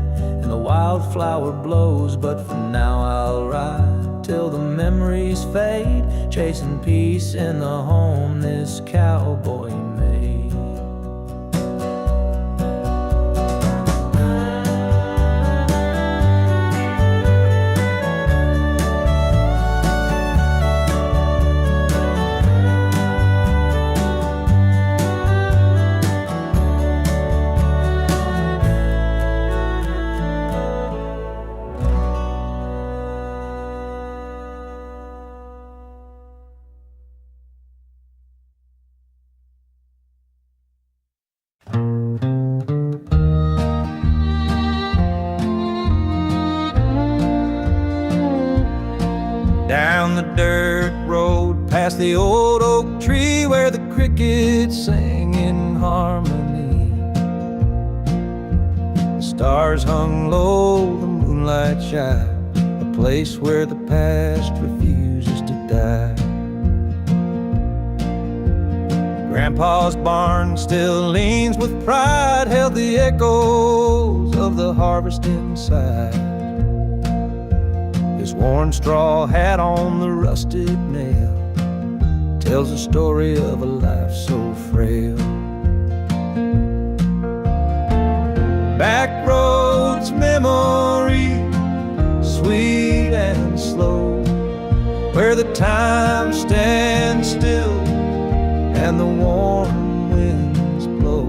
and the wildflower blows. But for now I'll ride till the memories fade, chasing peace in the home this cowboy made. Down the dirt road, past the old oak tree, where the crickets sang in harmony. The stars hung low, the moonlight shines, a place where the past refuses to die. Grandpa's barn still leans with pride, held the echoes of the harvest inside. His worn straw hat on the rusted nail tells a story of a life so frail. Back Back roads, memory, sweet and slow, where the time stands still and the warm winds blow.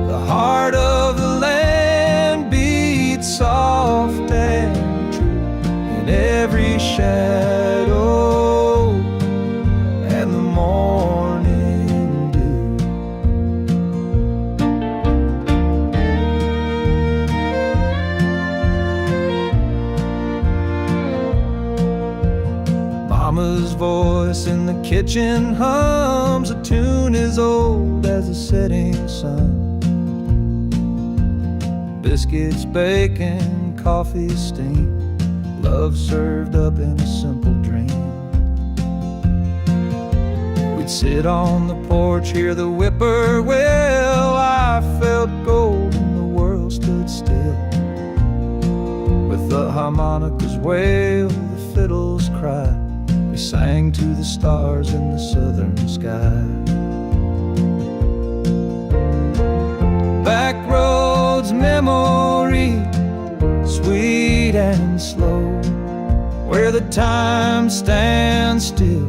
The heart of the land beats soft and true in every shadow and the morning dew. Mama's voice in the kitchen hums a tune as old as the setting sun. Biscuits, bacon, coffee steam, love served up in a simple dream. We'd sit on the porch, hear the whippoorwill. I felt gold and the world stood still. With the harmonicas wail, the fiddles cry, we sang to the stars in the southern sky. Back roads, memory, sweet and slow, where the time stands still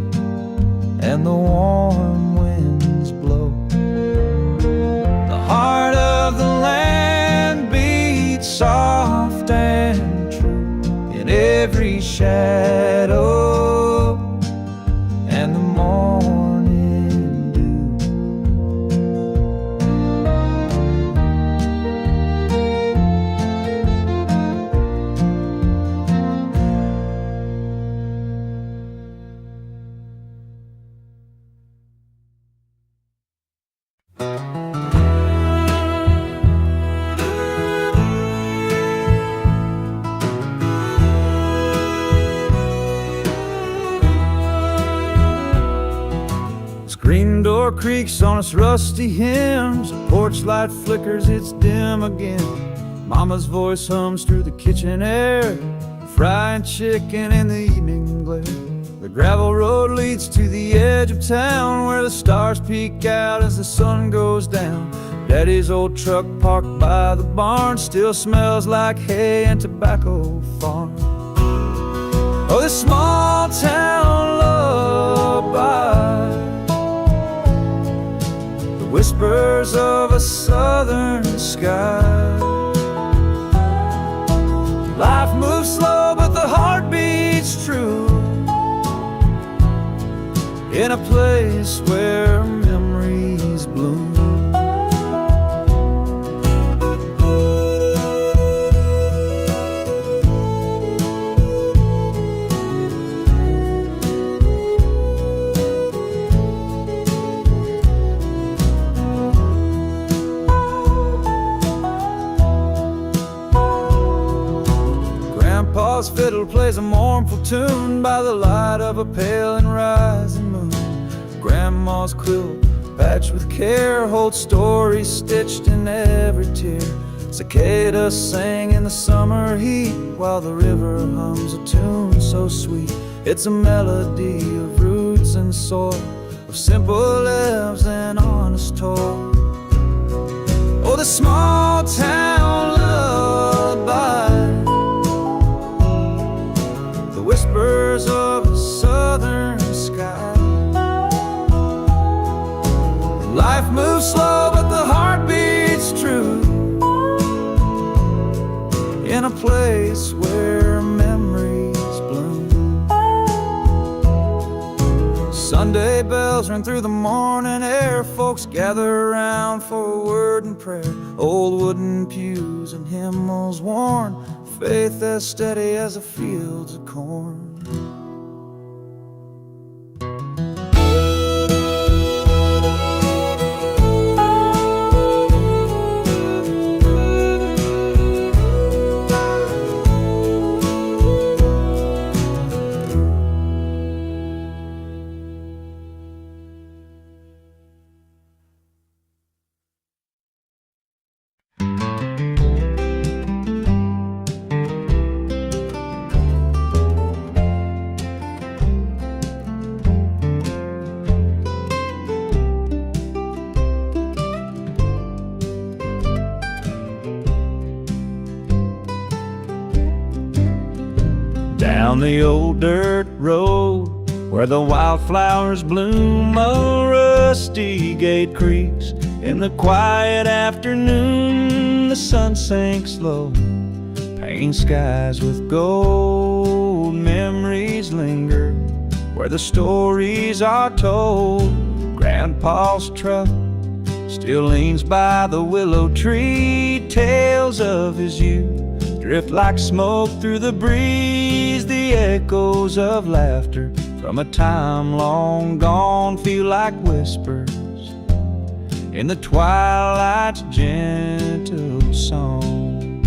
and the warm winds blow. The heart of the land beats soft and true in every shadow and the morning dew. Screen door creaks on its rusty hinge, the porch light flickers, it's dim again. Mama's voice hums through the kitchen air, frying chicken in the evening glare. The gravel road leads to the edge of town, where the stars peek out as the sun goes down. Daddy's old truck parked by the barn still smells like hay and tobacco farm. Oh, this small town lullaby, whispers of a southern sky. Life moves slow, but the heart beats true in a place where memories bloom. Grandpa's fiddle plays a mournful tune by the light of a pale and rising moon. Grandma's quilt, patched with care, holds stories stitched in every tear. Cicadas sing in the summer heat, while the river hums a tune so sweet. It's a melody of roots and soil, of simple lives and honest toil. Oh, the small town lullaby, the whispers of a southern sky. Life moves slow, but the heart beats true in a place where memories bloom. Sunday bells ring through the morning air, folks gather around for a word and prayer. Old wooden pews and hymnals worn, faith as steady as the fields of corn. Down the old dirt road where the wildflowers bloom, a rusty gate creaks in the quiet afternoon. The sun sinks low, painting skies with gold. Memories linger where the stories are told. Grandpa's truck still leans by the willow tree. Tales of his youth drift like smoke through the breeze. The echoes of laughter from a time long gone feel like whispers in the twilight's gentle song.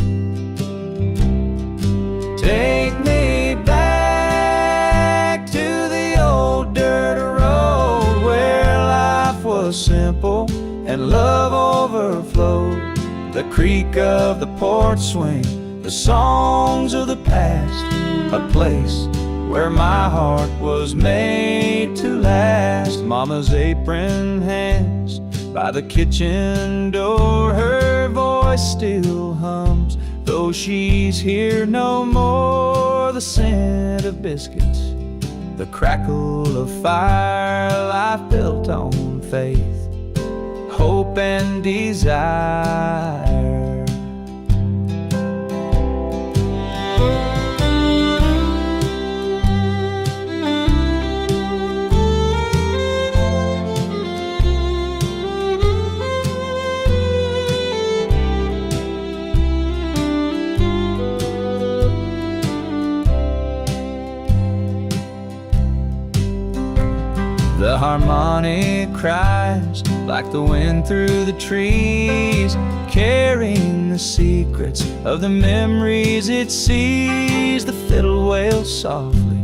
Take me back to the old dirt road where life was simple and love overflowed. The creak of the porch swing, the songs of the past, a place where my heart was made to last. Mama's apron hangs by the kitchen door, her voice still hums, though she's here no more. The scent of biscuits, the crackle of fire, life built on faith, hope and desire. The harmonic cries like the wind through the trees, carrying the secrets of the memories it sees. The fiddle wails softly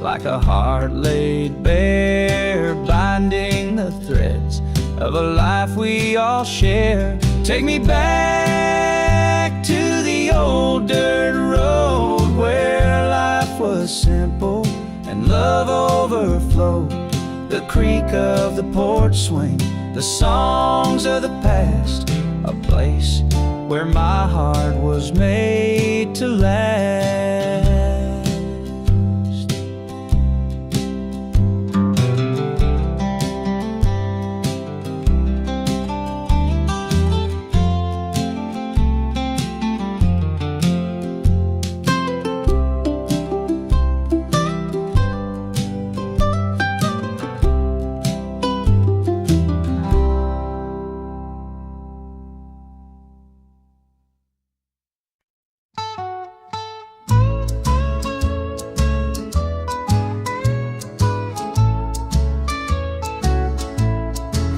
like a heart laid bare, binding the threads of a life we all share. Take me back to the old dirt road where life was simple and love overflowed. The creak of the porch swing, the songs of the past, a place where my heart was made to last.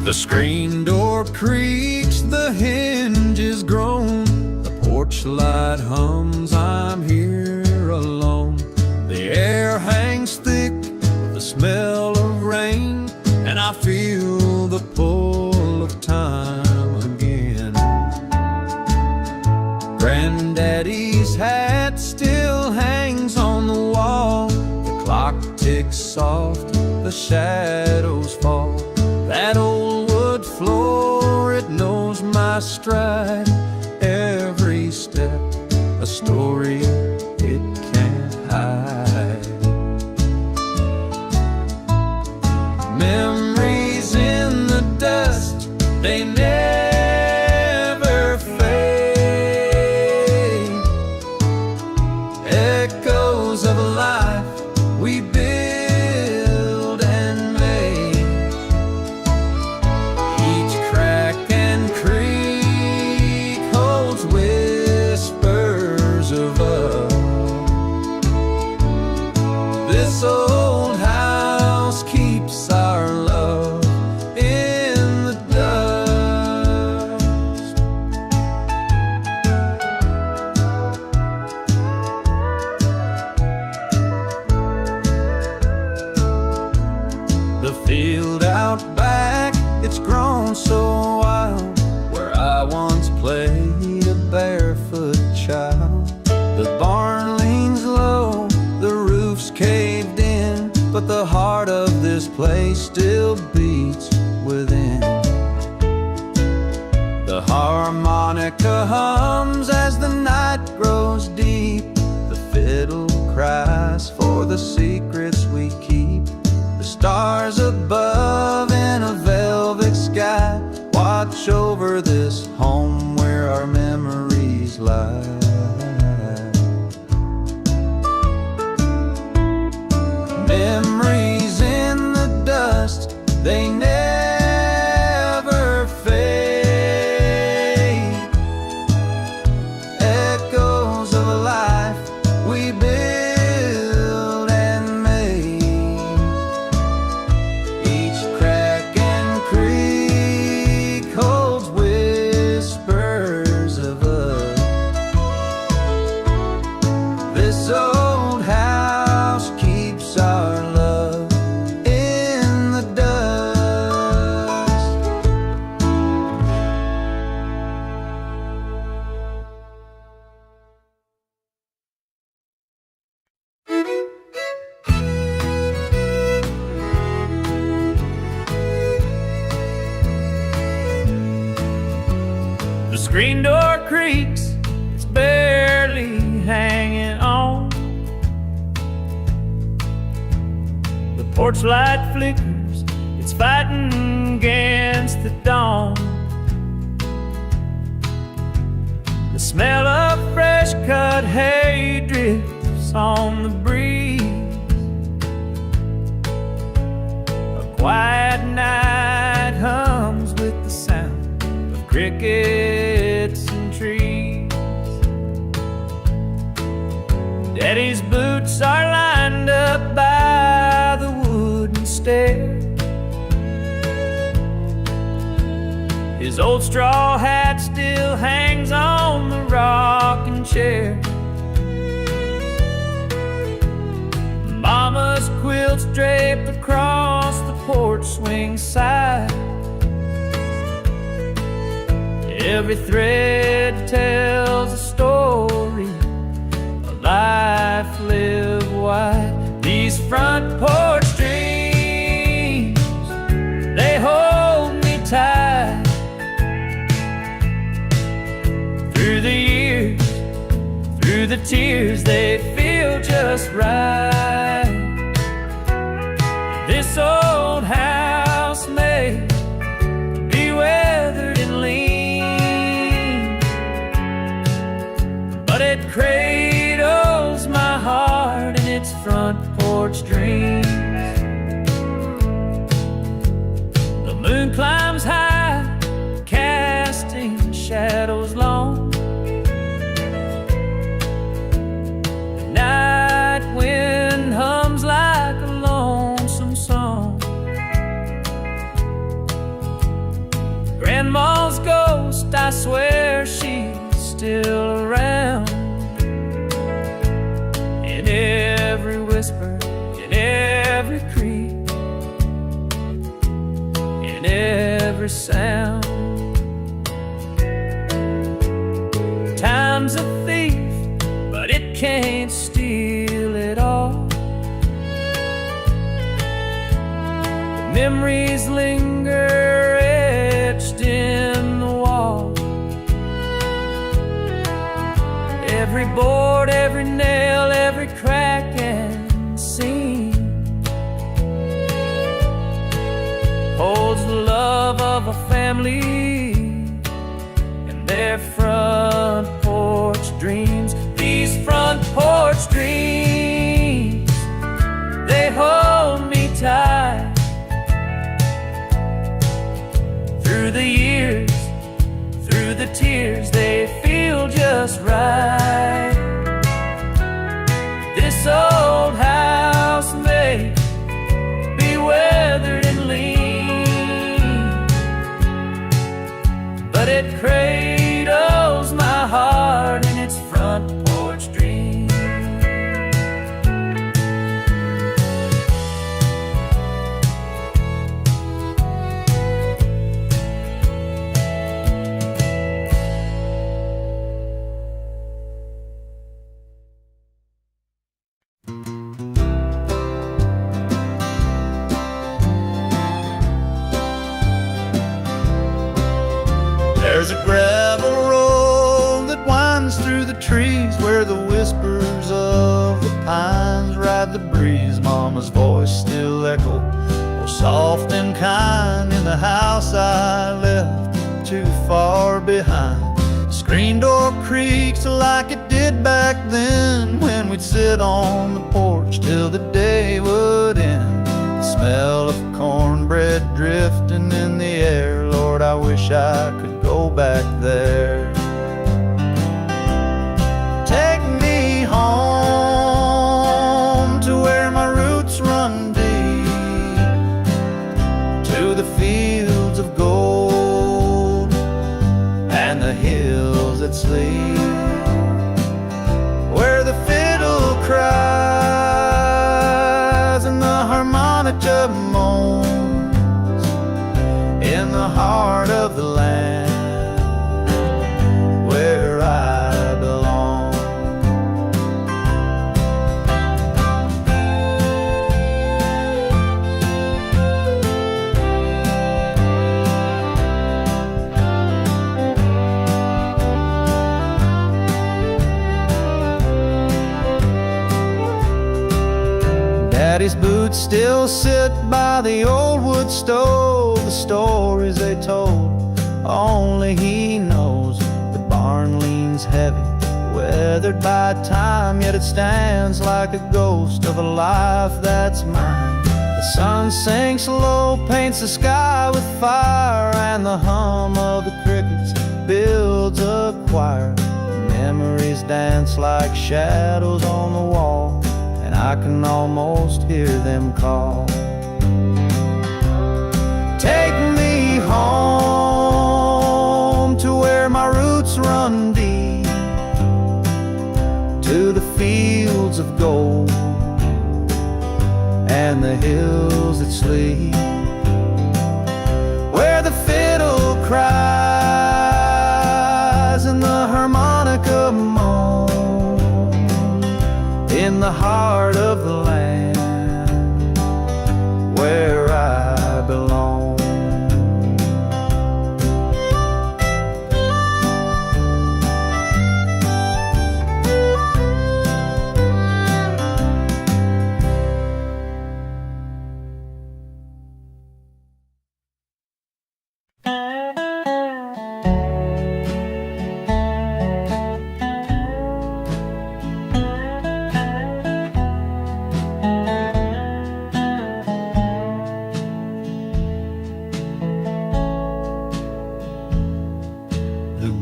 The screen door creaks, the hinges groan, the porch light hums, I'm here alone. The air hangs thick with the smell of rain, and I feel the pull of time again. Granddaddy's hat still hangs on the wall, the clock ticks soft, the shadows fall. That old wood floor, it knows my stride. Every step, a story it can't hide. Memories in the dust, they never fade. Echoes of a life we build and made. Each crack and creak holds whispers of love. This old house keeps our love in the dust. The field out back, it's grown so wild, where I once played a barefoot child. The barn leans low, the roof's caved in, but the heart of this place still beats within. The harmonica hums as the night grows deep, the fiddle cries home where our memories lie. Memories in the dust, they never fade. Echoes of a life we built and made. Each crack and creak holds whispers of us. This old house keeps our love in the dust. The screen door creaks, it's barely hanging on. The porch light flickers, it's fighting against the dawn. The smell of fresh cut hay drifts on the breeze. A quiet night hums with the sound of crickets and trees. Daddy's boots are lined up by the wooden stair. His old straw hat still hangs on the rocking chair. Mama's quilts draped across the porch swing side. Every thread tells a story, a life lived wide. These front porch dreams, they hold me tight. Through the years, through the tears, they feel just right. This old house may be weathered and lean, but it cradles my heart in its front porch dreams. The moon climbs high, casting shadows long. The night wind hums like a lonesome song. Grandma's ghost, I swear she's still around. In every whisper, in every creak, in every sound. Time's a thief, but it can't steal it all. The memories linger etched in the wall. Every board, every nail, every crack and seam holds the love of a family and their front porch dreams. These front porch dreams, they hold me tight. Through the years, through the tears, they feel just right. This old house may be weathered and lean, but it cradles my heart in its front porch dream. There's a gravel road that winds through the trees where the whispers of the pines ride the breeze. Mama's voice still echo, oh, soft and kind in the house I left too far behind. behind. The screen door creaks like it did back then, when we'd sit on the porch till the day would end. The smell of cornbread drifting in the air, Lord, I wish I could go back there. Take me home to where my roots run deep, to the fields of gold and the hills that sleep, where the fiddle cries and the harmonica moans, in the heart of the land where I belong. Daddy's boots still sit by the old wood stove. The stories they told, only he knows. The barn leans heavy, weathered by time, yet it stands like a ghost of a life that's mine. The sun sinks low, paints the sky with fire, and the hum of the crickets builds a choir. Memories dance like shadows on the wall, and I can almost hear them call. Take me home to where my roots run deep, to the fields of gold and the hills that sleep, where the fiddle cries and the harmonica moans, in the heart of the land where I belong.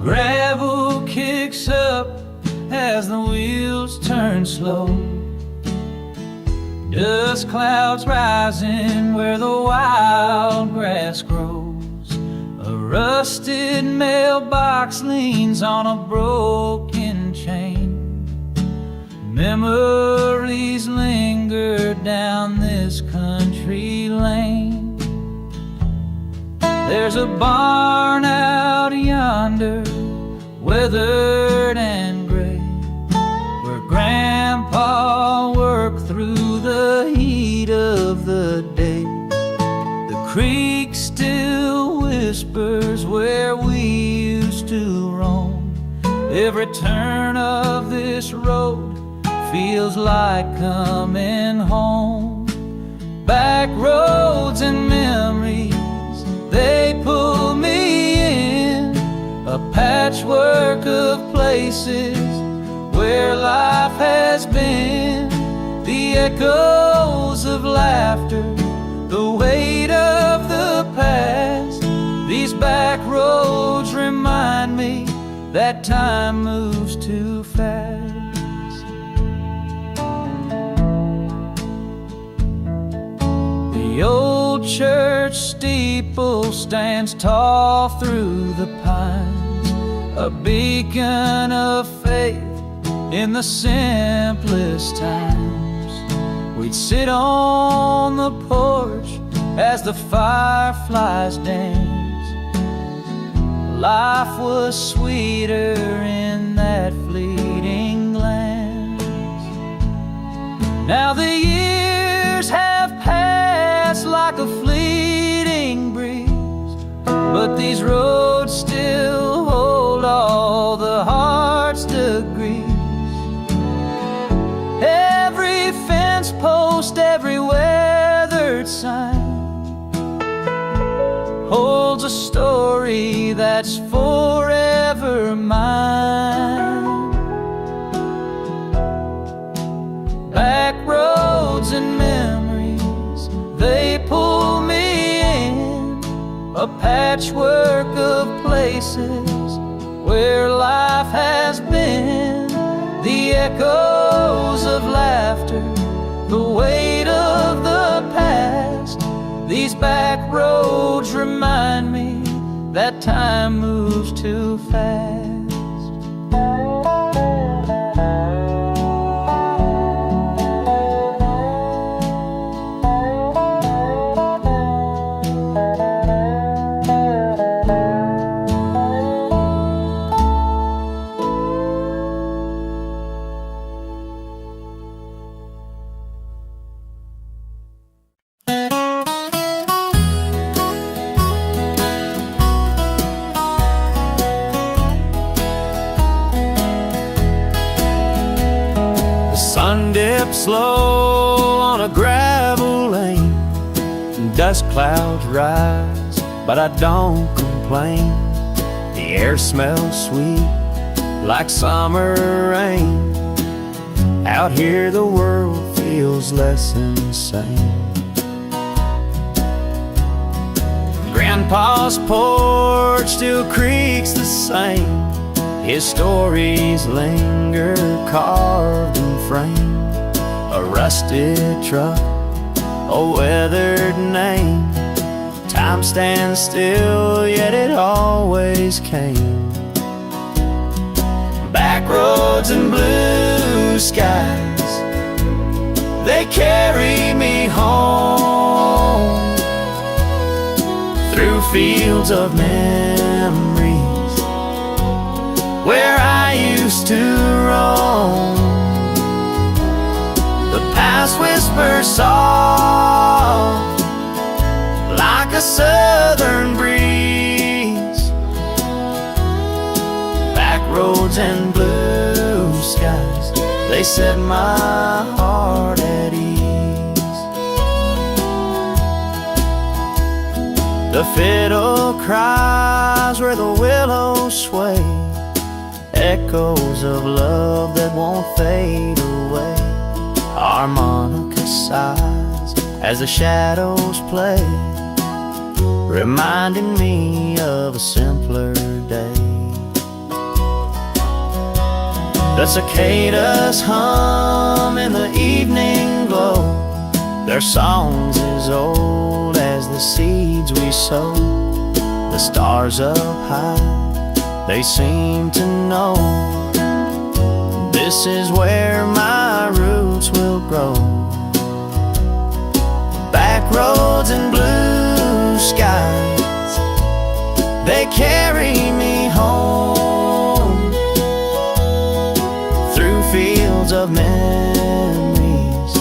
Gravel kicks up as the wheels turn slow. Dust clouds rising where the wild grass grows. A rusted mailbox leans on a broken chain. Memories linger down this country lane. There's a barn out yonder, weathered and gray, where Grandpa worked through the heat of the day. The creek still whispers where we used to roam. Every turn of this road feels like coming home. Back roads and memories, they pull me in, a patchwork of places where life has been. The echoes of laughter, the weight of the past. These back roads remind me that time moves too fast. The old church steeple stands tall through the pines, a beacon of faith in the simplest times. We'd sit on the porch as the fireflies dance. Life was sweeter in that fleeting glance. Now the years have passed like a fleeting breeze, but these roads still hold all the heart's degrees. Every fence post, every weathered sign holds a story that's forever where life has been. The echoes of laughter, the weight of the past. These back roads remind me that time moves too fast. Slow on a gravel lane, dust clouds rise, but I don't complain. The air smells sweet like summer rain. Out here the world feels less insane. Grandpa's porch still creaks the same. His stories linger carved and framed. A rusted truck, a weathered name. Time stands still, yet it always came. Back roads and blue skies, they carry me home. Through fields of memories, where I used to roam. The past whispers soft, like a southern breeze. Back roads and blue skies, they set my heart at ease. The fiddle cries where the willows sway, echoes of love that won't fade away. Harmonica sighs as the shadows play, reminding me of a simpler day. The cicadas hum in the evening glow, their songs as old as the seeds we sow. The stars up high, they seem to know this is where my roots will grow. Back roads and blue skies, they carry me home. Through fields of memories,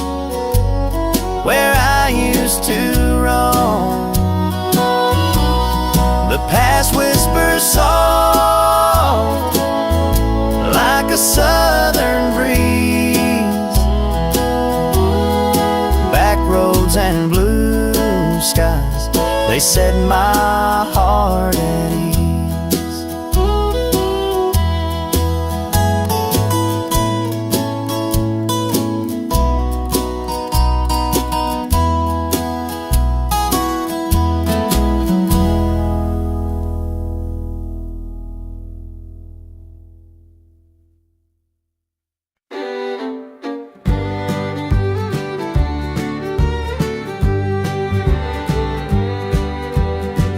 where I used to roam. The past whispers soft, like a southern breeze. Back roads and blue skies, they set my heart at ease.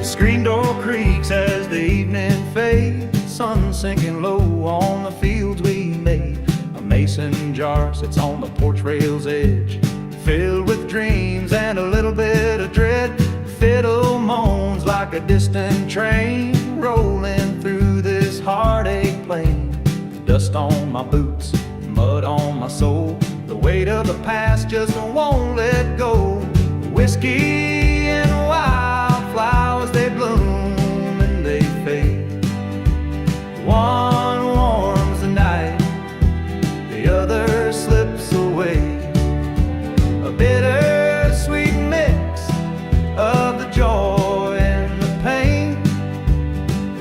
Screen door creaks as the evening fades, sun sinking low on the fields we made. A mason jar sits on the porch rail's edge, filled with dreams and a little bit of dread. Fiddle moans like a distant train, rolling through this heartache plain. Dust on my boots, mud on my soul, the weight of the past just won't let go. Whiskey and wildflowers, they bloom and they fade. One warms the night, the other slips away. A bittersweet mix of the joy and the pain.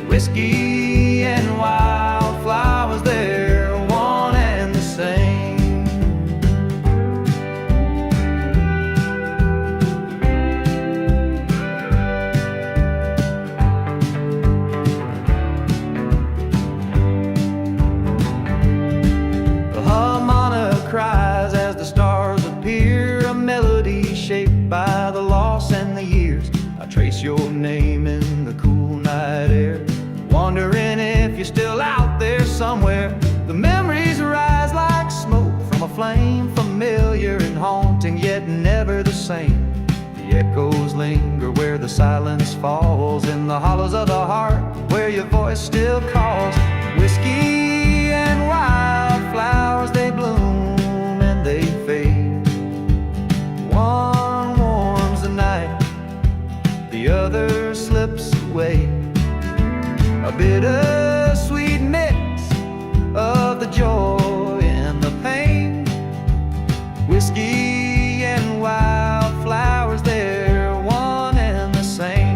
Whiskey and wildflowers, they're one and the same. somewhere. The memories rise like smoke from a flame, familiar and haunting, yet never the same. The echoes linger where the silence falls, in the hollows of the heart where your voice still calls. Whiskey and wildflowers, they bloom and they fade. One warms the night, the other slips away. A bittersweet mix of the joy and the pain. Whiskey and wildflowers, they're one and the same.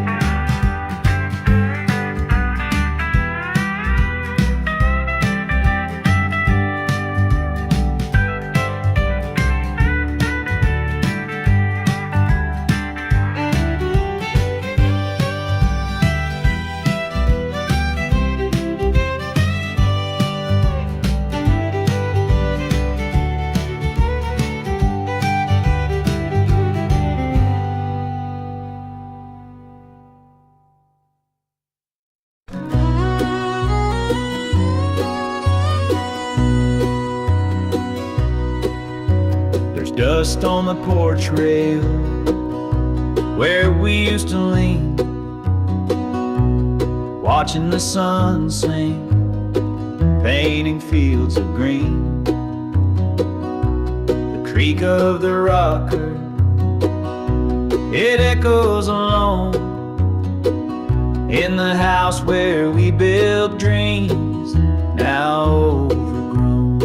Dust on the porch rail where we used to lean, watching the sun sing, painting fields of green. The creak of the rocker, it echoes alone in the house where we built dreams, now overgrown.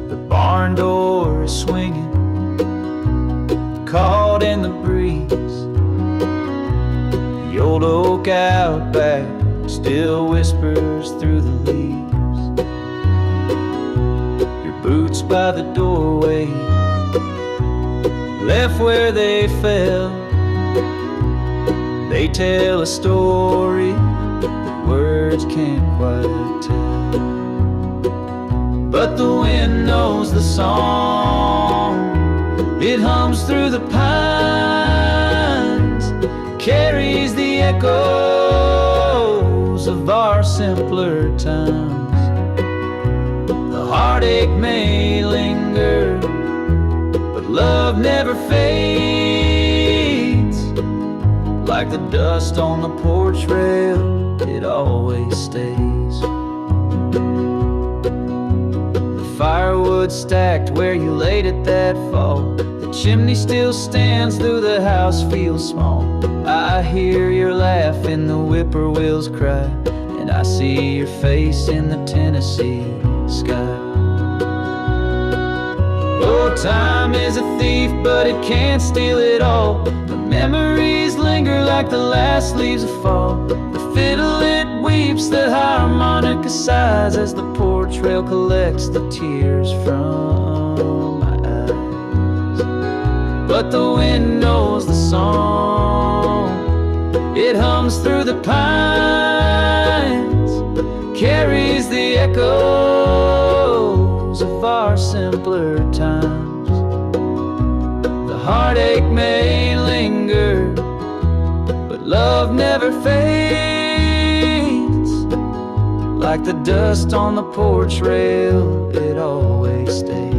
The barn door is swinging, caught in the breeze. The old oak out back still whispers through the leaves. Your boots by the doorway, left where they fell. They tell a story that words can't quite tell. But the wind knows the song, it hums through the pines, carries the echoes of our simpler times. The heartache may linger, but love never fades. Like the dust on the porch rail, it always stays. The firewood stacked where you laid it that fall, the chimney still stands though the house feels small. I hear your laugh in the whippoorwill's cry, and I see your face in the Tennessee sky. Oh, time is a thief, but it can't steal it all. The memories linger like the last leaves of fall. The fiddle, it weeps, the harmonica sighs as the porch rail collects the tears from my eyes. But the wind knows the song, it hums through the pines, carries the echoes of our simpler times. The heartache may linger, but love never fades. Like the dust on the porch rail, it always stays.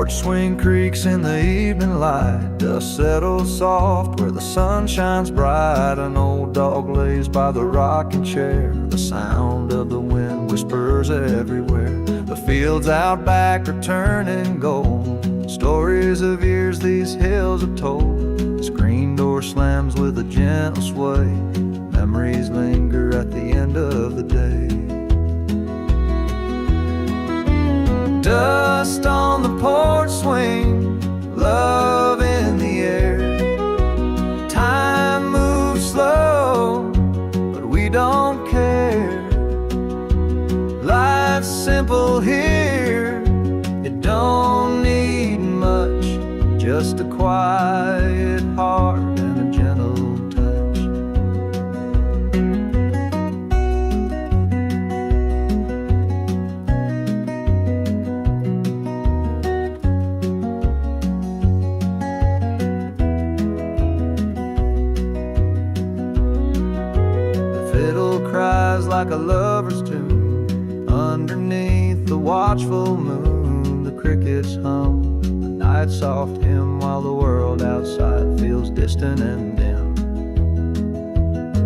Swing creaks in the evening light, dust settles soft where the sun shines bright. An old dog lays by the rocking chair, the sound of the wind whispers everywhere. The fields out back are turning gold, stories of years these hills have told. The screen door slams with a gentle sway, memories linger at the end of the day. Dust on the porch swing, love in the air. Time moves slow, but we don't care. simple here. It don't need much, just a quiet heart and a gentle touch. The fiddle cries like a lover's tune underneath the watchful moon. The crickets hum a night soft hymn while the world outside feels distant and dim.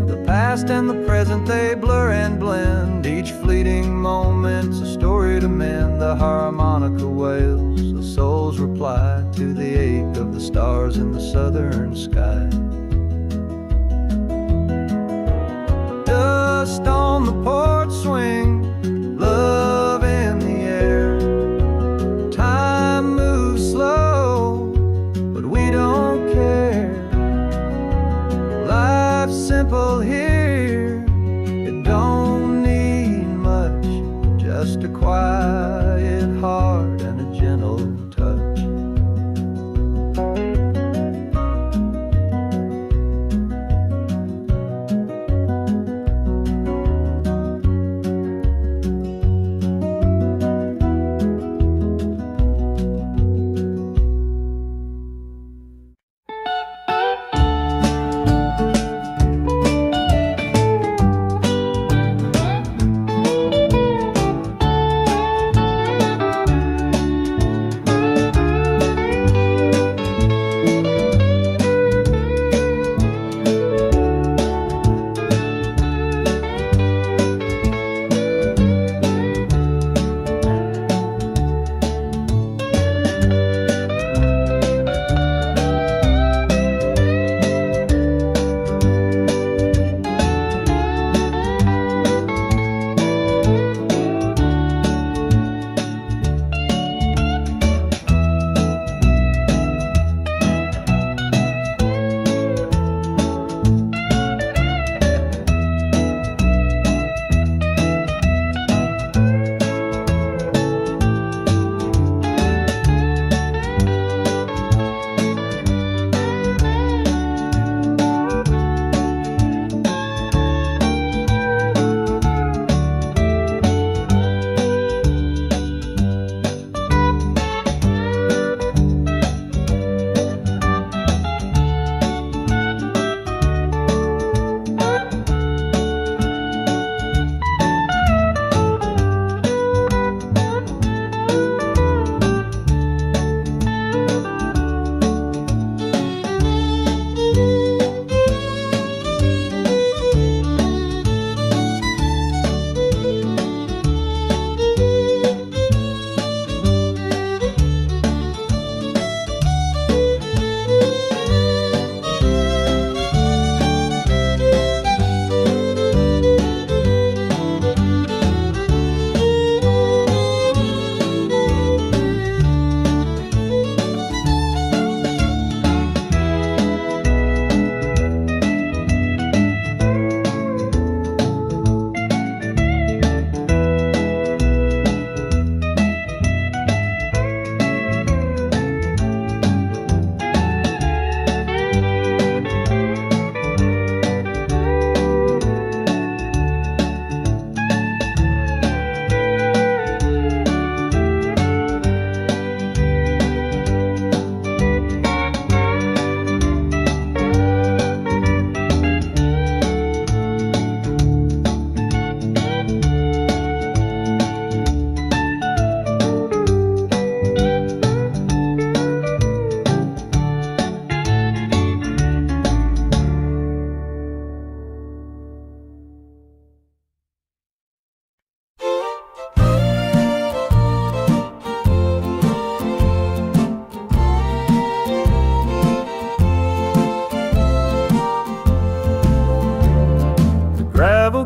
The past and the present, they blur and blend. Each fleeting moment's a story to mend. The harmonica wails the soul's reply to the ache of the stars in the southern sky. Dust on the porch swing, love in the air. Time moves slow, but we don't care. Life's simple here. It don't need much, just a quiet heart and a gentle touch.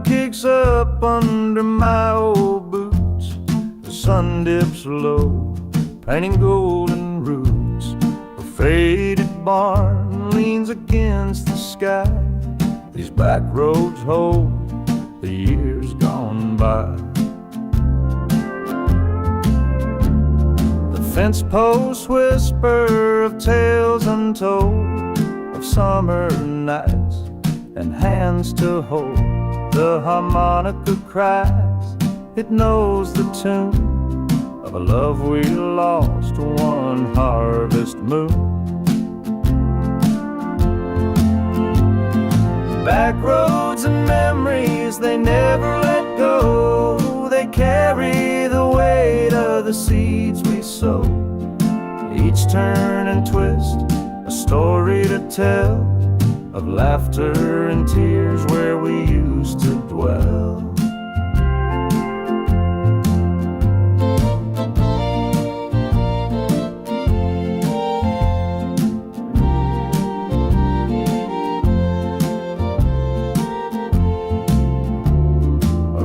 kicks up under my old boots. The sun dips low, painting golden roots. A faded barn leans against the sky. These back roads hold the years gone by. Fence posts whisper of tales untold, of summer nights and hands to hold. The harmonica cries, it knows the tune of a love we lost one harvest moon. Back roads and memories, they never let go. They carry the weight of the seeds we sow. Each turn and twist, a story to tell, of laughter and tears where we used to dwell.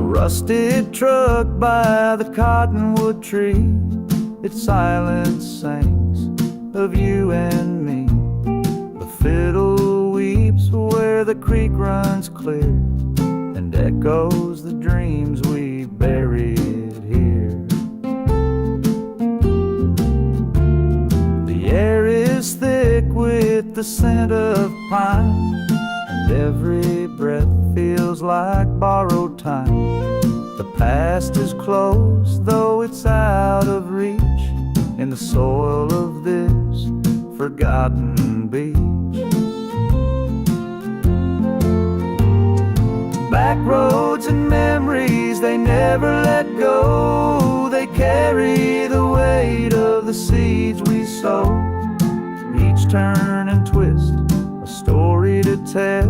Rusted truck by the cottonwood tree, its silence sings of you and me. The fiddle weeps where the creek runs clear, and echoes the dreams we buried here. The air is thick with the scent of pine, and every breath feels like borrowed time. The past is close, though it's out of reach, in the soil of this forgotten beach. Back roads and memories, they never let go. They carry the weight of the seeds we sow. Each turn and twist, a story to tell,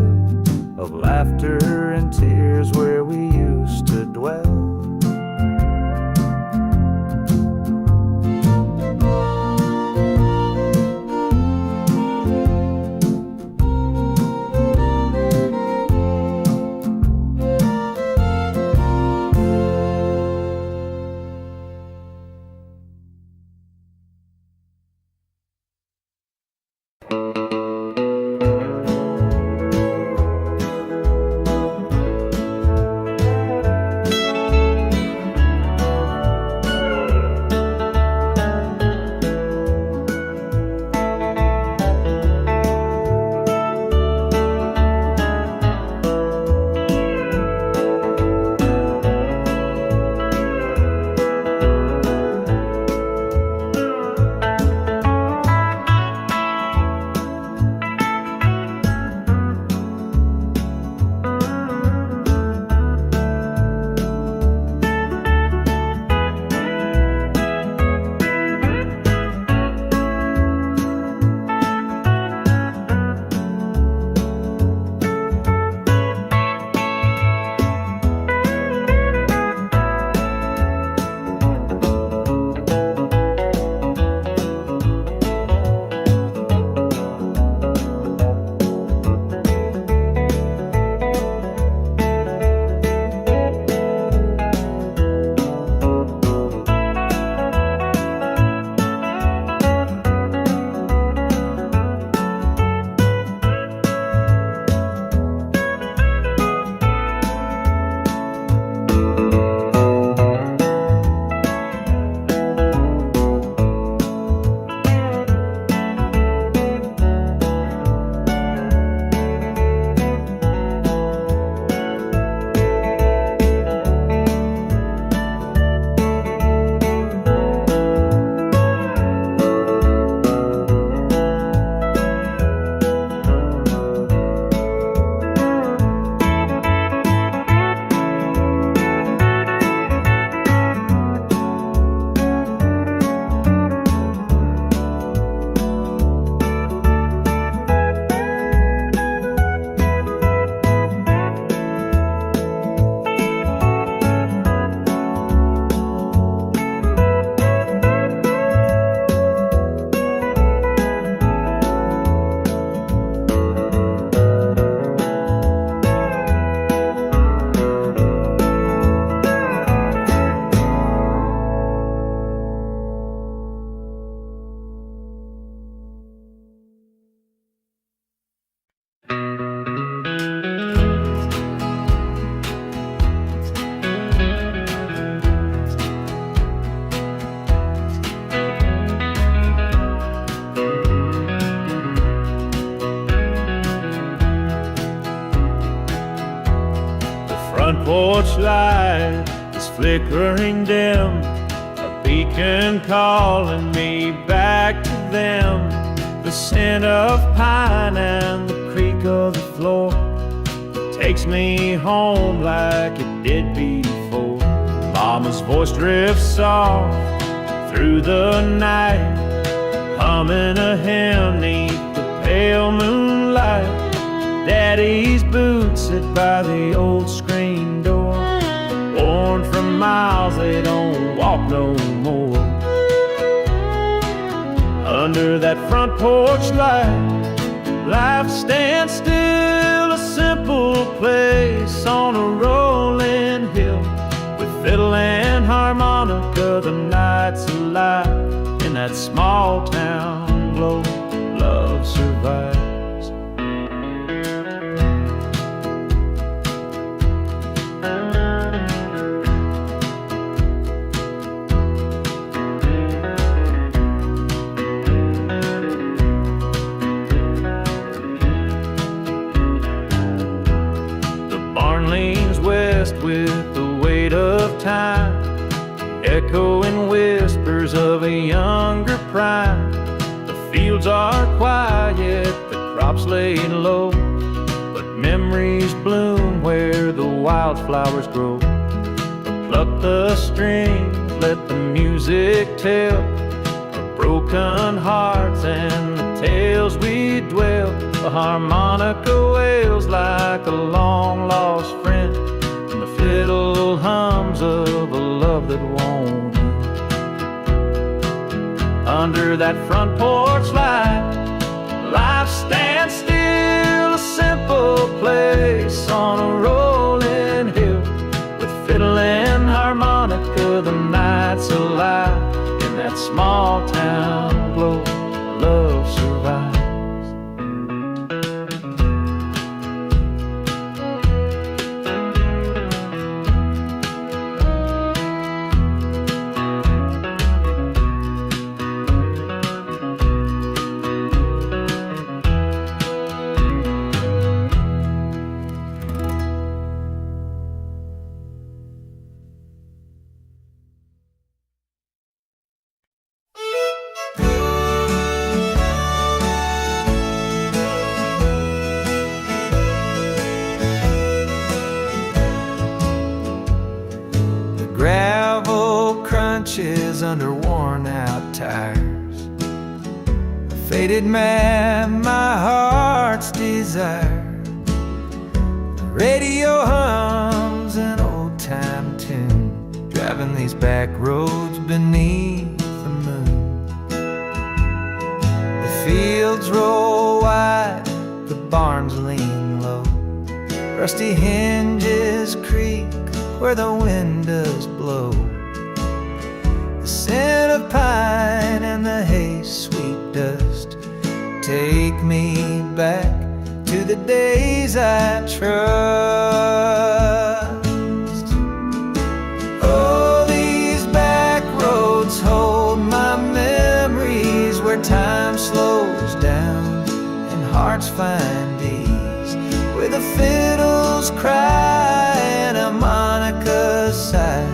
of laughter and tears where we used to dwell. torchlight is flickering dim, a beacon calling me back to them. The scent of pine and the creak of the floor takes me home like it did before. Mama's voice drifts soft through the night, humming a hymn neath the pale moonlight. Daddy's boots sit by the old screen door, worn from miles, they don't walk no more. Under that front porch light, life stands still, a simple place on a rolling hill. With fiddle and harmonica, the night's alive. In that small town glow, love survives. With the weight of time, echoing whispers of a younger prime. The fields are quiet, the crops laid low, but memories bloom where the wildflowers grow. Pluck the strings, let the music tell of broken hearts and the tales we dwell. The harmonica wails like a long lost friend, fiddle hums of a love that won't end. Under that front porch light, life stands still, a simple place on a rolling hill. With fiddle and harmonica, the night's alive. In that small town glow, love survives. Under worn out tires, a faded map, my heart's desire. The radio hums an old time tune, driving these back roads beneath the moon. The fields roll wide, the barns lean low, rusty hinges creak where the wind does blow. Scent of pine and the hay's sweet dust take me back to the days I trust. Oh, these back roads hold my memories, where time slows down and hearts find ease, where the fiddles cry and harmonicas sigh.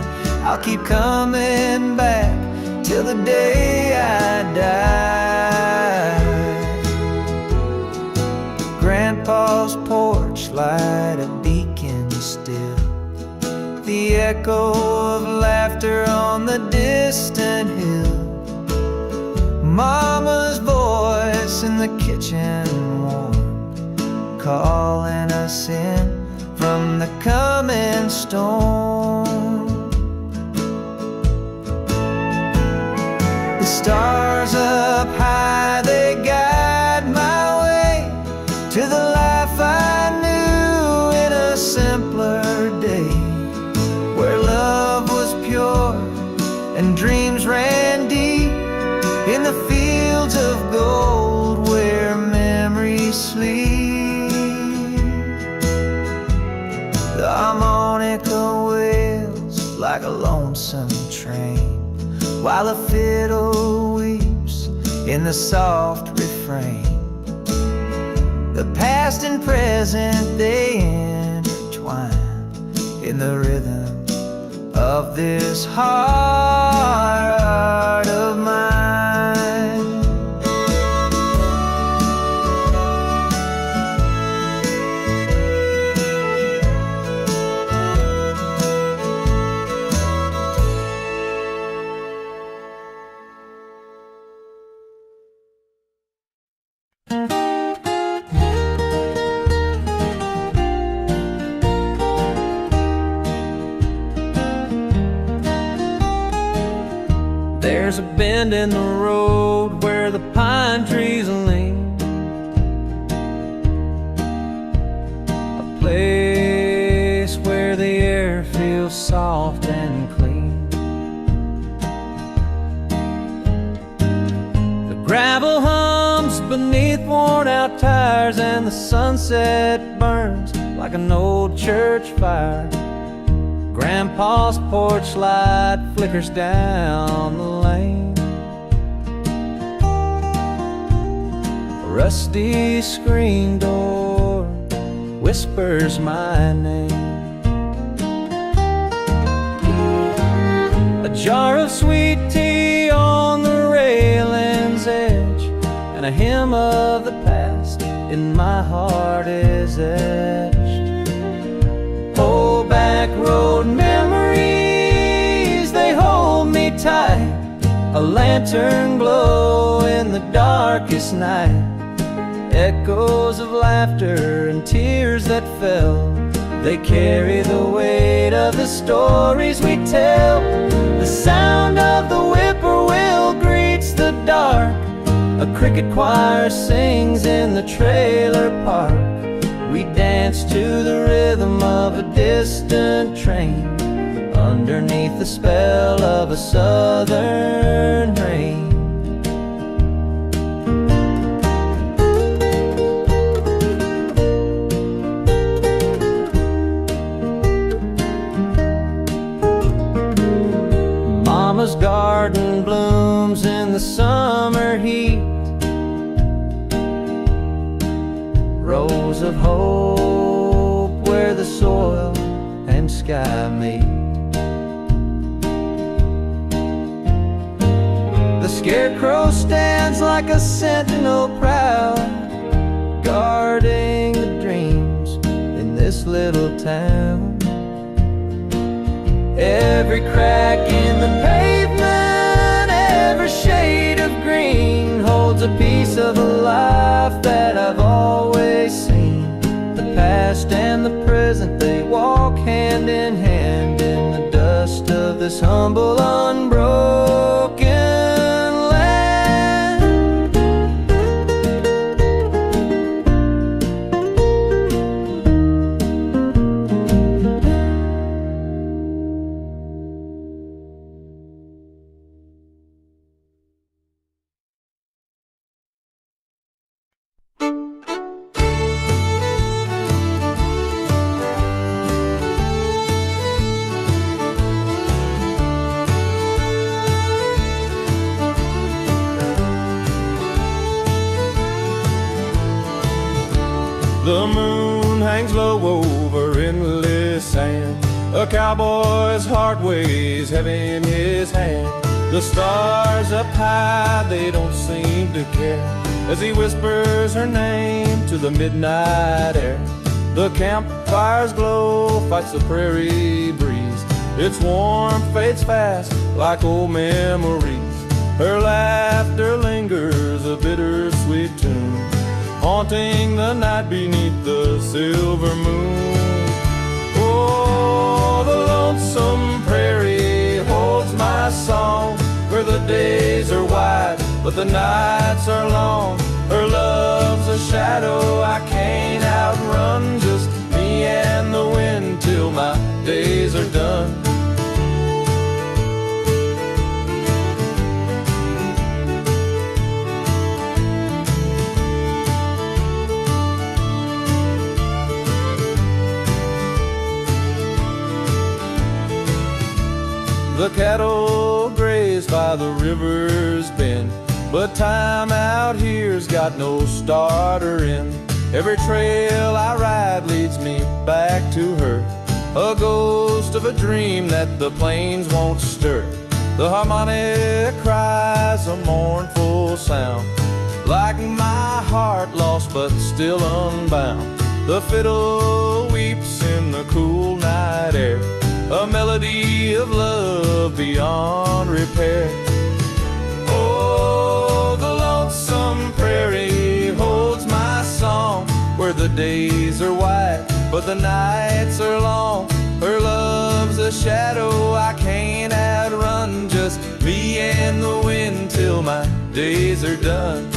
I'll keep coming back till the day I die. Grandpa's porch light a beacon still, the echo of laughter on the distant hill. Mama's voice in the kitchen warm, calling us in from the coming storm. The stars up high, they guide my way to the life I knew in a simpler day, where love was pure and dreams ran deep, in the fields of gold where memories sleep. The harmonica wails like a lonesome train, while a fiddle weeps in the soft refrain. The past and present, they intertwine in the rhythm of this heart of mine. There's a bend in the road where the pine trees lean, a place where the air feels soft and clean. The gravel hums beneath worn out tires, and the sunset burns like an old church fire. Grandpa's porch light flickers down the lane. A rusty screen door whispers my name. A jar of sweet tea on the railing's edge, and a hymn of the past in my heart is etched. Old back road memories, they hold me tight. A lantern glow in the darkest night. Echoes of laughter and tears that fell, they carry the weight of the stories we tell. The sound of the whippoorwill greets the dark. A cricket choir sings in the trailer park. We dance to the rhythm of a distant train, underneath the spell of a southern rain. Mama's garden blooms in the summer heat, rows of hope where the soil and sky meet. The scarecrow stands like a sentinel proud, guarding the dreams in this little town. Every crack in the pavement, every shade of green holds a piece of a life that I've always seen. The past and the present, they walk hand in hand in the dust of this humble, unbroken land. The moon hangs low over endless sand. A cowboy's heart weighs heavy in his hand. The stars up high, they don't seem to care, as he whispers her name to the midnight air. The campfire's glow fights the prairie breeze. Its warmth fades fast like old memories. Her laughter lingers, a bittersweet tune, haunting the night beneath the silver moon. Oh, the lonesome prairie holds my song, where the days are wide but the nights are long. Her love's a shadow I can't outrun, just me and the wind till my days are done. The cattle graze by the river's bend, but time out here's got no start or end. Every trail I ride leads me back to her, a ghost of a dream that the plains won't stir. The harmonic cries a mournful sound, like my heart lost but still unbound. The fiddle weeps in the cool night air, a melody of love beyond repair. Oh, the lonesome prairie holds my song, where the days are white but the nights are long. Her love's a shadow I can't outrun, just me and the wind till my days are done.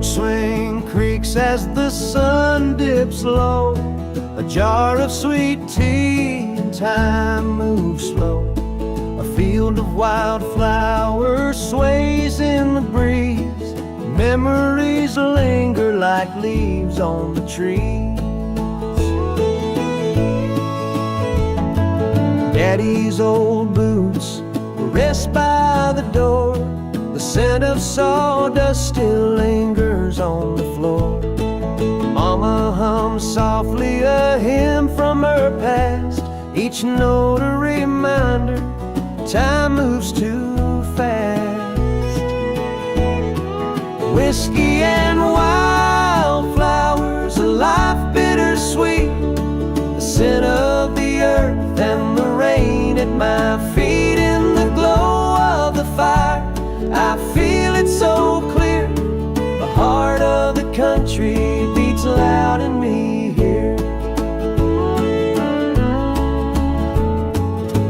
porch swing creaks as the sun dips low. A jar of sweet tea and time moves slow. A field of wildflowers sways in the breeze. Memories linger like leaves on the trees. Daddy's old boots rest by the door. The scent of sawdust still lingers on the floor. Mama hums softly a hymn from her past, each note a reminder time moves too fast. Whiskey and wildflowers, a life bittersweet. The scent of the earth and the rain at my feet. In the glow of the fire, I feel it so clear. The heart of the country beats loud in me here.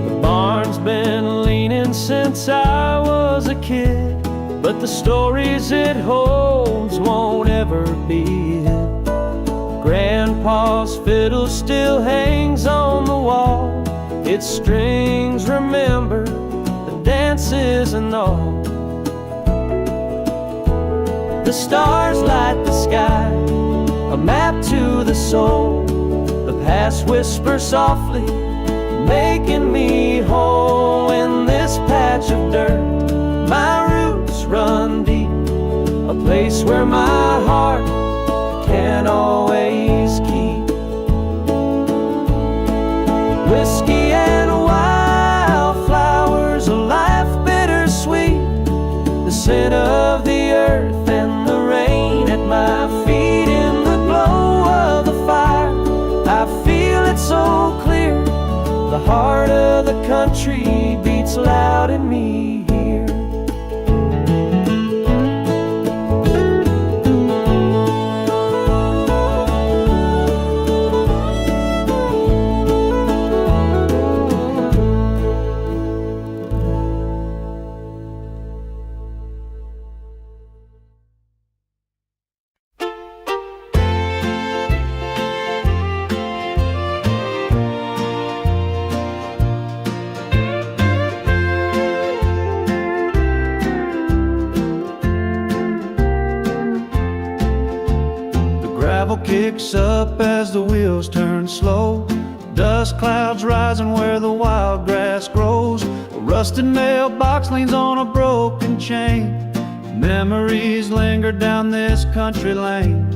The barn's been leaning since I was a kid, but the stories it holds won't ever be hid. Grandpa's fiddle still hangs on the wall. Its strings remember the dances and all. The stars light the sky, a map to the soul. The past whispers softly, making me whole. In this patch of dirt, my roots run deep, a place where my heart can always keep. Whiskey and wildflowers, a life bittersweet. The scent of the earth and the rain at my feet. In the glow of the fire, I feel it so clear. The heart of the country beats loud in me here. Kicks up as the wheels turn slow. Dust clouds rising where the wild grass grows. A rusted mailbox leans on a broken chain. Memories linger down this country lane.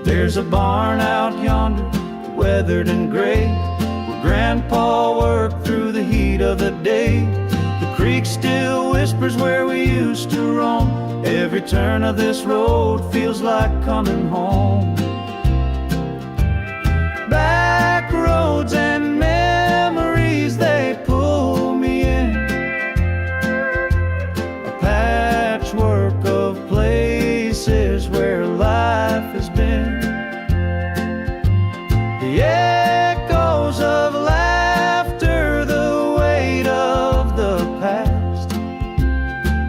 There's a barn out yonder, weathered and gray, where Grandpa worked through the heat of the day. The creek still whispers where we used to roam. Every turn of this road feels like coming home. Back roads and memories, they pull me in. A patchwork of places where life has been. The echoes of laughter, the weight of the past.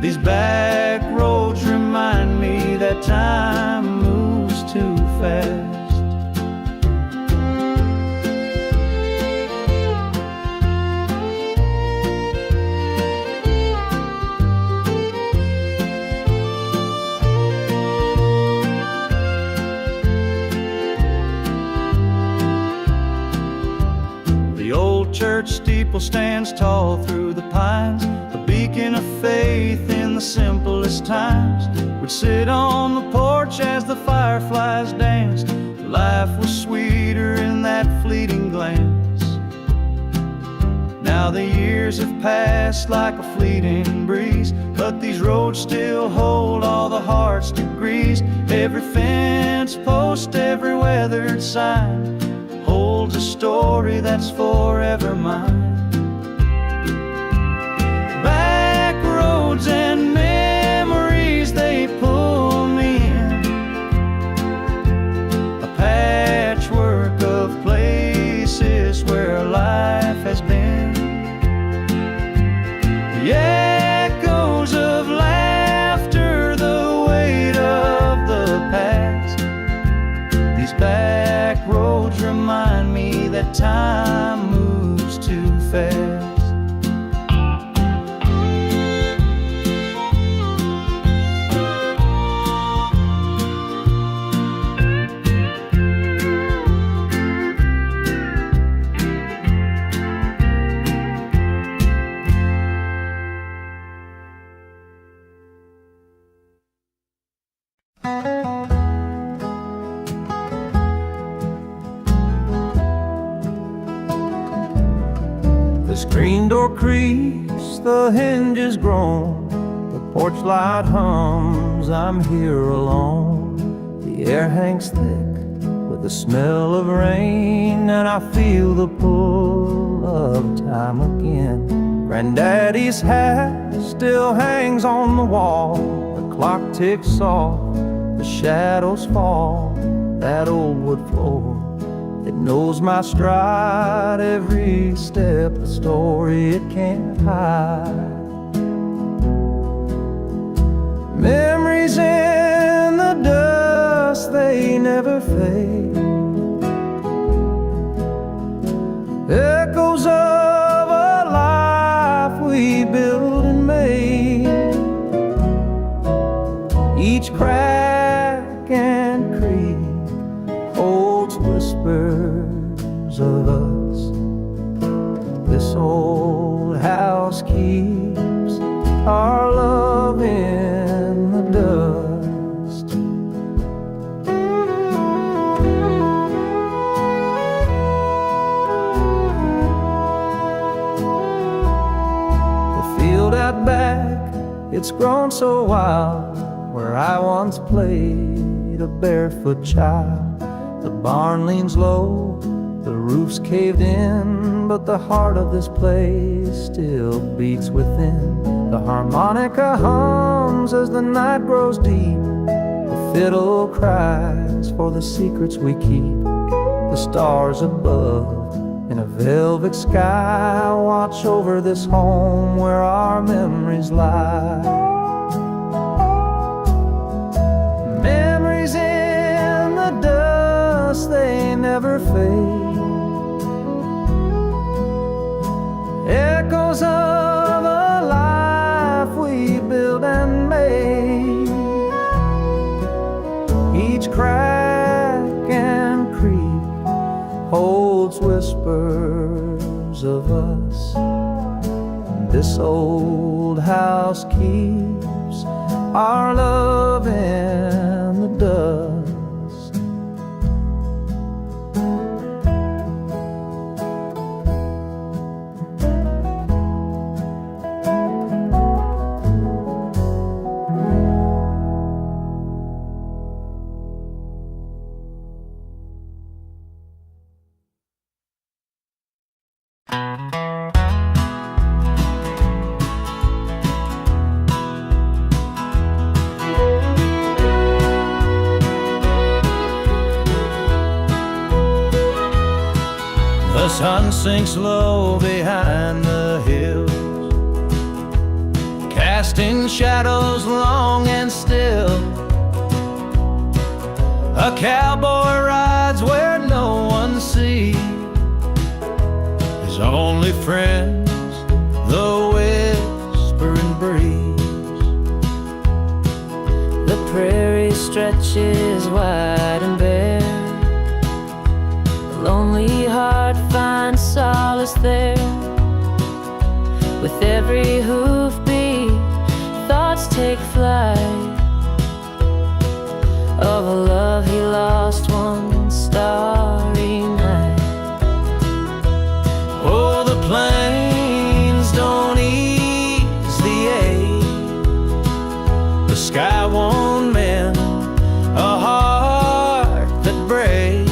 These back roads remind me that time moves too fast. The old church steeple stands tall through the pines, a beacon of faith in the simplest times. We'd sit on the porch as the fireflies danced. Life was sweeter in that fleeting glance. Now the years have passed like a fleeting breeze, but these roads still hold all the heart's degrees. Every fence post, every weathered sign holds a story that's forever mine. Back roads and memories, they pull me in. A patchwork of places where life has been. The echoes of laughter, the weight that time moves too fast. The screen door creaks, the hinges groan, the porch light hums, I'm here alone. The air hangs thick with the smell of rain, and I feel the pull of time again. Granddaddy's hat still hangs on the wall, the clock ticks off, the shadows fall, that old wood floor, it knows my stride, every step a story it can't hide. Memories in the dust, they never fade. Echoes of a life we built and made. Each crack and creak holds whispers of us. This old house keeps our love in the dust. The field out back, it's grown so wild, where I once played a barefoot child. The barn leans low, the roof's caved in, but the heart of this place still beats within. The harmonica hums as the night grows deep, the fiddle cries for the secrets we keep. The stars above in a velvet sky watch over this home where our memories lie. Memories in the dust, they never fade. Echoes of a life we built and made. Each crack and creak holds whispers of us. This old house keeps our love in the dust. The sun sinks low behind the hills, casting shadows long and still. A cowboy rides where no one sees, his only friends the whispering breeze. The prairie stretches wide and bare, the lonely heart finds solace there. With every hoofbeat, thoughts take flight of a love he lost one starry night. Oh, the plains don't ease the ache, the sky won't mend a heart that breaks.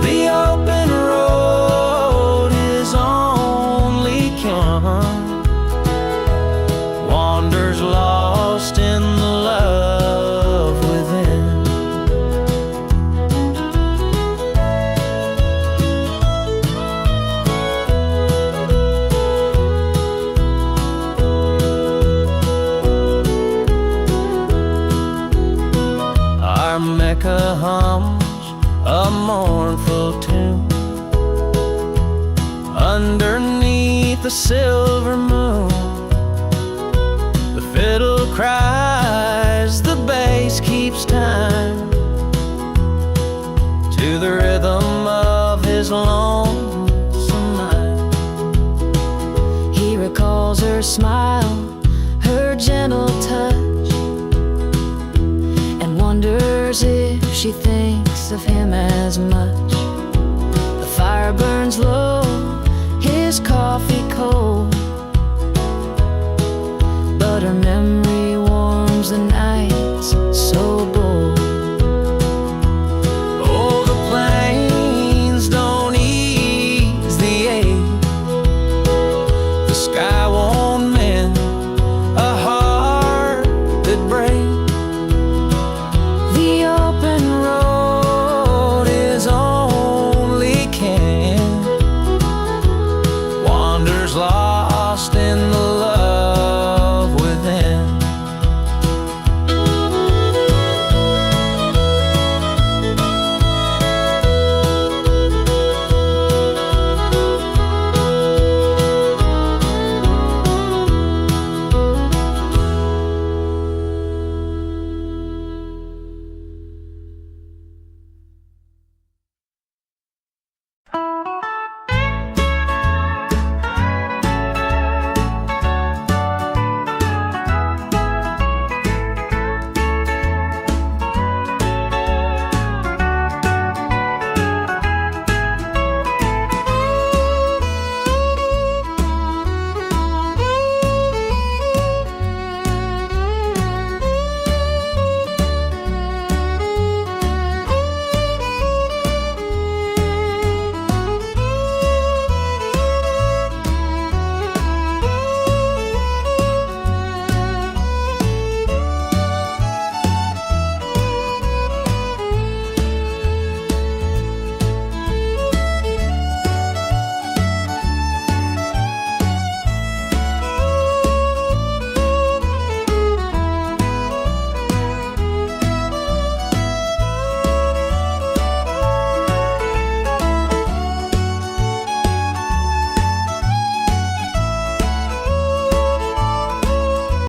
The open road is only come, wanders lost in the love within. Our Mecca hums a mournful tune, underneath the silver moon. The fiddle cries, the bass keeps time to the rhythm of his lonesome night. He recalls her smile, her gentle touch, and wonders if she thinks of him as much. The fire burns low